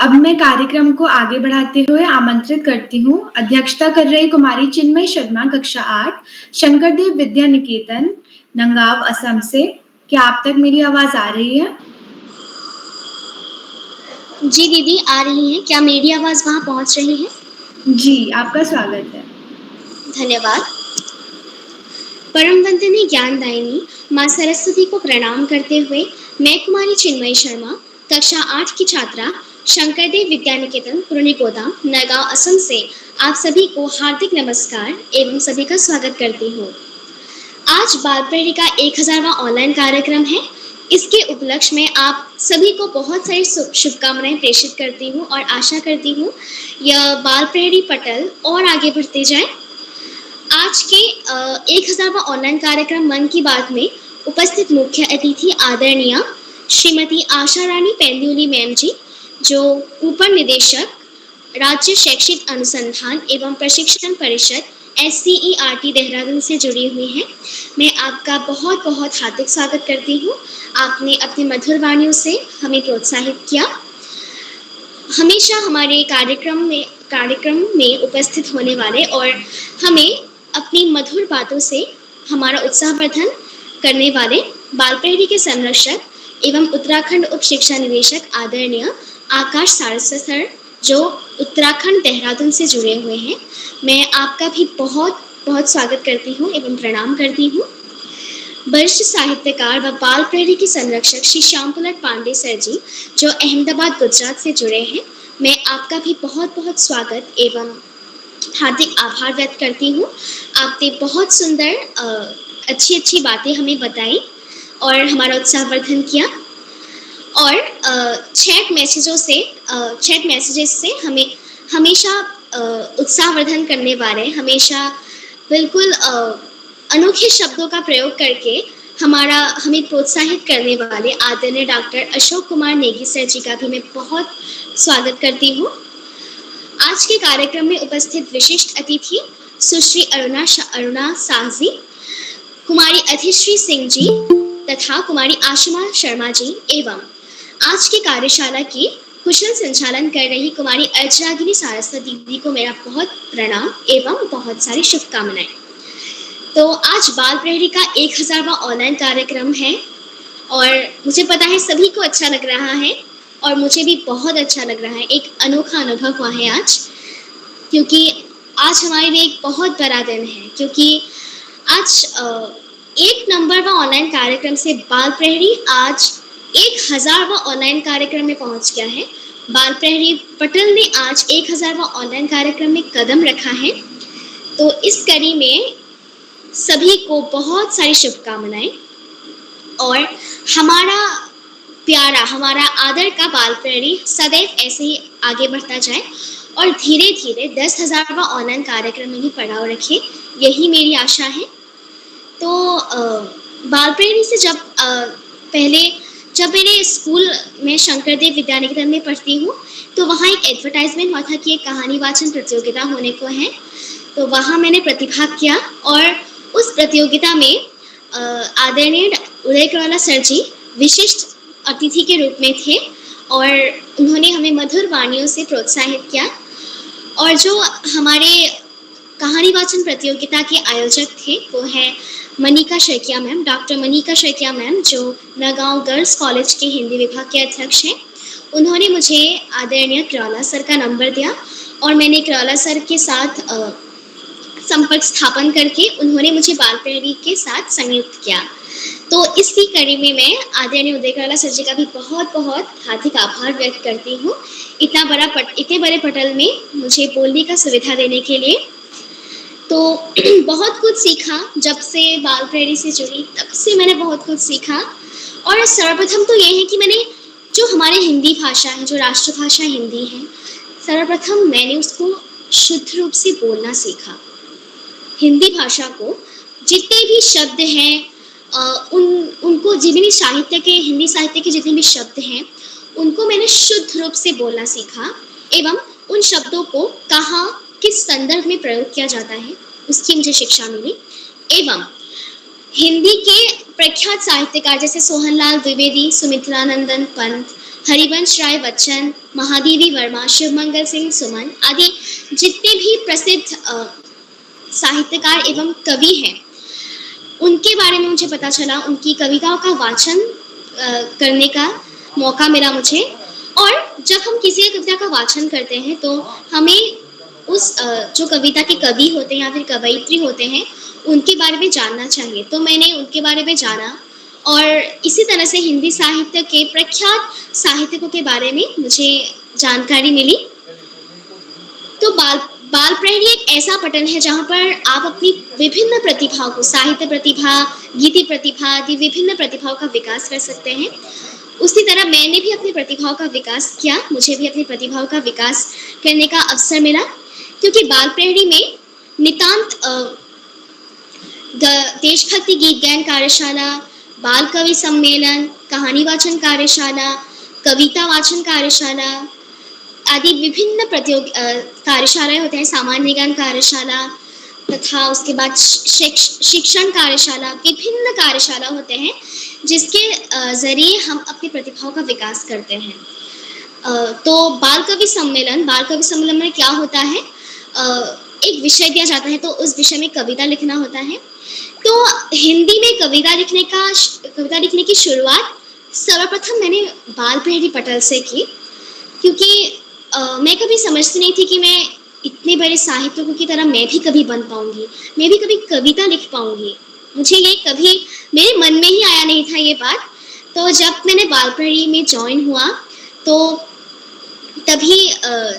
अब मैं कार्यक्रम को आगे बढ़ाते हुए आमंत्रित करती हूँ अध्यक्षता कर रही कुमारी चिन्मय शर्मा, कक्षा 8, शंकरदेव विद्या निकेतन, नंगाव, असम से। क्या आप तक मेरी आवाज आ रही है? जी दीदी, आ रही है। क्या मेरी आवाज वहां पहुंच रही है? जी, आपका स्वागत है। धन्यवाद। परम वंदनीय ज्ञानदायिनी माँ सरस्वती को प्रणाम करते हुए मैं कुमारी चिन्मय शर्मा, कक्षा 8 की छात्रा, शंकरदेव विद्या निकेतन, पुरनीगोदाम, नगांव, असम से आप सभी को हार्दिक नमस्कार एवं सभी का स्वागत करती हूँ। आज बाल प्रहरी का 1000वां ऑनलाइन कार्यक्रम है। इसके उपलक्ष्य में आप सभी को बहुत सारी शुभकामनाएं प्रेषित करती हूँ और आशा करती हूँ यह बाल प्रहरी पटल और आगे बढ़ते जाए। आज के 1000वां ऑनलाइन कार्यक्रम मन की बात में उपस्थित मुख्य अतिथि आदरणीय श्रीमती आशा रानी पेंदुली मैम जी, जो ऊपर निदेशक, राज्य शैक्षिक अनुसंधान एवं प्रशिक्षण परिषद SCERT देहरादून से जुड़ी हुई हैं। मैं आपका बहुत बहुत हार्दिक स्वागत करती हूँ। आपने अपनी मधुर वाणियों से हमें प्रोत्साहित किया। हमेशा हमारे कार्यक्रम में उपस्थित होने वाले और हमें अपनी मधुर बातों से हमारा उत्साहवर्धन करने वाले बाल प्रहरी के संरक्षक एवं उत्तराखंड उप शिक्षा निदेशक आदरणीय आकाश सारस्वत सर, जो उत्तराखंड देहरादून से जुड़े हुए हैं, मैं आपका भी बहुत बहुत स्वागत करती हूँ एवं प्रणाम करती हूँ। वरिष्ठ साहित्यकार व बाल प्रहरी के संरक्षक श्री श्याम पुलट पांडे सर जी, जो अहमदाबाद, गुजरात से जुड़े हैं, मैं आपका भी बहुत बहुत स्वागत एवं हार्दिक आभार व्यक्त करती हूँ। आपने बहुत सुंदर अच्छी अच्छी बातें हमें बताई और हमारा उत्साहवर्धन किया और चैट मैसेजेस से हमें हमेशा उत्साहवर्धन करने वाले, हमेशा बिल्कुल अनोखे शब्दों का प्रयोग करके हमें प्रोत्साहित करने वाले आदरणीय डॉक्टर अशोक कुमार नेगी सर जी का भी मैं बहुत स्वागत करती हूँ। आज के कार्यक्रम में उपस्थित विशिष्ट अतिथि सुश्री अरुणा साहजी, कुमारी अधिश्री सिंह जी तथा कुमारी आशिमा शर्मा जी एवं आज की कार्यशाला की कुशल संचालन कर रही कुमारी अर्चरागिनी सारस्वती दीदी को मेरा बहुत प्रणाम एवं बहुत सारी शुभकामनाएं। तो आज बाल प्रहरी का 1000वां ऑनलाइन कार्यक्रम है और मुझे पता है सभी को अच्छा लग रहा है और मुझे भी बहुत अच्छा लग रहा है। एक अनोखा अनुभव हुआ है आज, क्योंकि आज हमारे लिए एक बहुत बड़ा दिन है, क्योंकि आज 1 नंबरवां ऑनलाइन कार्यक्रम से बाल प्रहरी आज 1000वां ऑनलाइन कार्यक्रम में पहुंच गया है। बाल प्रहरी पटल ने आज 1000वां ऑनलाइन कार्यक्रम में कदम रखा है। तो इस कड़ी में सभी को बहुत सारी शुभकामनाएं। और हमारा प्यारा, हमारा आदर का बाल प्रहरी सदैव ऐसे ही आगे बढ़ता जाए और धीरे धीरे 10,000वां ऑनलाइन कार्यक्रम में भी पड़ाव रखे, यही मेरी आशा है। तो बाल प्रहरी से जब मैंने स्कूल में शंकरदेव विद्या निकेतन में पढ़ती हूँ, तो वहाँ एक एडवर्टाइजमेंट हुआ था कि एक कहानी वाचन प्रतियोगिता होने को है। तो वहाँ मैंने प्रतिभाग किया और उस प्रतियोगिता में आदरणीय उदय किरोला सर जी विशिष्ट अतिथि के रूप में थे और उन्होंने हमें मधुर वाणियों से प्रोत्साहित किया। और जो हमारे कहानी वाचन प्रतियोगिता के आयोजक थे वो है Manika Saikia ma'am, doctor Manika Saikia ma'am, जो नगांव गर्ल्स कॉलेज के हिंदी विभाग के अध्यक्ष हैं। उन्होंने मुझे आदरणीय किरोला सर का नंबर दिया और मैंने किरोला सर के साथ संपर्क स्थापन करके उन्होंने मुझे बाल प्रहरी के साथ संयुक्त किया। तो इसी कड़ी में मैं आदरणीय उदय किरोला सर जी का भी बहुत बहुत हार्दिक आभार व्यक्त करती हूँ इतने बड़े पटल में मुझे बोलने का सुविधा देने के लिए। तो बहुत कुछ सीखा जब से बाल प्रहरी से जुड़ी, तब से मैंने बहुत कुछ सीखा। और सर्वप्रथम तो ये है कि मैंने जो हमारे हिंदी भाषा है, जो राष्ट्रभाषा हिंदी है, सर्वप्रथम मैंने उसको शुद्ध रूप से बोलना सीखा। हिंदी भाषा को जितने भी शब्द हैं उनको जितने साहित्य के हिंदी साहित्य के जितने भी शब्द हैं उनको मैंने शुद्ध रूप से बोलना सीखा एवं उन शब्दों को कहाँ किस संदर्भ में प्रयोग किया जाता है उसकी मुझे शिक्षा मिली। एवं हिंदी के प्रख्यात साहित्यकार जैसे सोहनलाल द्विवेदी, सुमित्रानंदन पंत, हरिवंश राय बच्चन, महादेवी वर्मा, शिवमंगल सिंह सुमन आदि जितने भी प्रसिद्ध साहित्यकार एवं कवि हैं उनके बारे में मुझे पता चला, उनकी कविताओं का वाचन करने का मौका मिला मुझे। और जब हम किसी कविता का वाचन करते हैं तो हमें उस जो कविता के कवि होते हैं या फिर कवयित्री होते हैं उनके बारे में जानना चाहिए। तो मैंने उनके बारे में जाना और इसी तरह से हिंदी साहित्य के प्रख्यात साहित्यकों के बारे में मुझे जानकारी मिली। तो बाल प्रहरी एक ऐसा पटल है जहाँ पर आप अपनी विभिन्न प्रतिभाओं को, साहित्य प्रतिभा, गीति प्रतिभा आदि विभिन्न प्रतिभाओं का विकास कर सकते हैं। उसी तरह मैंने भी अपनी प्रतिभाओं का विकास किया, मुझे भी अपनी प्रतिभाओं का विकास करने का अवसर मिला, क्योंकि बाल प्रहरी में नितांत देशभक्ति गीत गायन कार्यशाला, बाल कवि सम्मेलन, कहानी वाचन कार्यशाला, कविता वाचन कार्यशाला आदि विभिन्न कार्यशालाएं होते हैं, सामान्य ज्ञान कार्यशाला तथा उसके बाद शिक्षण कार्यशाला, विभिन्न कार्यशाला होते हैं जिसके जरिए हम अपनी प्रतिभाओं का विकास करते हैं। तो बाल कवि सम्मेलन में क्या होता है, एक विषय दिया जाता है तो उस विषय में कविता लिखना होता है। तो हिंदी में कविता लिखने की शुरुआत सर्वप्रथम मैंने बाल प्रहरी पटल से की, क्योंकि मैं कभी समझती नहीं थी कि मैं इतने बड़े साहित्यकों की तरह मैं भी कभी बन पाऊंगी, मैं भी कभी कविता लिख पाऊंगी। मुझे ये कभी मेरे मन में ही आया नहीं था ये बात। तो जब मैंने बाल प्रहरी में ज्वाइन हुआ तो तभी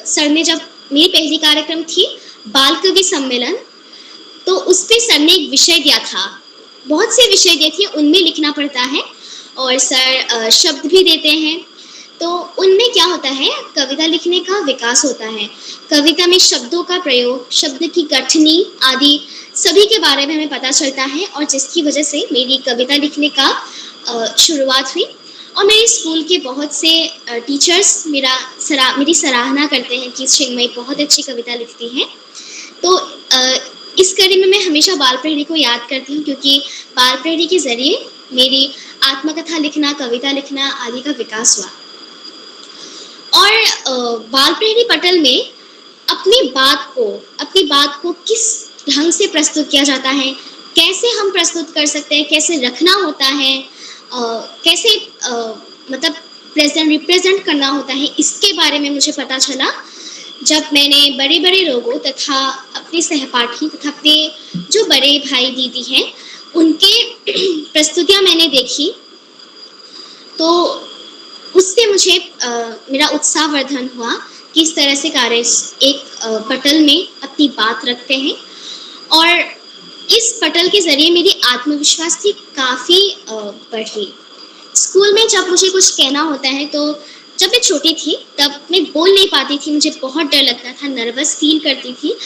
सर ने, जब मेरी पहली कार्यक्रम थी बाल कवि सम्मेलन, तो उस पे सर ने एक विषय दिया था, बहुत से विषय दिए थे, उनमें लिखना पड़ता है और सर शब्द भी देते हैं। तो उनमें क्या होता है, कविता लिखने का विकास होता है, कविता में शब्दों का प्रयोग, शब्द की गठनी आदि सभी के बारे में हमें पता चलता है, और जिसकी वजह से मेरी कविता लिखने का शुरुआत हुई। और मेरे स्कूल के बहुत से टीचर्स मेरी सराहना करते हैं कि चिन्मयी बहुत अच्छी कविता लिखती हैं। तो इस कड़ी में मैं हमेशा बाल प्रहरी को याद करती हूँ, क्योंकि बाल प्रहरी के जरिए मेरी आत्मकथा लिखना, कविता लिखना आदि का विकास हुआ। और बाल प्रहरी पटल में अपनी बात को किस ढंग से प्रस्तुत किया जाता है, कैसे हम प्रस्तुत कर सकते हैं, कैसे रखना होता है, कैसे मतलब रिप्रेजेंट करना होता है, इसके बारे में मुझे पता चला जब मैंने बड़े बड़े लोगों तथा अपने सहपाठी तथा अपने जो बड़े भाई दीदी हैं उनके प्रस्तुतियां मैंने देखी। तो उससे मुझे मेरा उत्साहवर्धन हुआ किस तरह से कार्य एक पटल में अपनी बात रखते हैं। और इस पटल के जरिए मेरी आत्मविश्वास थी काफ़ी बढ़ी। स्कूल में जब मुझे कुछ कहना होता है तो जब मैं छोटी थी तब मैं बोल नहीं पाती थी, मुझे बहुत डर लगता था, नर्वस फील करती थी।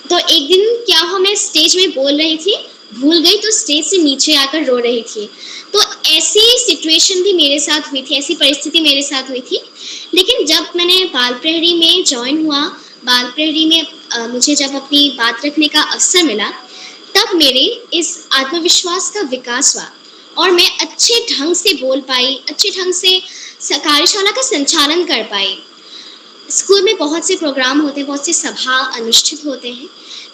तो एक दिन क्या हुआ, मैं स्टेज में बोल रही थी, भूल गई तो स्टेज से नीचे आकर रो रही थी। तो ऐसी सिचुएशन भी मेरे साथ हुई थी, ऐसी परिस्थिति मेरे साथ हुई थी। लेकिन जब मैंने बाल प्रहरी में जॉइन हुआ, बाल प्रहरी में मुझे जब अपनी बात रखने का अवसर मिला, तब मेरे इस आत्मविश्वास का विकास हुआ और मैं अच्छे ढंग से बोल पाई, अच्छे ढंग से कार्यशाला का संचालन कर पाई। स्कूल में बहुत से प्रोग्राम होते हैं, बहुत से सभा अनुष्ठित होते हैं,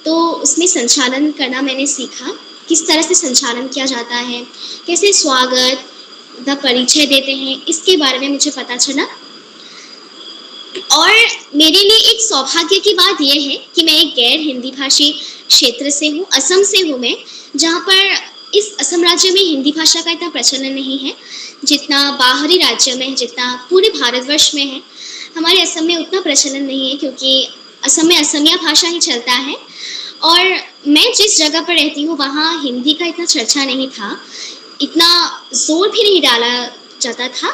तो उसमें संचालन करना मैंने सीखा, किस तरह से संचालन किया जाता है, कैसे स्वागत का परिचय देते हैं, इसके बारे में मुझे पता चला। और मेरे लिए एक सौभाग्य की बात यह है कि मैं एक गैर हिंदी भाषी क्षेत्र से हूँ, असम से हूँ मैं, जहाँ पर इस असम राज्य में हिंदी भाषा का इतना प्रचलन नहीं है जितना बाहरी राज्य में, जितना पूरे भारतवर्ष में है। हमारे असम में उतना प्रचलन नहीं है क्योंकि असम में असमिया भाषा ही चलता है और मैं जिस जगह पर रहती हूँ वहाँ हिंदी का इतना चर्चा नहीं था, इतना जोर भी नहीं डाला जाता था।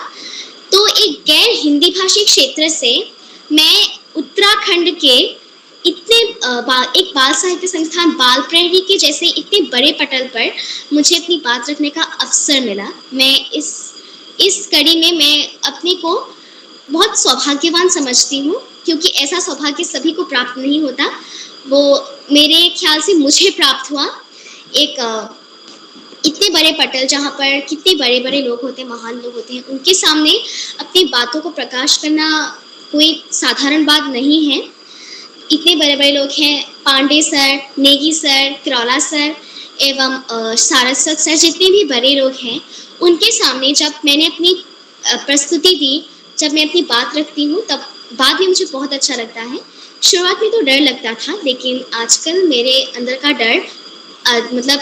तो एक गैर हिंदी भाषी क्षेत्र से मैं उत्तराखंड के इतने एक बाल साहित्य संस्थान बाल प्रहरी के जैसे इतने बड़े पटल पर मुझे अपनी बात रखने का अवसर मिला। मैं इस कड़ी में मैं अपने को बहुत सौभाग्यवान समझती हूँ क्योंकि ऐसा सौभाग्य सभी को प्राप्त नहीं होता। वो मेरे ख्याल से मुझे प्राप्त हुआ। एक इतने बड़े पटल जहाँ पर कितने बड़े बड़े लोग होते हैं, महान लोग होते हैं, उनके सामने अपनी बातों को प्रकाश करना कोई साधारण बात नहीं है। इतने बड़े बड़े लोग हैं, Pandey sir, Negi sir, Kirola sir एवं सारस्वत सर, जितने भी बड़े लोग हैं, उनके सामने जब मैंने अपनी प्रस्तुति दी, जब मैं अपनी बात रखती हूँ तब बाद में मुझे बहुत अच्छा लगता है। शुरुआत में तो डर लगता था, लेकिन आजकल मेरे अंदर का डर मतलब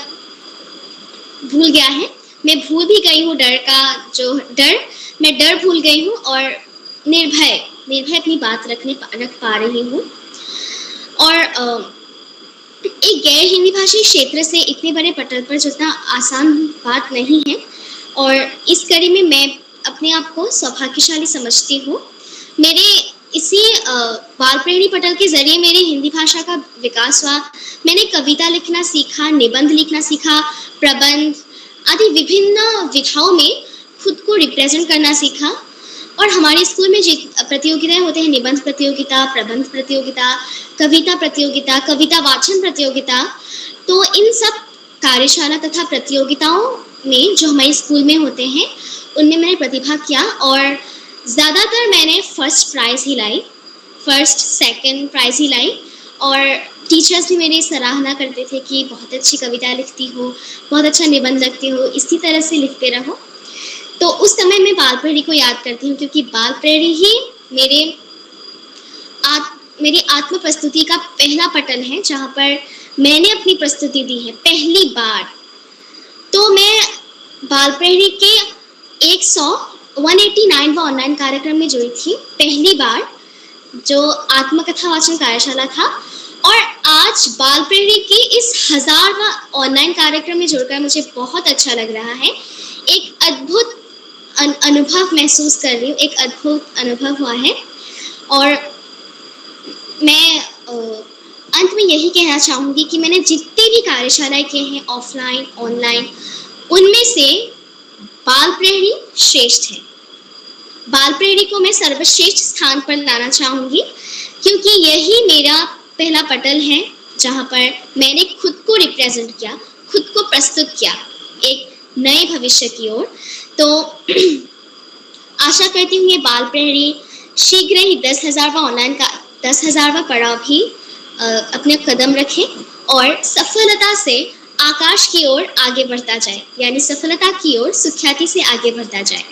भूल गया है। मैं भूल भी गई हूँ डर का जो डर, मैं डर भूल गई हूँ और निर्भय अपनी बात रख पा रही हूँ। और एक गैर हिंदी भाषी क्षेत्र से इतने बड़े पटल पर जितना आसान बात नहीं है और इस कड़ी में मैं अपने आप को सौभाग्यशाली समझती हूँ। मेरे इसी बाल प्रहरी पटल के जरिए मेरी हिंदी भाषा का विकास हुआ। मैंने कविता लिखना सीखा, निबंध लिखना सीखा, प्रबंध आदि विभिन्न विधाओं में खुद को रिप्रेजेंट करना सीखा। और हमारे स्कूल में प्रतियोगिताएं होते हैं, निबंध प्रतियोगिता, प्रबंध प्रतियोगिता, कविता प्रतियोगिता, कविता वाचन प्रतियोगिता, तो इन सब कार्यशाला तथा प्रतियोगिताओं में जो हमारे स्कूल में होते हैं उनमें मैंने प्रतिभाग किया और ज़्यादातर मैंने फर्स्ट प्राइज़ ही लाई, फर्स्ट सेकंड प्राइज़ ही लाई। और टीचर्स भी मेरी सराहना करते थे कि बहुत अच्छी कविता लिखती हो, बहुत अच्छा निबंध लिखती हो, इसी तरह से लिखते रहो। तो उस समय मैं बाल प्रहरी को याद करती हूँ क्योंकि बाल प्रहरी ही मेरी आत्म प्रस्तुति का पहला पटल है जहाँ पर मैंने अपनी प्रस्तुति दी है पहली बार। तो मैं बाल प्रहरी के 189 ऑनलाइन कार्यक्रम में जुड़ी थी पहली बार, जो आत्मकथा वाचन कार्यशाला था। और आज बाल प्रहरी के इस 1000वां ऑनलाइन कार्यक्रम में जुड़कर मुझे बहुत अच्छा लग रहा है। एक अद्भुत अनुभव महसूस कर रही हूँ, एक अद्भुत अनुभव हुआ है। और मैं अंत में यही कहना चाहूँगी कि मैंने जितनी भी कार्यशालाएं की हैं ऑफलाइन ऑनलाइन, उनमें से बाल प्रहरी श्रेष्ठ है। बाल प्रहरी को मैं सर्वश्रेष्ठ स्थान पर लाना चाहूँगी क्योंकि यही मेरा पहला पटल है जहाँ पर मैंने खुद को रिप्रेजेंट किया, खुद को प्रस्तुत किया एक नए भविष्य की ओर। तो आशा करती हूँ ये बाल प्रहरी शीघ्र ही 10,000वां पड़ाव भी अपने कदम रखें और सफलता से आकाश की ओर आगे बढ़ता जाए, यानी सफलता की ओर सुख्याति से आगे बढ़ता जाए।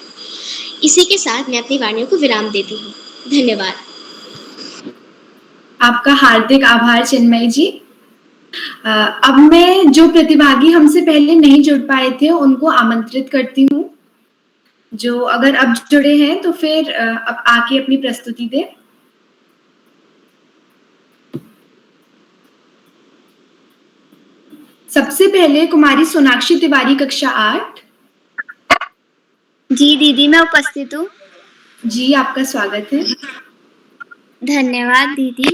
इसी के साथ मैं अपनी वाणियों को विराम देती हूँ। धन्यवाद। आपका हार्दिक आभार चिन्मय जी। अब मैं जो प्रतिभागी हमसे पहले नहीं जुड़ पाए थे उनको आमंत्रित करती हूँ, जो अगर अब जुड़े हैं तो फिर अब आके अपनी प्रस्तुति दें। सबसे पहले कुमारी सोनाक्षी तिवारी कक्षा 8। जी दीदी, मैं उपस्थित हूँ। जी, आपका स्वागत है। धन्यवाद दीदी।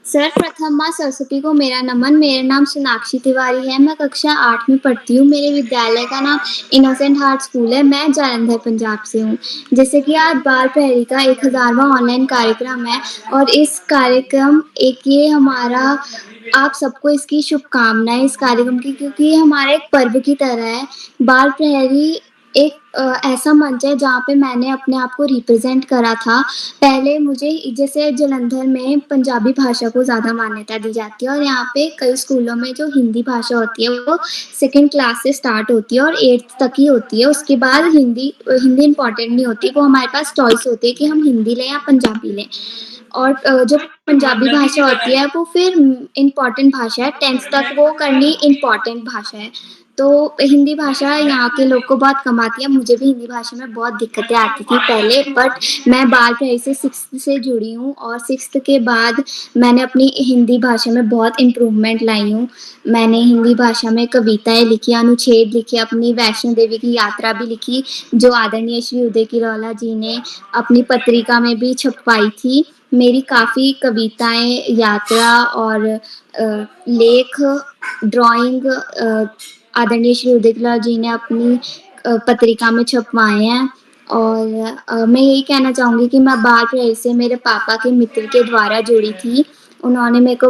सर्वप्रथम माँ सरस्वती को मेरा नमन। मेरा नाम सोनाक्षी तिवारी है। मैं कक्षा 8 में पढ़ती हूँ। मेरे विद्यालय का नाम इनोसेंट हार्ट स्कूल है। मैं जालंधर पंजाब से हूँ। जैसे कि आज बाल प्रहरी का 1000वां ऑनलाइन कार्यक्रम है और इस कार्यक्रम ये हमारा आप सबको इसकी शुभकामनाएं इस कार्यक्रम की, क्योंकि ये हमारा एक पर्व की तरह है। बाल प्रहरी एक ऐसा मंच है जहाँ पे मैंने अपने आप को रिप्रेजेंट करा था। पहले मुझे जैसे जालंधर में पंजाबी भाषा को ज़्यादा मान्यता दी जाती है और यहाँ पे कई स्कूलों में जो हिंदी भाषा होती है वो सेकंड क्लास से स्टार्ट होती है और 8th तक ही होती है। उसके बाद हिंदी इम्पॉर्टेंट नहीं होती, वो हमारे पास चॉइस होती है कि हम हिंदी लें या पंजाबी लें। और जो पंजाबी भाषा होती है वो फिर इम्पॉर्टेंट भाषा है, 10th तक वो करनी इम्पॉर्टेंट भाषा है। तो हिंदी भाषा यहाँ के लोग को बहुत कम आती है। मुझे भी हिंदी भाषा में बहुत दिक्कतें आती थी पहले, बट मैं बाल प्रहरी से 6th से जुड़ी हूँ और 6th के बाद मैंने अपनी हिंदी भाषा में बहुत इम्प्रूवमेंट लाई हूँ। मैंने हिंदी भाषा में कविताएँ लिखी, अनुच्छेद लिखे, अपनी वैष्णो देवी की यात्रा भी लिखी, जो आदरणीय श्री उदय किरोला जी ने अपनी पत्रिका में भी छपवाई थी। मेरी काफ़ी कविताएँ, यात्रा और लेख, ड्राइंग आदरणीय श्री उदय किरोला जी ने अपनी पत्रिका में छपवाए हैं। और मैं यही कहना चाहूँगी कि मैं बाल प्रहरी से मेरे पापा के मित्र के द्वारा जुड़ी थी। उन्होंने मेरे को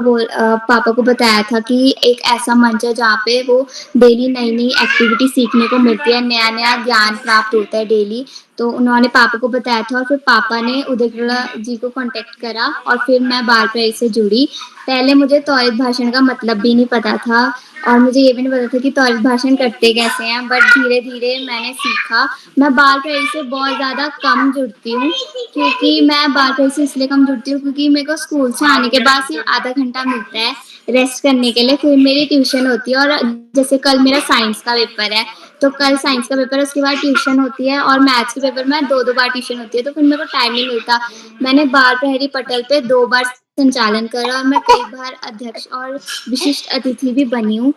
पापा को बताया था कि एक ऐसा मंच है जहाँ पे वो डेली नई-नई एक्टिविटी सीखने को मिलती है, नया-नया ज्ञान प्राप्त होता है डेली। तो उन्होंने पापा को बताया था और फिर पापा ने उदय किरोला जी को कॉन्टैक्ट करा और फिर मैं बाल प्रहरी से जुड़ी। पहले मुझे त्वरित भाषण का मतलब भी नहीं पता था और मुझे ये भी नहीं पता था कि त्वरित भाषण करते कैसे हैं, बट धीरे-धीरे मैंने सीखा। मैं बाल प्रहरी से बहुत ज़्यादा कम जुड़ती हूँ, क्योंकि मैं बाल प्रहरी से इसलिए कम जुड़ती हूँ क्योंकि मेरे को स्कूल से आने के बाद सिर्फ आधा घंटा मिलता है रेस्ट करने के लिए, फिर मेरी ट्यूशन होती है और जैसे कल मेरा साइंस का पेपर है, तो कल साइंस का पेपर है, उसके बाद ट्यूशन होती है और मैथ्स के पेपर में 2-2 बार ट्यूशन होती है, तो फिर मेरे को टाइम नहीं मिलता। मैंने बाल प्रहरी पटल पे 2 बार संचालन करा और मैं कई बार अध्यक्ष और विशिष्ट अतिथि भी बनी हूँ।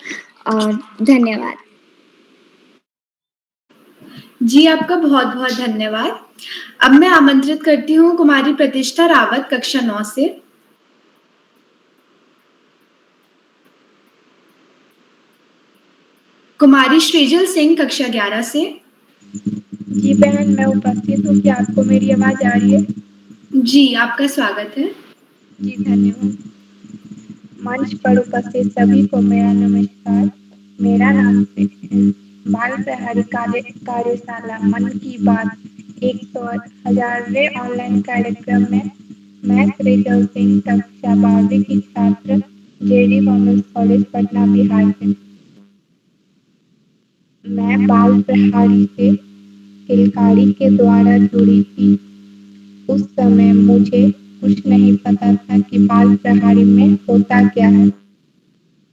और धन्यवाद। जी, आपका बहुत-बहुत धन्यवाद। अब मैं आमंत्रित करती हूँ कुमारी प्रतिष्ठा रावत कक्षा 9 से। कुमारी श्रीजल सिंह कक्षा 11 से। जी बहन, मैं उपस्थित हूँ। क्या आपको मेरी आवाज आ रही है? जी, आपका स्वागत है। जी धन्यवाद। मंच पर उपस्थित सभी को मेरा नमस्कार। मेरा नाम बाल प्रहरी कार्यशाला मन की बात 100वें ऑनलाइन कार्यक्रम में मैं श्रीजल सिंह कक्षा 12वीं की छात्र JD commerce college Patna Bihar से। मैं बाल प्रहरी से किलकारी के द्वारा जुड़ी थी। उस समय मुझे कुछ नहीं पता था कि बाल प्रहरी में होता क्या है,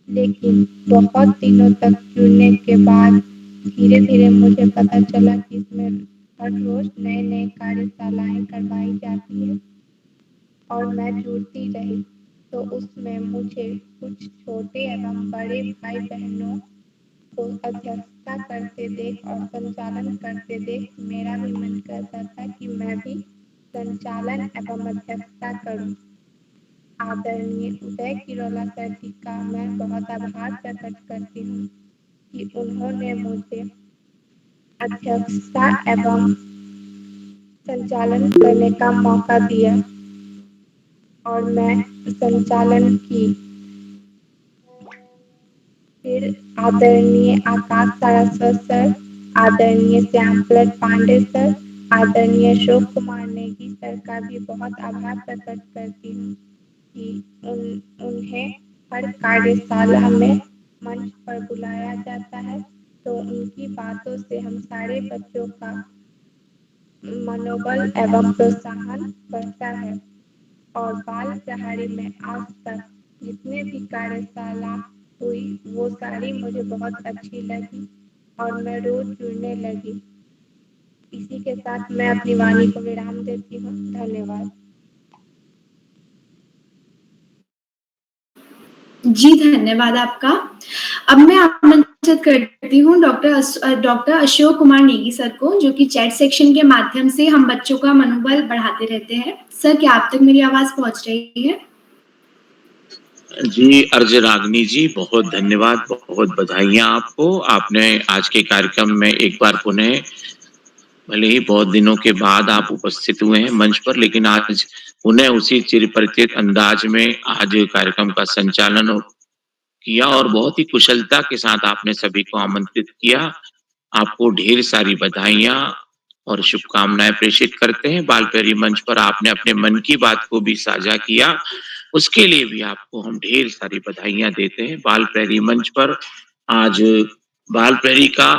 लेकिन बहुत दिनों तक जुड़ने के बाद धीरे-धीरे मुझे पता चला कि इसमें हर रोज नए-नए कार्यशालाएं करवाई जाती है और मैं जुड़ती रही। तो उसमें मुझे कुछ छोटे एवं बड़े भाई बहनों को अध्यक्षता करते देख और संचालन करते देख मेरा भी मन करता था कि मैं भी संचालन एवं अध्यक्षता करूं। आदरणीय उदय किरोला सर जी का मैं बहुत आभार प्रकट करती हूँ कि उन्होंने मुझे अध्यक्षता एवं संचालन करने का मौका दिया और मैं संचालन की। फिर आदरणीय आकाश सारस्वत सर, आदरणीय श्यामप्रसाद पांडे सर, आदरणीय अशोक कुमार नेगी सर का भी बहुत आभार प्रकट करती हूँ कि उन्हें हर कार्यशाला में मंच पर बुलाया जाता है, तो उनकी बातों से हम सारे बच्चों का मनोबल एवं प्रोत्साहन बढ़ता है। और बाल प्रहरी में आज तक जितने भी कार्यशाला हुई वो सारी मुझे बहुत अच्छी लगी और मैं रोज जुड़ने लगी। इसी के साथ मैं अपनी वाणी को विराम देती हूँ। धन्यवाद। जी, धन्यवाद आपका। अब मैं आमंत्रित करती हूँ डॉक्टर अशोक कुमार नेगी सर को, जो कि चैट सेक्शन के माध्यम से हम बच्चों का मनोबल बढ़ाते रहते हैं। सर, क्या आप तक मेरी आवाज पहुंच रही है? जी अर्ज रागनी जी, बहुत धन्यवाद, बहुत बधाइयाँ आपको। आपने आज के कार्यक्रम में एक बार पुनः, भले ही बहुत दिनों के बाद आप उपस्थित हुए हैं मंच पर, लेकिन आज पुनः उसी चिरपरिचित अंदाज में आज कार्यक्रम का संचालन किया और बहुत ही कुशलता के साथ आपने सभी को आमंत्रित किया। आपको ढेर सारी बधाइयाँ और शुभकामनाएं प्रेषित करते हैं। बालपहरी मंच पर आपने अपने मन की बात को भी साझा किया, उसके लिए भी आपको हम ढेर सारी बधाइयाँ देते हैं। बालपहरी मंच पर आज बालपहरी का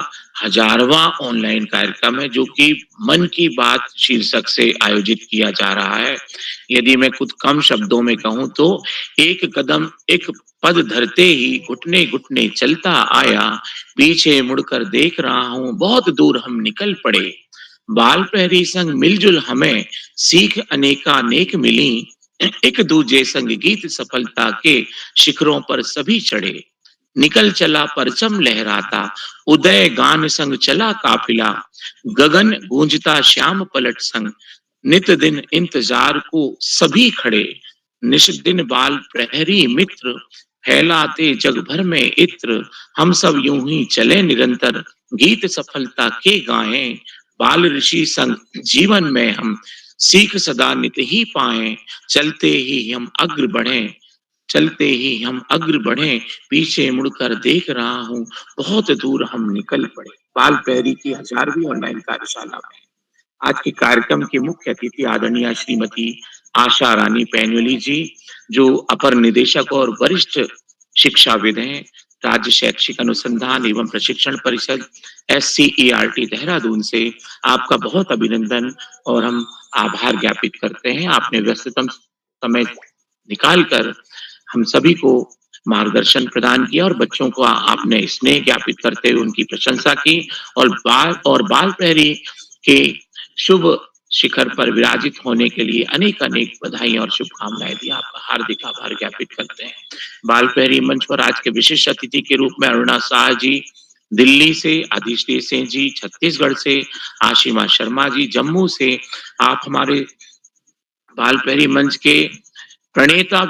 1000वां ऑनलाइन कार्यक्रम है, जो कि मन की बात शीर्षक से आयोजित किया जा रहा है। यदि मैं कुछ कम शब्दों में कहूँ तो एक कदम एक पद धरते ही घुटने घुटने चलता आया, पीछे मुड़कर देख रहा हूँ बहुत दूर हम निकल पड़े। बालपहरी संग मिलजुल हमें सीख अनेकानेक मिली, एक दूजे संग गीत सफलता के शिखरों पर सभी चढ़े। निकल चला परचम लहराता, उदय गान संग चला काफिला, गगन गूंजता श्याम पलट संग, नित दिन इंतजार को सभी खड़े। निश दिन बाल प्रहरी मित्र, फैलाते जग भर में इत्र, हम सब यूं ही चले निरंतर, गीत सफलता के गाएं। बाल ऋषि संग जीवन में हम सीख सदा नित ही पाएं, चलते ही हम अग्र बढ़ें, चलते ही हम अग्र बढ़ें, पीछे मुड़कर देख रहा हूँ बहुत दूर हम निकल पड़े। बालपहरी की 1000वीं ऑनलाइन कार्यशाला में आज के कार्यक्रम की मुख्य अतिथि आदरणीय श्रीमती आशा रानी पैन्युली जी, जो अपर निदेशक और वरिष्ठ शिक्षाविद हैं, राज्य शैक्षिक अनुसंधान एवं प्रशिक्षण परिषद SCERT देहरादून से। आपका बहुत अभिनंदन और हम आभार ज्ञापित करते हैं। आपने व्यस्ततम समय निकालकर हम सभी को मार्गदर्शन प्रदान किया और बच्चों को आपने स्नेह ज्ञापित करते हुए उनकी प्रशंसा की और बालपहरी के शुभ शिखर पर विराजित होने के लिए अनेक अनेक बधाई और शुभकामनाएं दी। आपका हार्दिक आभार ज्ञापित करते हैं। बालपहरी मंच पर आज के विशिष्ट अतिथि के रूप में अरुणा शाह जी दिल्ली से, आदिश सिंह जी छत्तीसगढ़ से, आशिमा शर्मा जी जम्मू से, आप हमारे बालपहरी मंच के प्रणेता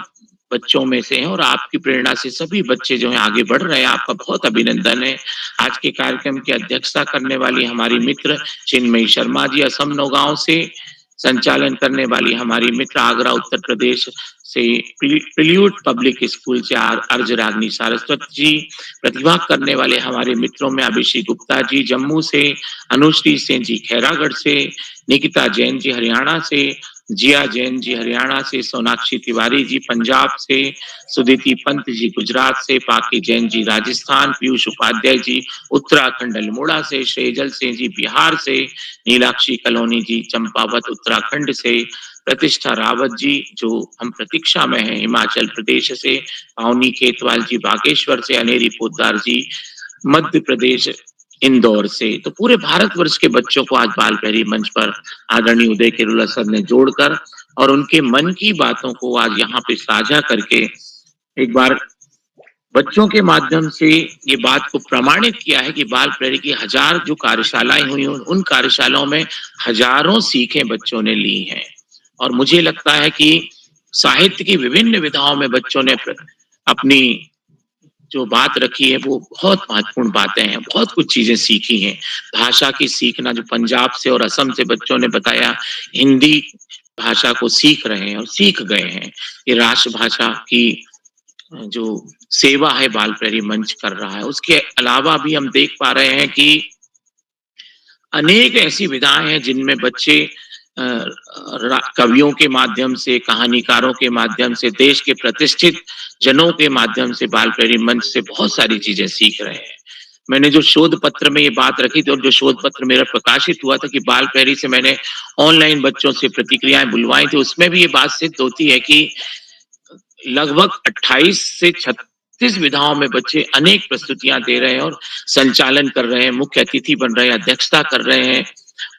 बच्चों में से हैं और आपकी प्रेरणा से सभी बच्चे जो हैं आगे बढ़ रहे हैं। आपका बहुत अभिनंदन है। आज के कार्यक्रम की अध्यक्षता करने वाली हमारी मित्र चिन्मयी शर्मा जी असम नौगांव से, संचालन करने वाली हमारी मित्र आगरा उत्तर प्रदेश से प्रिल्यूड पब्लिक स्कूल से अर्ज रागनी सारस्वत जी, प्रतिभा करने वाले हमारे मित्रों में अभिषेक गुप्ता जी जम्मू से, अनुश्री सिंह जी खैरागढ़ से, निकिता जैन जी हरियाणा से, जिया जैन जी हरियाणा से, सोनाक्षी तिवारी जी पंजाब से, सुदीति पंत जी गुजरात से, पाकी जैन जी राजस्थान, पीयूष उपाध्याय जी उत्तराखंड अल्मोड़ा से, शेजल सिंह जी बिहार से, नीलाक्षी कलोनी जी चंपावत उत्तराखंड से, प्रतिष्ठा रावत जी जो हम प्रतीक्षा में हैं हिमाचल प्रदेश से, पावनी खेतवाल जी बागेश्वर से, अनेरी पोद्दार जी मध्य प्रदेश इंदौर से। तो पूरे भारतवर्ष के बच्चों को आज बालपहरी मंच पर आदरणीय उदय किरोला सर ने जोड़कर और उनके मन की बातों को आज यहाँ पे साझा करके एक बार बच्चों के माध्यम से ये बात को प्रमाणित किया है कि बालपहरी की 1000 जो कार्यशालाएं हुई उन कार्यशालाओं में हजारों सीखें बच्चों ने ली हैं। और मुझे लगता है कि साहित्य की विभिन्न विधाओं में बच्चों ने अपनी जो बात रखी है वो बहुत महत्वपूर्ण बातें हैं, बहुत कुछ चीजें सीखी हैं। भाषा की सीखना जो पंजाब से और असम से बच्चों ने बताया, हिंदी भाषा को सीख रहे हैं और सीख गए हैं। ये राष्ट्रभाषा की जो सेवा है बालपहरी मंच कर रहा है। उसके अलावा भी हम देख पा रहे हैं कि अनेक ऐसी विधाएं हैं जिनमें बच्चे कवियों के माध्यम से, कहानीकारों के माध्यम से, देश के प्रतिष्ठित जनों के माध्यम से बालपहरी मंच से बहुत सारी चीजें सीख रहे हैं। मैंने जो शोध पत्र में ये बात रखी थी और जो शोध पत्र मेरा प्रकाशित हुआ था कि बालपहरी से मैंने ऑनलाइन बच्चों से प्रतिक्रियाएं बुलवाई थी, उसमें भी ये बात सिद्ध होती है कि लगभग 28 से 36 विधाओं में बच्चे अनेक प्रस्तुतियां दे रहे हैं और संचालन कर रहे हैं, मुख्य अतिथि बन रहे हैं, अध्यक्षता कर रहे हैं।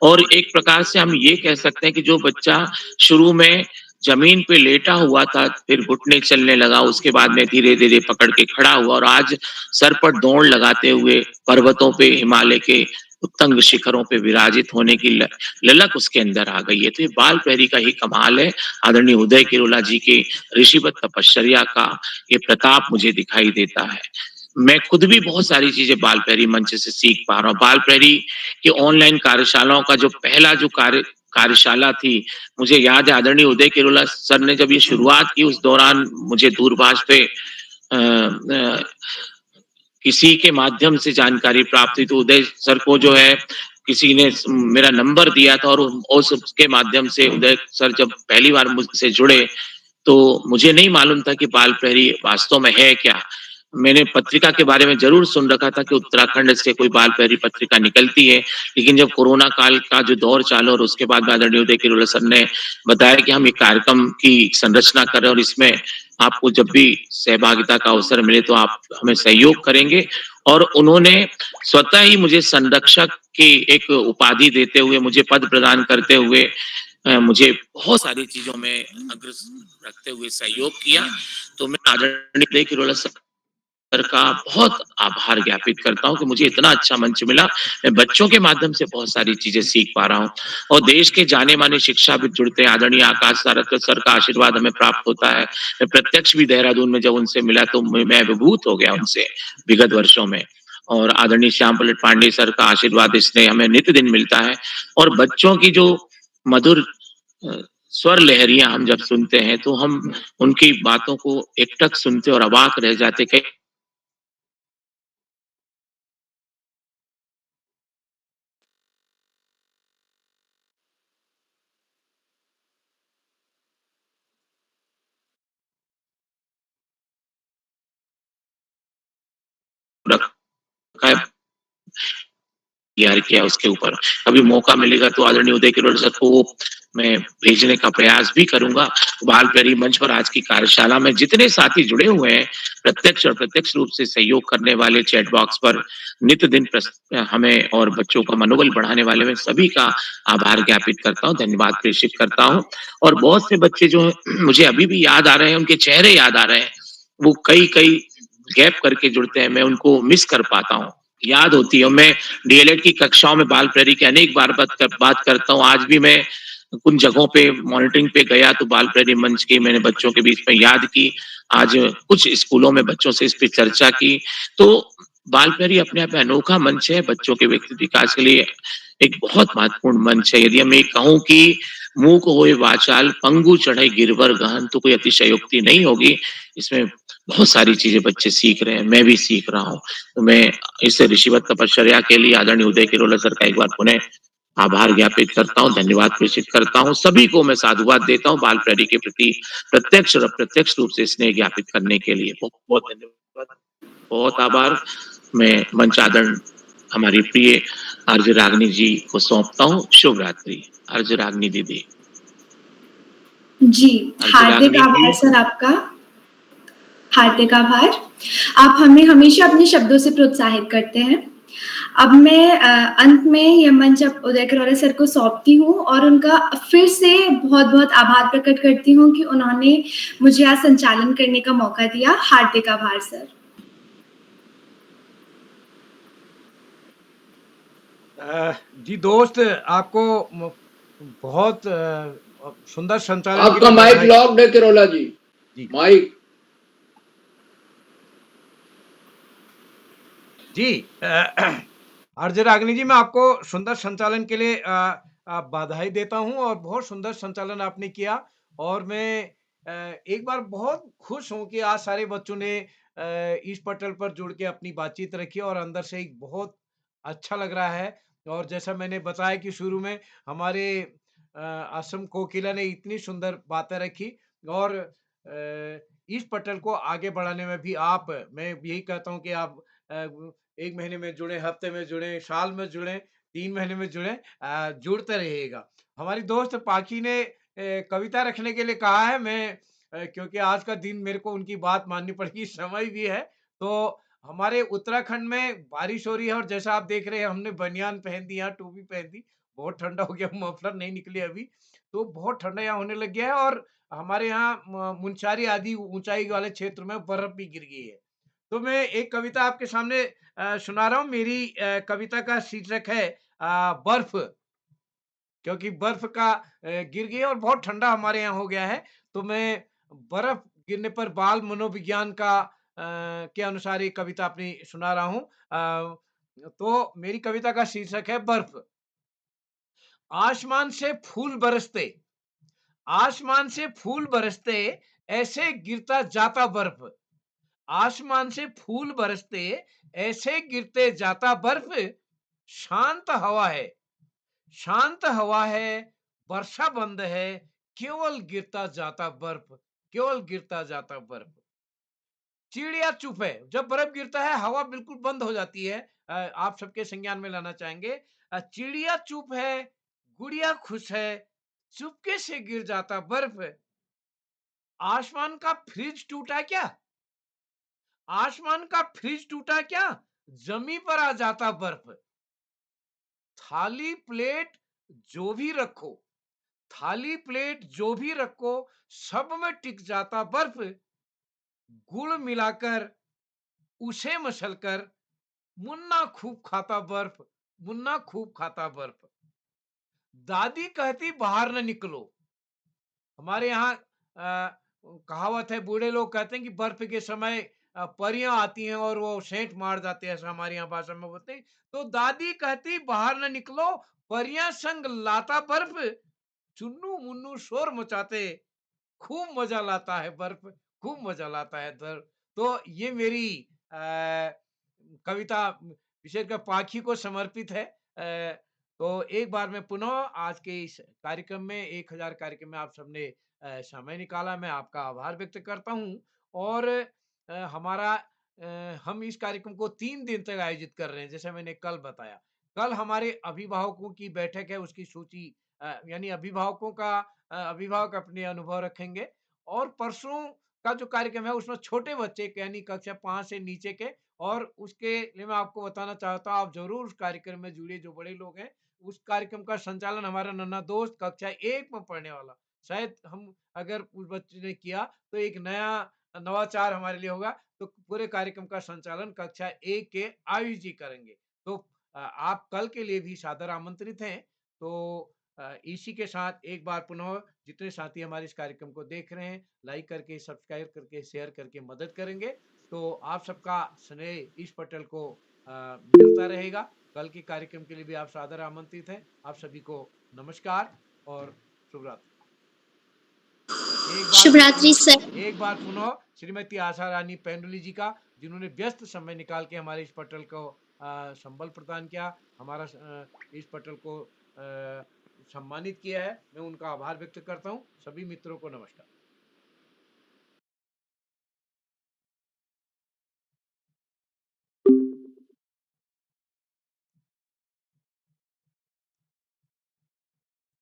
और एक प्रकार से हम ये कह सकते हैं कि जो बच्चा शुरू में जमीन पे लेटा हुआ था, फिर घुटने चलने लगा, उसके बाद मैं धीरे-धीरे पकड़ के खड़ा हुआ और आज सर पर दौड़ लगाते हुए पर्वतों पे, हिमालय के उत्तुंग शिखरों पे विराजित होने की ललक उसके अंदर आ गई है। तो ये बाल प्रहरी का ही कमाल है। आदरणीय उदय किरोला जी के ऋषिवत तपश्चर्या का ये प्रताप मुझे दिखाई देता है। मैं खुद भी बहुत सारी चीज़ें बाल प्रहरी मंच से सीख पा रहा हूँ। बाल प्रहरी की ऑनलाइन कार्यशालाओं का जो पहला जो कार्यशाला थी, मुझे याद है आदरणीय उदय किरोला सर ने जब ये शुरुआत की, उस दौरान मुझे दूरभाष पे किसी के माध्यम से जानकारी प्राप्त हुई, तो उदय सर को जो है किसी ने मेरा नंबर दिया था और उसके माध्यम से उदय सर जब पहली बार मुझसे जुड़े, तो मुझे नहीं मालूम था कि बाल प्रहरी वास्तव में है क्या? मैंने पत्रिका के बारे में ज़रूर सुन रखा था कि उत्तराखंड से कोई बाल प्रहरी पत्रिका निकलती है, लेकिन जब कोरोना काल का जो दौर चालू और उसके बाद आदरणीय उदय किरोला सर ने बताया कि हम एक कार्यक्रम की संरचना कर रहे हैं और इसमें आपको जब भी सहभागिता का अवसर मिले तो आप हमें सहयोग करेंगे, और उन्होंने स्वतः ही मुझे संरक्षक की एक उपाधि देते हुए, मुझे पद प्रदान करते हुए मुझे बहुत सारी चीज़ों में अग्रसर रखते हुए सहयोग किया। तो मैं आदरणीय उदय किरोला सर का बहुत आभार ज्ञापित करता हूँ कि मुझे इतना अच्छा मंच मिला। मैं बच्चों के माध्यम से बहुत सारी चीज़ें सीख पा रहा हूँ और देश के जाने-माने शिक्षाविद जुड़ते हैं। आदरणीय आकाश सारस्वत सर का आशीर्वाद हमें प्राप्त होता है। मैं प्रत्यक्ष भी देहरादून में जब उनसे मिला तो मैं विभूत हो गया उनसे विगत वर्षों में, और आदरणीय श्याम पलट पांडे सर का आशीर्वाद स्नेह हमें नित्य दिन मिलता है, और बच्चों की जो मधुर स्वर लहरियाँ हम जब सुनते हैं तो हम उनकी बातों को एकटक सुनते और अवाक रह जाते। कई रखा है तैयार किया उसके ऊपर। कभी मौका मिलेगा तो आदरणीय उदय किरोल सर को मैं भेजने का प्रयास भी करूँगा। बाल प्रहरी मंच पर आज की कार्यशाला में जितने साथी जुड़े हुए हैं, प्रत्यक्ष और प्रत्यक्ष रूप से सहयोग करने वाले चैट बॉक्स पर नित्य दिन हमें और बच्चों का मनोबल बढ़ाने वाले, मैं सभी का आभार ज्ञापित करता हूँ, धन्यवाद प्रेषित करता हूँ। और बहुत से बच्चे जो हैं मुझे अभी भी याद आ रहे हैं, उनके चेहरे याद आ रहे हैं। वो कई-कई गैप करके जुड़ते हैं, मैं उनको मिस कर पाता हूँ। याद होती है, मैं डीएलएड की कक्षाओं में बाल प्रहरी की अनेक बार बात करता हूँ। आज भी मैं उन जगहों पे मॉनिटरिंग पे गया तो बाल प्रहरी मंच की मैंने बच्चों के बीच में याद की। आज कुछ स्कूलों में बच्चों से इस पे चर्चा की। तो बाल प्रहरी अपने आप में अनोखा मंच है, बच्चों के व्यक्तित्व विकास के लिए एक बहुत महत्वपूर्ण मंच है। यदि मैं कहूँ कि मूक होए वाचाल, पंगु चढ़े गिरवर गहन, तो कोई अतिशयोक्ति नहीं होगी। इसमें बहुत सारी चीज़ें बच्चे सीख रहे हैं, मैं भी सीख रहा हूँ। तो मैं इस ऋषिवत तपश्चर्या के लिए आदरणीय उदय किरोला सर का एक बार पुनः आभार ज्ञापित करता हूँ, धन्यवाद प्रेषित करता हूँ। सभी को मैं साधुवाद देता हूँ बाल प्रहरी के प्रति प्रत्यक्ष और अप्रत्यक्ष रूप से स्नेह ज्ञापित करने के लिए। बहुत-बहुत धन्यवाद, बहुत आभार। मैं मंच आदरण हमारी प्रिय आरजे रागिनी जी को सौंपता हूँ। शुभ रात्रि। आरजे रागिनी दीदी। जी, आरजे हार्दिक रागिनी आभार जी। सर आपका। हार्दिक आभार। आप हमें हमेशा अपने शब्दों से प्रोत्साहित करते हैं। अब मैं अंत में ये मंच अब उदय किरोला सर को सौंपती हूँ और उनका फिर से बहुत-बहुत आभार प्रकट करती हूँ कि उन्होंने मुझे आज संचालन करने का मौका दिया। हार्दिक आभार सर। जी दोस्त, आपको बहुत सुंदर संचालन के आपका लिए माइक बधाई। लॉक्ड है किरोला जी, माइक। जी आरजे रागिनी जी, मैं आपको सुंदर संचालन के लिए बधाई देता हूँ और बहुत सुंदर संचालन आपने किया। और मैं एक बार बहुत खुश हूँ कि आज सारे बच्चों ने इस पटल पर जुड़ के अपनी बातचीत रखी और अंदर से एक बहुत अच्छा लग रहा है। और जैसा मैंने बताया कि शुरू में हमारे आश्रम कोकिला ने इतनी सुंदर बातें रखी और इस पटल को आगे बढ़ाने में भी आप, मैं यही कहता हूँ कि आप 1 महीने में जुड़े, हफ्ते में जुड़े, साल में जुड़े, 3 महीने में जुड़े, जुड़ते रहिएगा। हमारी दोस्त पाखी ने कविता रखने के लिए कहा है। मैं क्योंकि आज का दिन मेरे को उनकी बात माननी पड़ेगी, समय भी है। तो हमारे उत्तराखंड में बारिश हो रही है और जैसा आप देख रहे हैं हमने बनियान पहन दी, यहाँ टोपी पहन दी। बहुत ठंडा हो गया, मफलर नहीं निकली अभी, तो बहुत ठंडा यहाँ होने लग गया है। और हमारे यहाँ मुंशारी आदि ऊंचाई वाले क्षेत्र में बर्फ भी गिर गई है। तो मैं एक कविता आपके सामने सुना रहा हूँ। मेरी कविता का शीर्षक है बर्फ, क्योंकि बर्फ का गिर गई और बहुत ठंडा हमारे यहाँ हो गया है। तो मैं बर्फ गिरने पर बाल मनोविज्ञान का के अनुसार ये कविता अपनी सुना रहा हूँ। तो मेरी कविता का शीर्षक है बर्फ। आसमान से फूल बरसते, आसमान से फूल बरसते, ऐसे गिरता जाता बर्फ। आसमान से फूल बरसते, ऐसे गिरते जाता बर्फ। शांत हवा है, शांत हवा है, वर्षा बंद है, केवल गिरता जाता बर्फ, केवल गिरता जाता बर्फ। चिड़िया चुप है, जब बर्फ गिरता है हवा बिल्कुल बंद हो जाती है। आप सबके संज्ञान में लाना चाहेंगे। चिड़िया चुप है, गुड़िया खुश है, चुपके से गिर जाता बर्फ। आसमान का फ्रिज टूटा क्या, आसमान का फ्रिज टूटा क्या, जमी पर आ जाता बर्फ। थाली प्लेट जो भी रखो, थाली प्लेट जो भी रखो, सब में टिक जाता बर्फ। गुड़ मिलाकर उसे मसलकर, मुन्ना खूब खाता बर्फ, मुन्ना खूब खाता बर्फ। दादी कहती बाहर न निकलो। हमारे यहाँ कहावत है, बूढ़े लोग कहते हैं कि बर्फ के समय परियां आती हैं और वो सेंट मार जाते हैं, ऐसा हमारी यहाँ भाषा में बोलते हैं। तो दादी कहती बाहर न निकलो, परियां संग लाता बर्फ। चुन्नू मुन्नू शोर मचाते, खूब मजा लाता है बर्फ, खूब मजा लाता है बर्फ। तो ये मेरी कविता विशेषकर पाखी को समर्पित है। तो एक बार मैं पुनः आज के इस कार्यक्रम में 1000 कार्यक्रम में आप सबने समय निकाला, मैं आपका आभार व्यक्त करता हूँ। और हम इस कार्यक्रम को 3 दिन तक आयोजित कर रहे हैं, जैसे मैंने कल बताया। कल हमारे अभिभावकों की बैठक है, उसकी सूची यानी अभिभावकों का अभिभावक अपने अनुभव रखेंगे। और परसों का जो कार्यक्रम है उसमें छोटे बच्चे यानी कक्षा 5 से नीचे के, और उसके लिए मैं आपको बताना चाहता हूँ, आप जरूर उस कार्यक्रम में जुड़िए जो बड़े लोग हैं। उस कार्यक्रम का संचालन हमारा नन्हा दोस्त कक्षा 1 में पढ़ने वाला, शायद हम अगर उस बच्चे ने किया तो एक नया नवाचार हमारे लिए होगा। तो पूरे कार्यक्रम का संचालन कक्षा 1 के आयुष जी करेंगे। तो आप कल के लिए भी सादर आमंत्रित हैं। तो इसी के साथ एक बार पुनः जितने साथी हमारे इस कार्यक्रम को देख रहे हैं, लाइक करके, सब्सक्राइब करके, शेयर करके मदद करेंगे, तो आप सबका स्नेह इस पटल को मिलता रहेगा। कल के कार्यक्रम के लिए भी आप सादर आमंत्रित हैं। आप सभी को नमस्कार और शुभ रात्रि। शुभ रात्रि सर। एक बार पुनः श्रीमती आशा रानी पेंडुली जी का, जिन्होंने व्यस्त समय निकाल के हमारे इस पटल को संबल प्रदान किया, हमारा इस पटल को सम्मानित किया है, मैं उनका आभार व्यक्त करता हूँ। सभी मित्रों को नमस्कार।